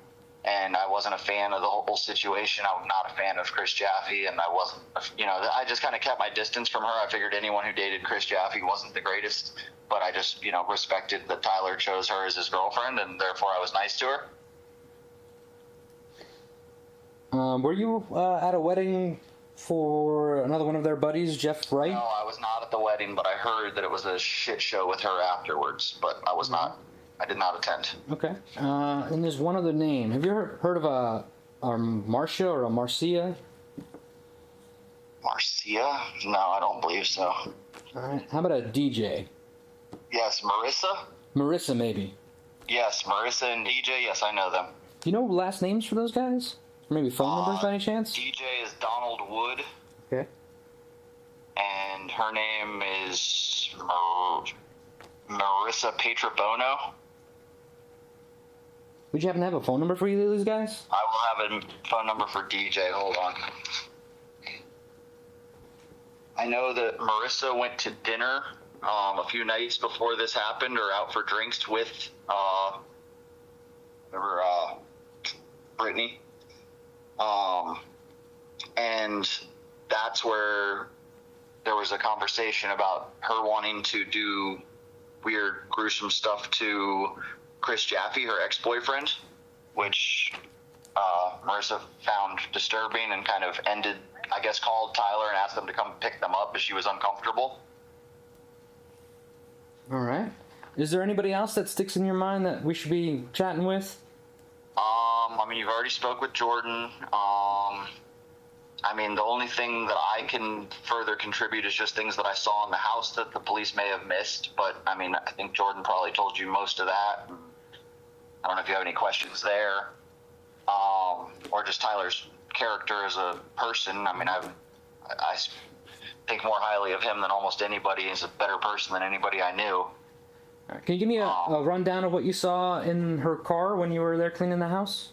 and I wasn't a fan of the whole situation. I'm not a fan of Chris Jaffe, and I wasn't, you know, I just kind of kept my distance from her. I figured anyone who dated Chris Jaffe wasn't the greatest, but I just, you know, respected that Tyler chose her as his girlfriend, and therefore I was nice to her. Were you at a wedding for another one of their buddies, Jeff Wright? No, I was not at the wedding, but I heard that it was a shit show with her afterwards, but I was not. I did not attend. Okay. And there's one other name. Have you heard of a Marcia or a Marcia? Marcia? No, I don't believe so. All right. How about a DJ? Yes, Marissa? Marissa, maybe. Yes, Marissa and DJ. Yes, I know them. Do you know last names for those guys? Or maybe phone numbers by any chance? DJ is Donald Wood. Okay. And her name is Marissa Petrobono. Would you happen to have a phone number for either of these guys? I will have a phone number for DJ. Hold on. I know that Marissa went to dinner a few nights before this happened, or out for drinks with Brittany. And that's where there was a conversation about her wanting to do weird, gruesome stuff to Chris Jaffe, her ex-boyfriend, which Marissa found disturbing and kind of ended, I guess, called Tyler and asked them to come pick them up as she was uncomfortable. All right. Is there anybody else that sticks in your mind that we should be chatting with? I mean, you've already spoke with Jordan. I mean, the only thing that I can further contribute is just things that I saw in the house that the police may have missed. But, I mean, I think Jordan probably told you most of that. I don't know if you have any questions there. Or just Tyler's character as a person. I mean, I think more highly of him than almost anybody. He's a better person than anybody I knew. Can you give me a rundown of what you saw in her car when you were there cleaning the house?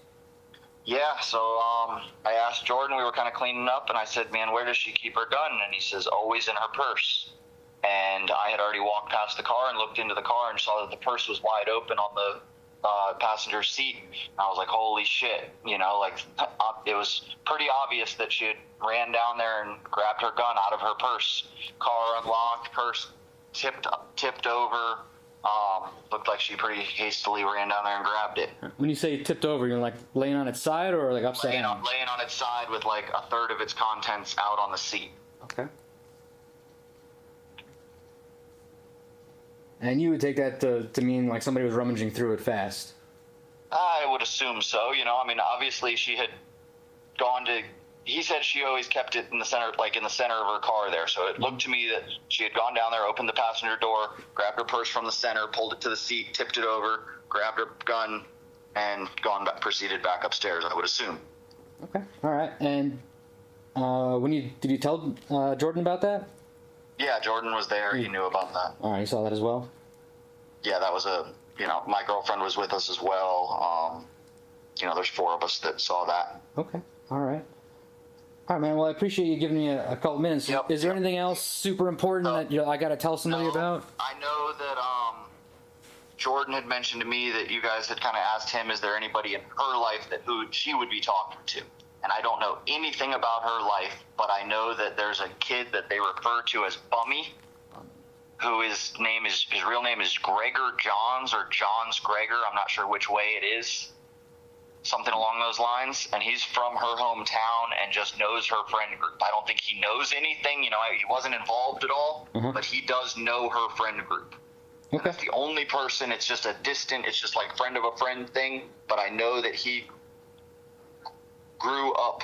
Yeah, so I asked Jordan, we were kind of cleaning up, and I said, man, where does she keep her gun? And he says, always in her purse. And I had already walked past the car and looked into the car and saw that the purse was wide open on the passenger seat. And I was like, holy shit, you know, like it was pretty obvious that she had ran down there and grabbed her gun out of her purse. Car unlocked, purse tipped over. Looked like she pretty hastily ran down there and grabbed it. When you say tipped over, you're like laying on its side or like upside down? Laying on its side with like a third of its contents out on the seat. Okay. And you would take that to mean like somebody was rummaging through it fast? I would assume so. You know, I mean, obviously she had gone to. He said she always kept it in the center, like in the center of her car there. So it looked to me that she had gone down there, opened the passenger door, grabbed her purse from the center, pulled it to the seat, tipped it over, grabbed her gun, and proceeded back upstairs, I would assume. Okay. All right. And did you tell Jordan about that? Yeah, Jordan was there. He knew about that. All right. You saw that as well? Yeah, that was my girlfriend was with us as well. There's 4 of us that saw that. Okay. All right. All right, man. Well, I appreciate you giving me a couple minutes. Yep. Is there anything else super important that I got to tell somebody about? I know that Jordan had mentioned to me that you guys had kind of asked him, is there anybody in her life who she would be talking to? And I don't know anything about her life, but I know that there's a kid that they refer to as Bummy, who his real name is Gregor Johns or Johns Gregor. I'm not sure which way it is. something along those lines, and he's from her hometown and just knows her friend group. I don't think he knows anything, he wasn't involved at all, but he does know her friend group. Okay. That's the only person. It's just it's just like friend of a friend thing, but I know that he grew up,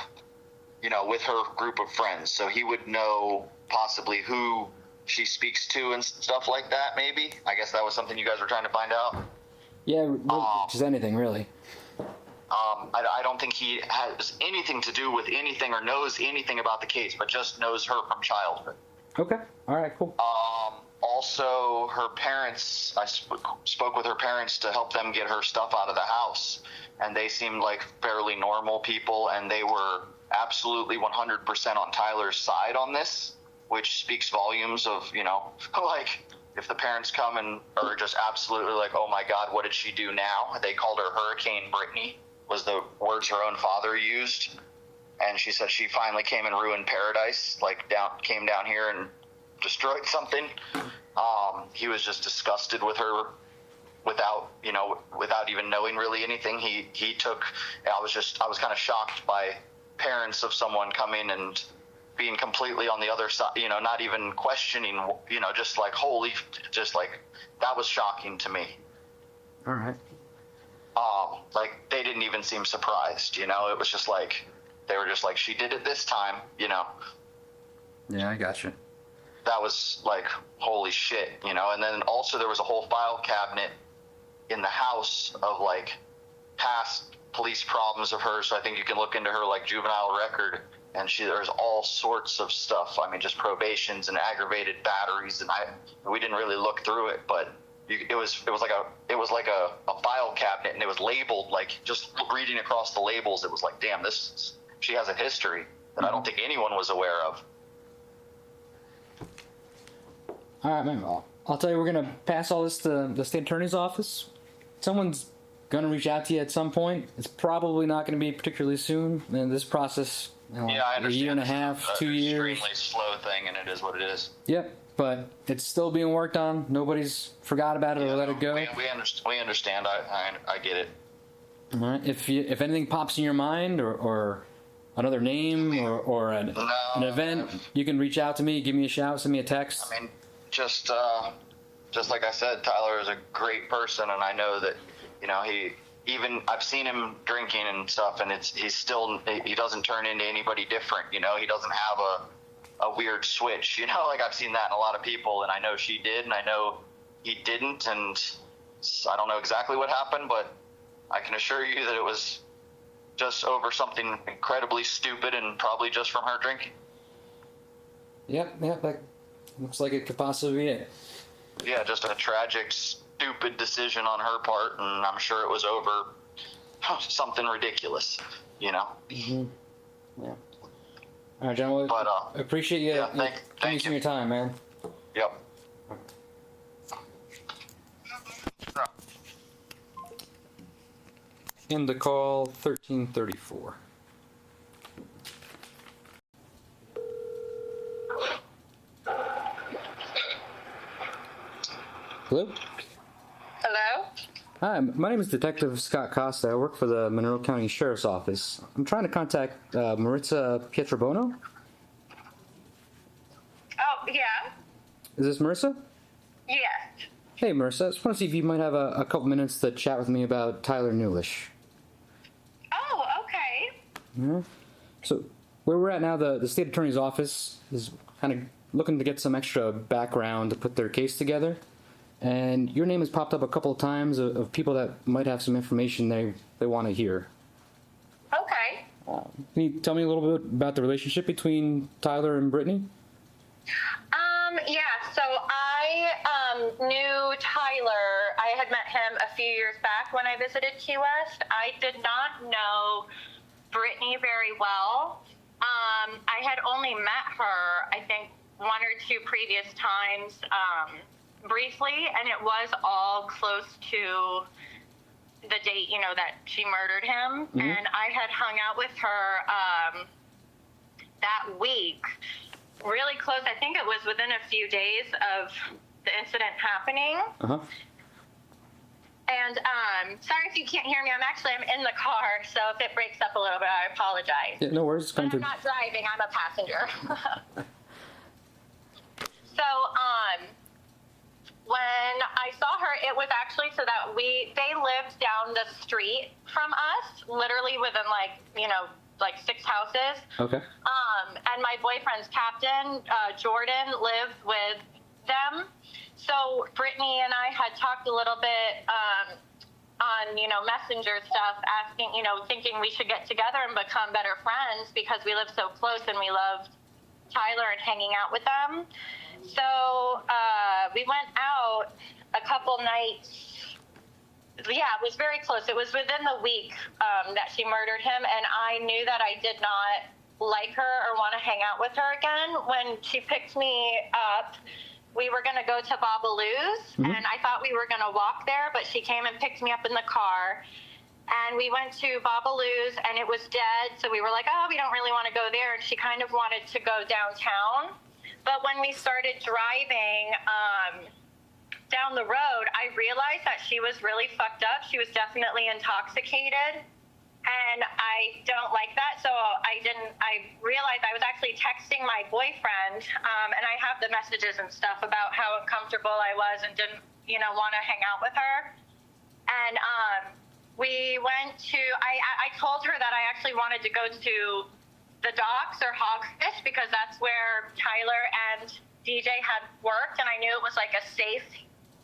with her group of friends, so he would know possibly who she speaks to and stuff like that. Maybe, I guess that was something you guys were trying to find out. Yeah, just anything really. I don't think he has anything to do with anything or knows anything about the case, but just knows her from childhood. Okay. All right. Cool. Also, her parents, I spoke with her parents to help them get her stuff out of the house, and they seemed like fairly normal people, and they were absolutely 100% on Tyler's side on this, which speaks volumes of, like, if the parents come and are just absolutely like, oh my God, what did she do now? They called her Hurricane Brittany, was the words her own father used. And she said she finally came and ruined paradise, came down here and destroyed something. He was just disgusted with her without even knowing really anything. I was kind of shocked by parents of someone coming and being completely on the other side, not even questioning, just like that was shocking to me. All right. They didn't even seem surprised, it was just like, they were just like, she did it this time, Yeah, I gotcha. That was like, holy shit, and then also there was a whole file cabinet in the house of like past police problems of hers. So I think you can look into her like juvenile record, and there's all sorts of stuff. I mean, just probations and aggravated batteries, and we didn't really look through it, but it was like a file cabinet, and it was labeled, like, just reading across the labels, it was like, damn, she has a history that I don't think anyone was aware of. All right, man. I'll tell you, we're gonna pass all this to the state attorney's office. Someone's gonna reach out to you at some point. It's probably not gonna be particularly soon. And this process, Yeah, I understand. a year and a half, 2 years. Extremely slow thing, and it is what it is. Yep, but it's still being worked on. Nobody's forgot about it or let it go. We understand. I get it. All right. If anything pops in your mind or another name or an event, you can reach out to me, give me a shout, send me a text. I mean, just like I said, Tyler is a great person, and I know that, I've seen him drinking and stuff, and he doesn't turn into anybody different, he doesn't have a weird switch, like I've seen that in a lot of people, and I know she did, and I know he didn't, and I don't know exactly what happened, but I can assure you that it was just over something incredibly stupid and probably just from her drinking. Yep, that looks like it could possibly be it. Yeah, just a tragic, stupid decision on her part, and I'm sure it was over something ridiculous, Mm-hmm. Yeah. All right, John. Well, appreciate you. Yeah, thank you for your time, man. Yep. End the call 1334. Hello? Hello? Hi, my name is Detective Scott Costa. I work for the Monroe County Sheriff's Office. I'm trying to contact Maritza Pietrobono. Oh, yeah. Is this Marissa? Yes. Hey, Marissa. I just want to see if you might have a couple minutes to chat with me about Tyler Newlish. Oh, okay. Yeah. So, where we're at now, the state attorney's office is kind of looking to get some extra background to put their case together. And your name has popped up a couple of times of people that might have some information they want to hear. Okay. Can you tell me a little bit about the relationship between Tyler and Brittany? Yeah, so I knew Tyler. I had met him a few years back when I visited Key West. I did not know Brittany very well. I had only met her, I think, one or two previous times briefly, and it was all close to the date, that she murdered him. Mm-hmm. And I had hung out with her that week, really close. I think it was within a few days of the incident happening. Uh-huh. And sorry if you can't hear me. I'm in the car, so if it breaks up a little bit, I apologize. Yeah, no worries. It's But going I'm to. not driving. I'm a passenger. So, when I saw her, it was actually so that they lived down the street from us, literally within like 6 houses. Okay. And my boyfriend's captain, Jordan, lived with them. So Brittany and I had talked a little bit on messenger stuff, asking, thinking we should get together and become better friends because we live so close and we loved Tyler and hanging out with them. So we went out a couple nights. Yeah, it was very close. It was within the week that she murdered him, and I knew that I did not like her or want to hang out with her again. When she picked me up, we were going to go to Babalu's, and I thought we were going to walk there, but she came and picked me up in the car. And we went to Babalu's, and it was dead, so we were like, oh, we don't really want to go there, and she kind of wanted to go downtown. But when we started driving down the road, I realized that she was really fucked up. She was definitely intoxicated, and I don't like that. So I realized I was actually texting my boyfriend, and I have the messages and stuff about how uncomfortable I was and didn't, want to hang out with her. And we went to, I told her that I actually wanted to go to the docks or Hogfish because that's where Tyler and DJ had worked, and I knew it was like a safe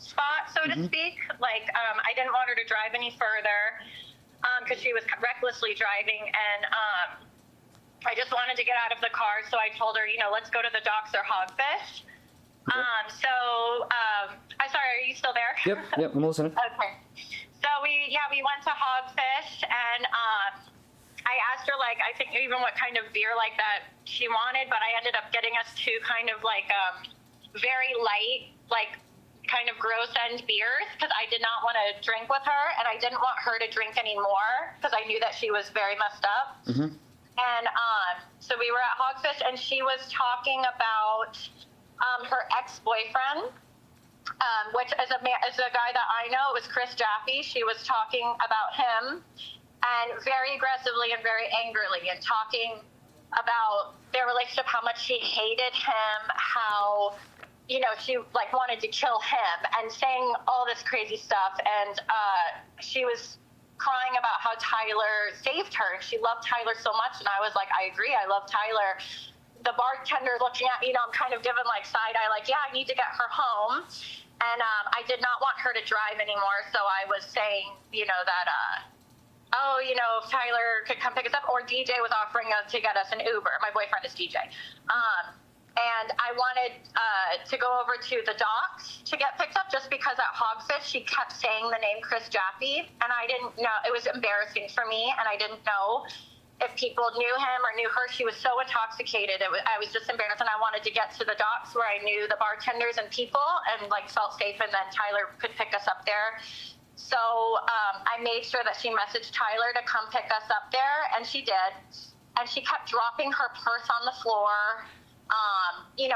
spot, so to speak. Like, I didn't want her to drive any further because she was recklessly driving, and I just wanted to get out of the car, so I told her, let's go to the docks or Hogfish. Okay. I'm sorry, are you still there? Yep, I'm listening. Okay. So we went to Hogfish, and I asked her, like, I think even what kind of beer like that she wanted, but I ended up getting us two kind of like very light, like kind of gross end beers because I did not want to drink with her, and I didn't want her to drink anymore because I knew that she was very messed up. And so we were at Hogfish, and she was talking about her ex-boyfriend, which as a guy that I know, it was Chris Jaffe. She was talking about him, and very aggressively and very angrily, and talking about their relationship, how much she hated him, how, she like wanted to kill him, and saying all this crazy stuff. And she was crying about how Tyler saved her. She loved Tyler so much, and I was like, I agree, I love Tyler. The bartender looking at me, I'm kind of giving like side eye, like, yeah, I need to get her home. And I did not want her to drive anymore, so I was saying, that if Tyler could come pick us up, or DJ was offering to get us an Uber. My boyfriend is DJ. And I wanted to go over to the docks to get picked up just because at Hogfish she kept saying the name Chris Jaffe, and I didn't know. It was embarrassing for me, and I didn't know if people knew him or knew her. She was so intoxicated. I was just embarrassed, and I wanted to get to the docks where I knew the bartenders and people and like felt safe, and then Tyler could pick us up there. So I made sure that she messaged Tyler to come pick us up there, and she did. And she kept dropping her purse on the floor,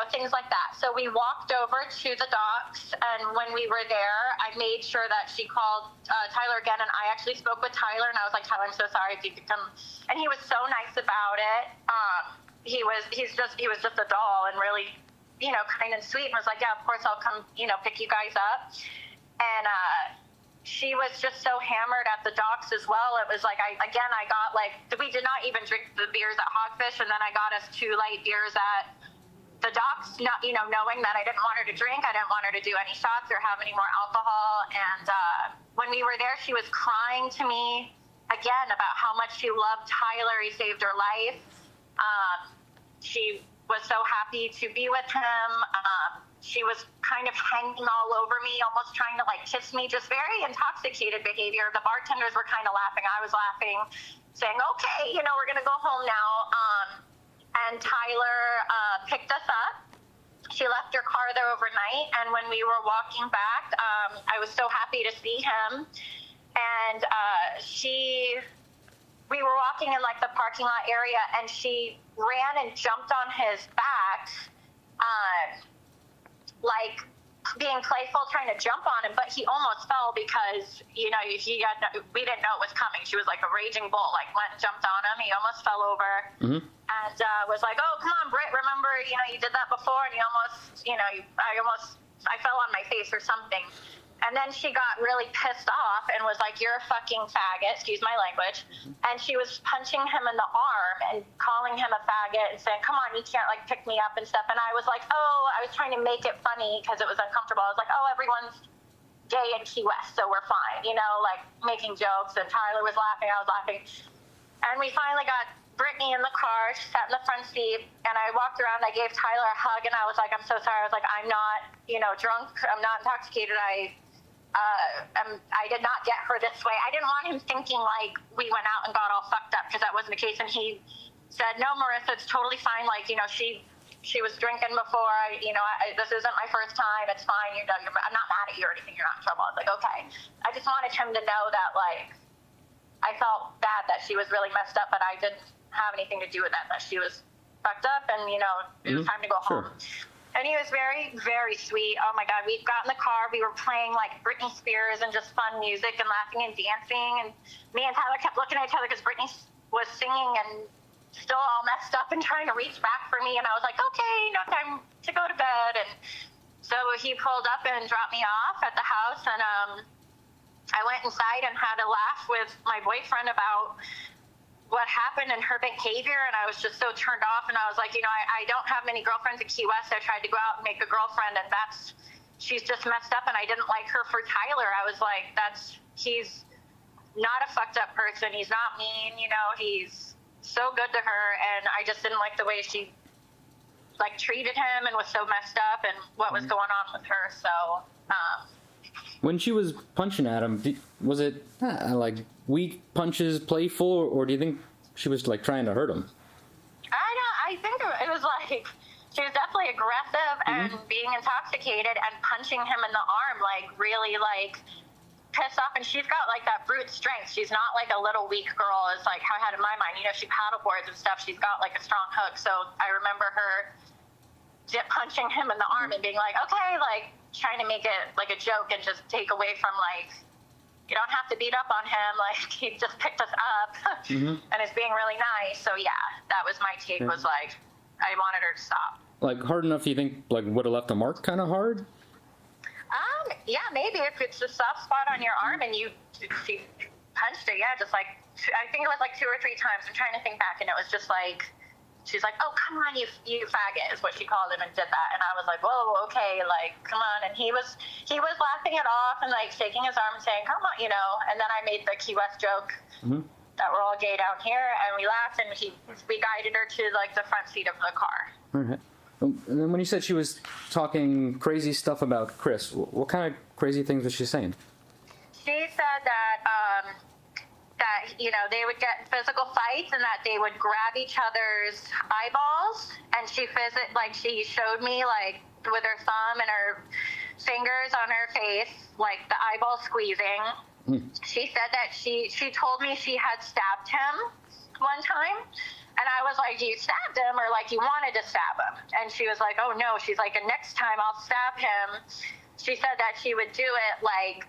things like that. So we walked over to the docks, and when we were there, I made sure that she called Tyler again, and I actually spoke with Tyler, and I was like, Tyler, I'm so sorry if you could come. And he was so nice about it. He was just a doll, and really, kind and sweet, and was like, yeah, of course I'll come, pick you guys up. And she was just so hammered at the docks as well. It was like, I got like, we did not even drink the beers at Hogfish, and then I got us 2 light beers at the docks, not, knowing that I didn't want her to drink. I didn't want her to do any shots or have any more alcohol. And when we were there, she was crying to me again about how much she loved Tyler. He saved her life. She was so happy to be with him. She was kind of hanging all over me, almost trying to like kiss me, just very intoxicated behavior. The bartenders were kind of laughing. I was laughing, saying, okay, we're going to go home now. And Tyler picked us up. She left her car there overnight. And when we were walking back, I was so happy to see him. And we were walking in like the parking lot area, and she ran and jumped on his back, like being playful, trying to jump on him, but he almost fell because, we didn't know it was coming. She was like a raging bull, like went and jumped on him. He almost fell over and was like, oh, come on, Britt, remember, you did that before, and you almost, I fell on my face or something. And then she got really pissed off and was like, you're a fucking faggot, excuse my language. And she was punching him in the arm and calling him a faggot and saying, come on, you can't, like, pick me up and stuff. And I was like, I was trying to make it funny because it was uncomfortable. I was like, everyone's gay in Key West, so we're fine, like making jokes. And Tyler was laughing, I was laughing. And we finally got Brittany in the car. She sat in the front seat, and I walked around. I gave Tyler a hug, and I was like, I'm so sorry. I was like, I'm not, drunk. I'm not intoxicated. I did not get her this way. I didn't want him thinking like we went out and got all fucked up, because that wasn't the case. And he said, no, Marissa, it's totally fine. Like, she was drinking before. This isn't my first time. It's fine. I'm not mad at you or anything. You're not in trouble. I was like, okay. I just wanted him to know that, like, I felt bad that she was really messed up, but I didn't have anything to do with that she was fucked up, and, it was time to go home. And he was very, very sweet. Oh my God, we got in the car, we were playing like Britney Spears and just fun music and laughing and dancing, and me and Tyler kept looking at each other because Britney was singing and still all messed up and trying to reach back for me, and I was like, okay, time to go to bed. And so he pulled up and dropped me off at the house, and I went inside and had a laugh with my boyfriend about what happened and her behavior, and I was just so turned off. And I was like, I don't have many girlfriends at Key West. I tried to go out and make a girlfriend, and she's just messed up, and I didn't like her for Tyler. I was like, he's not a fucked up person. He's not mean, he's so good to her, and I just didn't like the way she like treated him and was so messed up and what was going on with her. So when she was punching at him, was it like weak punches, playful, or do you think she was like trying to hurt him? I think it was like she was definitely aggressive and being intoxicated and punching him in the arm, like really like pissed off. And she's got like that brute strength. She's not like a little weak girl, is like how I had in my mind. She paddleboards and stuff. She's got like a strong hook. So I remember her punching him in the arm and being like, okay, like trying to make it like a joke and just take away from like, you don't have to beat up on him. Like, he just picked us up and is being really nice. So yeah, that was my take, was like, I wanted her to stop. Like hard enough, you think, like would have left a mark kind of hard? Yeah, maybe if it's a soft spot on your arm and she punched it. Yeah, just like, I think it was like 2 or 3 times. I'm trying to think back, and it was just like, she's like, oh, come on, you faggot, is what she called him, and did that. And I was like, whoa, okay, like, come on. And he was laughing it off and like shaking his arm and saying, come on, and then I made the Key West joke that we're all gay down here, and we laughed, and we guided her to like the front seat of the car. All right. And then when you said she was talking crazy stuff about Chris, what kind of crazy things was she saying? She said that they would get in physical fights and that they would grab each other's eyeballs. And she showed me like with her thumb and her fingers on her face, like the eyeball squeezing. She said that she told me she had stabbed him one time. And I was like, you stabbed him, or like you wanted to stab him? And she was like, oh no. She's like, and next time I'll stab him. She said that she would do it like,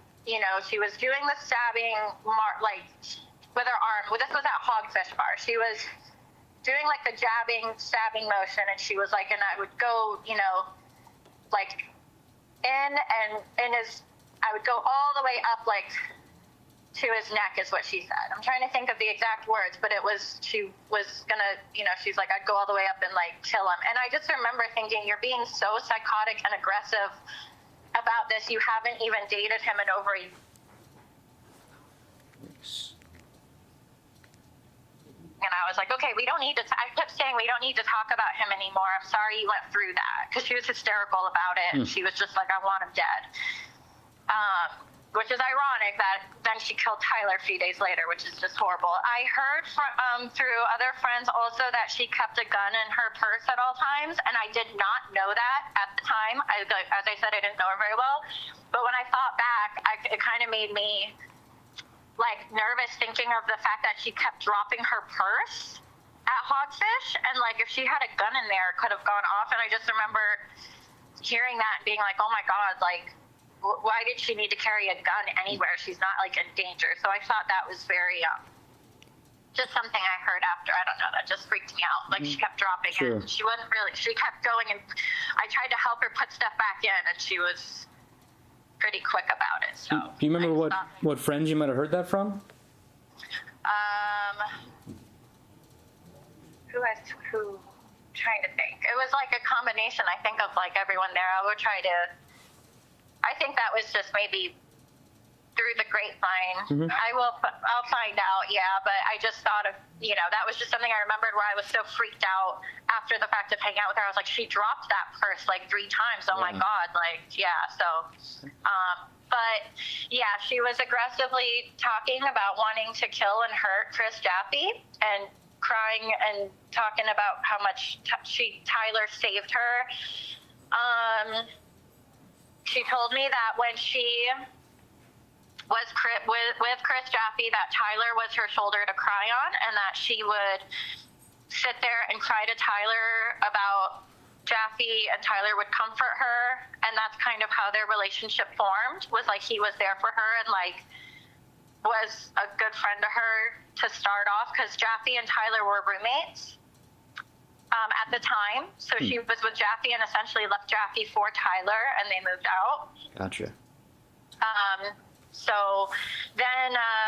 she was doing the stabbing like with her arm. Well, this was at Hogfish Bar. She was doing like the stabbing motion, and she was like, and I would go, like in and I would go all the way up like to his neck, is what she said. I'm trying to think of the exact words, but she was gonna, she's like, I'd go all the way up and like kill him. And I just remember thinking, you're being so psychotic and aggressive about this. You haven't even dated him in over a year. And I was like, okay, we don't need to, I kept saying, we don't need to talk about him anymore. I'm sorry you went through that. Because she was hysterical about it. And she was just like, I want him dead. Which is ironic that then she killed Tyler a few days later, which is just horrible. I heard through other friends also that she kept a gun in her purse at all times, and I did not know that at the time. As I said, I didn't know her very well. But when I thought back, it kind of made me like nervous thinking of the fact that she kept dropping her purse at Hogfish, and like if she had a gun in there, it could have gone off. And I just remember hearing that and being like, oh my God, like, why did she need to carry a gun anywhere? She's not like in danger. So I thought that was very, just something I heard after. I don't know. That just freaked me out. Like she kept dropping it. She wasn't really, she kept going, and I tried to help her put stuff back in, and she was pretty quick about it. So Do you remember what friends you might have heard that from? Who, trying to think. It was like a combination, I think, of like everyone there. I think that was just maybe through the grapevine. I'll find out, yeah, but I just thought of, that was just something I remembered where I was so freaked out after the fact of hanging out with her. I was like, she dropped that purse like 3 times. Oh my God. Like, yeah. So, but yeah, she was aggressively talking about wanting to kill and hurt Chris Jaffe and crying and talking about how much Tyler saved her. She told me that when she was with Chris Jaffe, that Tyler was her shoulder to cry on, and that she would sit there and cry to Tyler about Jaffe, and Tyler would comfort her, and that's kind of how their relationship formed, was like he was there for her and like was a good friend to her to start off, because Jaffe and Tyler were roommates at the time. So she was with Jaffe and essentially left Jaffe for Tyler, and they moved out. Gotcha. So then, I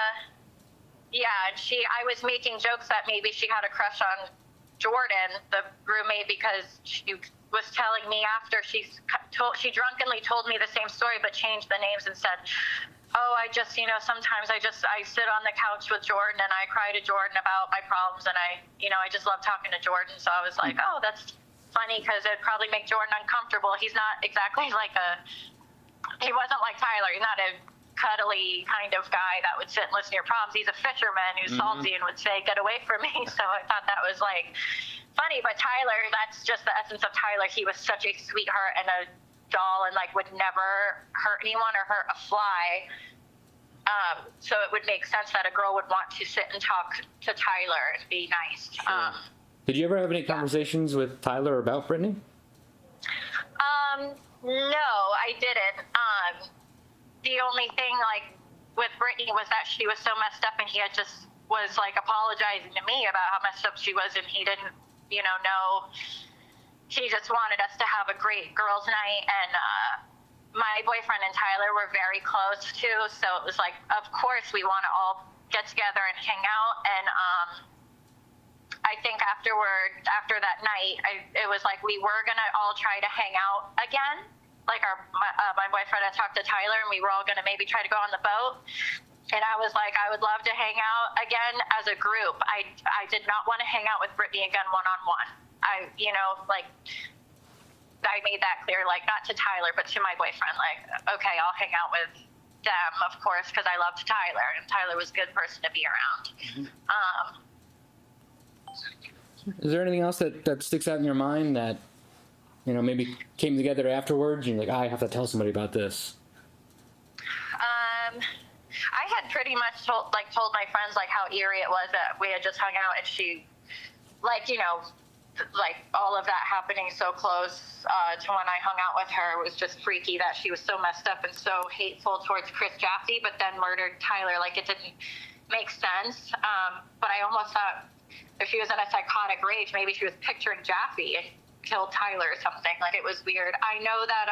was making jokes that maybe she had a crush on Jordan, the roommate, because she was telling me after she drunkenly told me the same story, but changed the names and said, oh, I just, sometimes I sit on the couch with Jordan and I cry to Jordan about my problems, and I just love talking to Jordan. So I was like, oh, that's funny, because it'd probably make Jordan uncomfortable. He's not exactly he wasn't like Tyler. He's not a cuddly kind of guy that would sit and listen to your problems. He's a fisherman who's salty and would say, get away from me. So I thought that was like funny. But Tyler, that's just the essence of Tyler. He was such a sweetheart and a doll, and like would never hurt anyone or hurt a fly. So it would make sense that a girl would want to sit and talk to Tyler and be nice. Sure. Did you ever have any conversations with Tyler about Brittany? No, I didn't. The only thing like with Brittany was that she was so messed up, and he had just was like apologizing to me about how messed up she was, and he didn't, know. He just wanted us to have a great girls' night, and my boyfriend and Tyler were very close too, so it was like, of course we want to all get together and hang out. And I think after that night, it was like we were gonna all try to hang out again. Like my boyfriend had talked to Tyler, and we were all gonna maybe try to go on the boat. And I was like, I would love to hang out again as a group. I did not want to hang out with Brittany again one-on-one. I made that clear, like not to Tyler, but to my boyfriend. Like, okay, I'll hang out with them, of course, because I loved Tyler, and Tyler was a good person to be around. Is there anything else that sticks out in your mind that, maybe came together afterwards? You're like, I have to tell somebody about this. I had pretty much told my friends like how eerie it was that we had just hung out, and she, like all of that happening so close to when I hung out with her was just freaky, that she was so messed up and so hateful towards Chris Jaffe, but then murdered Tyler. Like, it didn't make sense. But I almost thought if she was in a psychotic rage, maybe she was picturing Jaffe and killed Tyler or something. Like, it was weird. I know that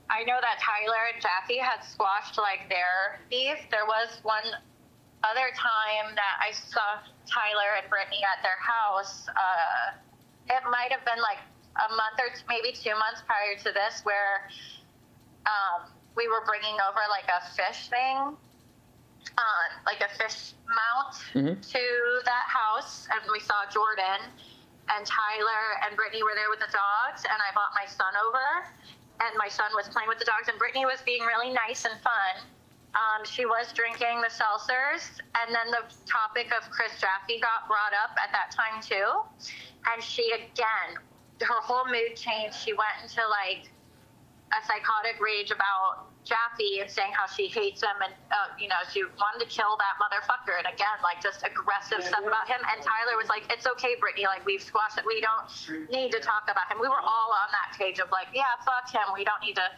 Tyler and Jaffe had squashed like their beef. There was one other time that I saw Tyler and Brittany at their house. It might have been like a month or maybe 2 months prior to this, where we were bringing over like a fish thing, like a fish mount to that house, and we saw Jordan and Tyler and Brittany were there with the dogs, and I brought my son over, and my son was playing with the dogs, and Brittany was being really nice and fun. She was drinking the seltzers, and then the topic of Chris Jaffe got brought up at that time too. And she, again, her whole mood changed. She went into like a psychotic rage about Jaffe and saying how she hates him and, she wanted to kill that motherfucker. And again, like, just aggressive stuff about him. And Tyler was like, it's okay, Brittany. Like, we've squashed it. We don't need to talk about him. We were all on that page of like, yeah, fuck him. We don't need to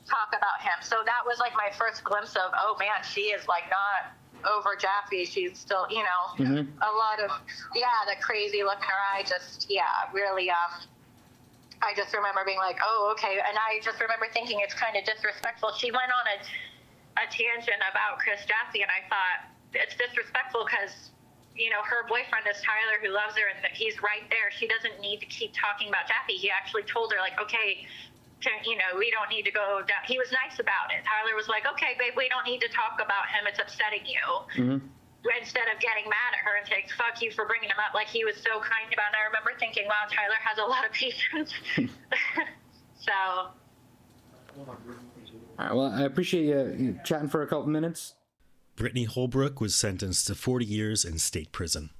talk about him. So that was like my first glimpse of, oh man, she is like not over Jaffe. She's still, a lot of, the crazy look in her eye. Just, really, I just remember being like, oh, okay. And I just remember thinking it's kind of disrespectful. She went on a tangent about Chris Jaffe, and I thought it's disrespectful because, her boyfriend is Tyler, who loves her, and he's right there. She doesn't need to keep talking about Jaffe. He actually told her, like, okay, we don't need to go down. He was nice about it. Tyler was like, okay, babe, we don't need to talk about him. It's upsetting you. Mm-hmm. Instead of getting mad at her and saying, fuck you for bringing him up, like, he was so kind about it. And I remember thinking, wow, Tyler has a lot of patience. So. All right, well, I appreciate you chatting for a couple minutes. Brittany Holbrook was sentenced to 40 years in state prison.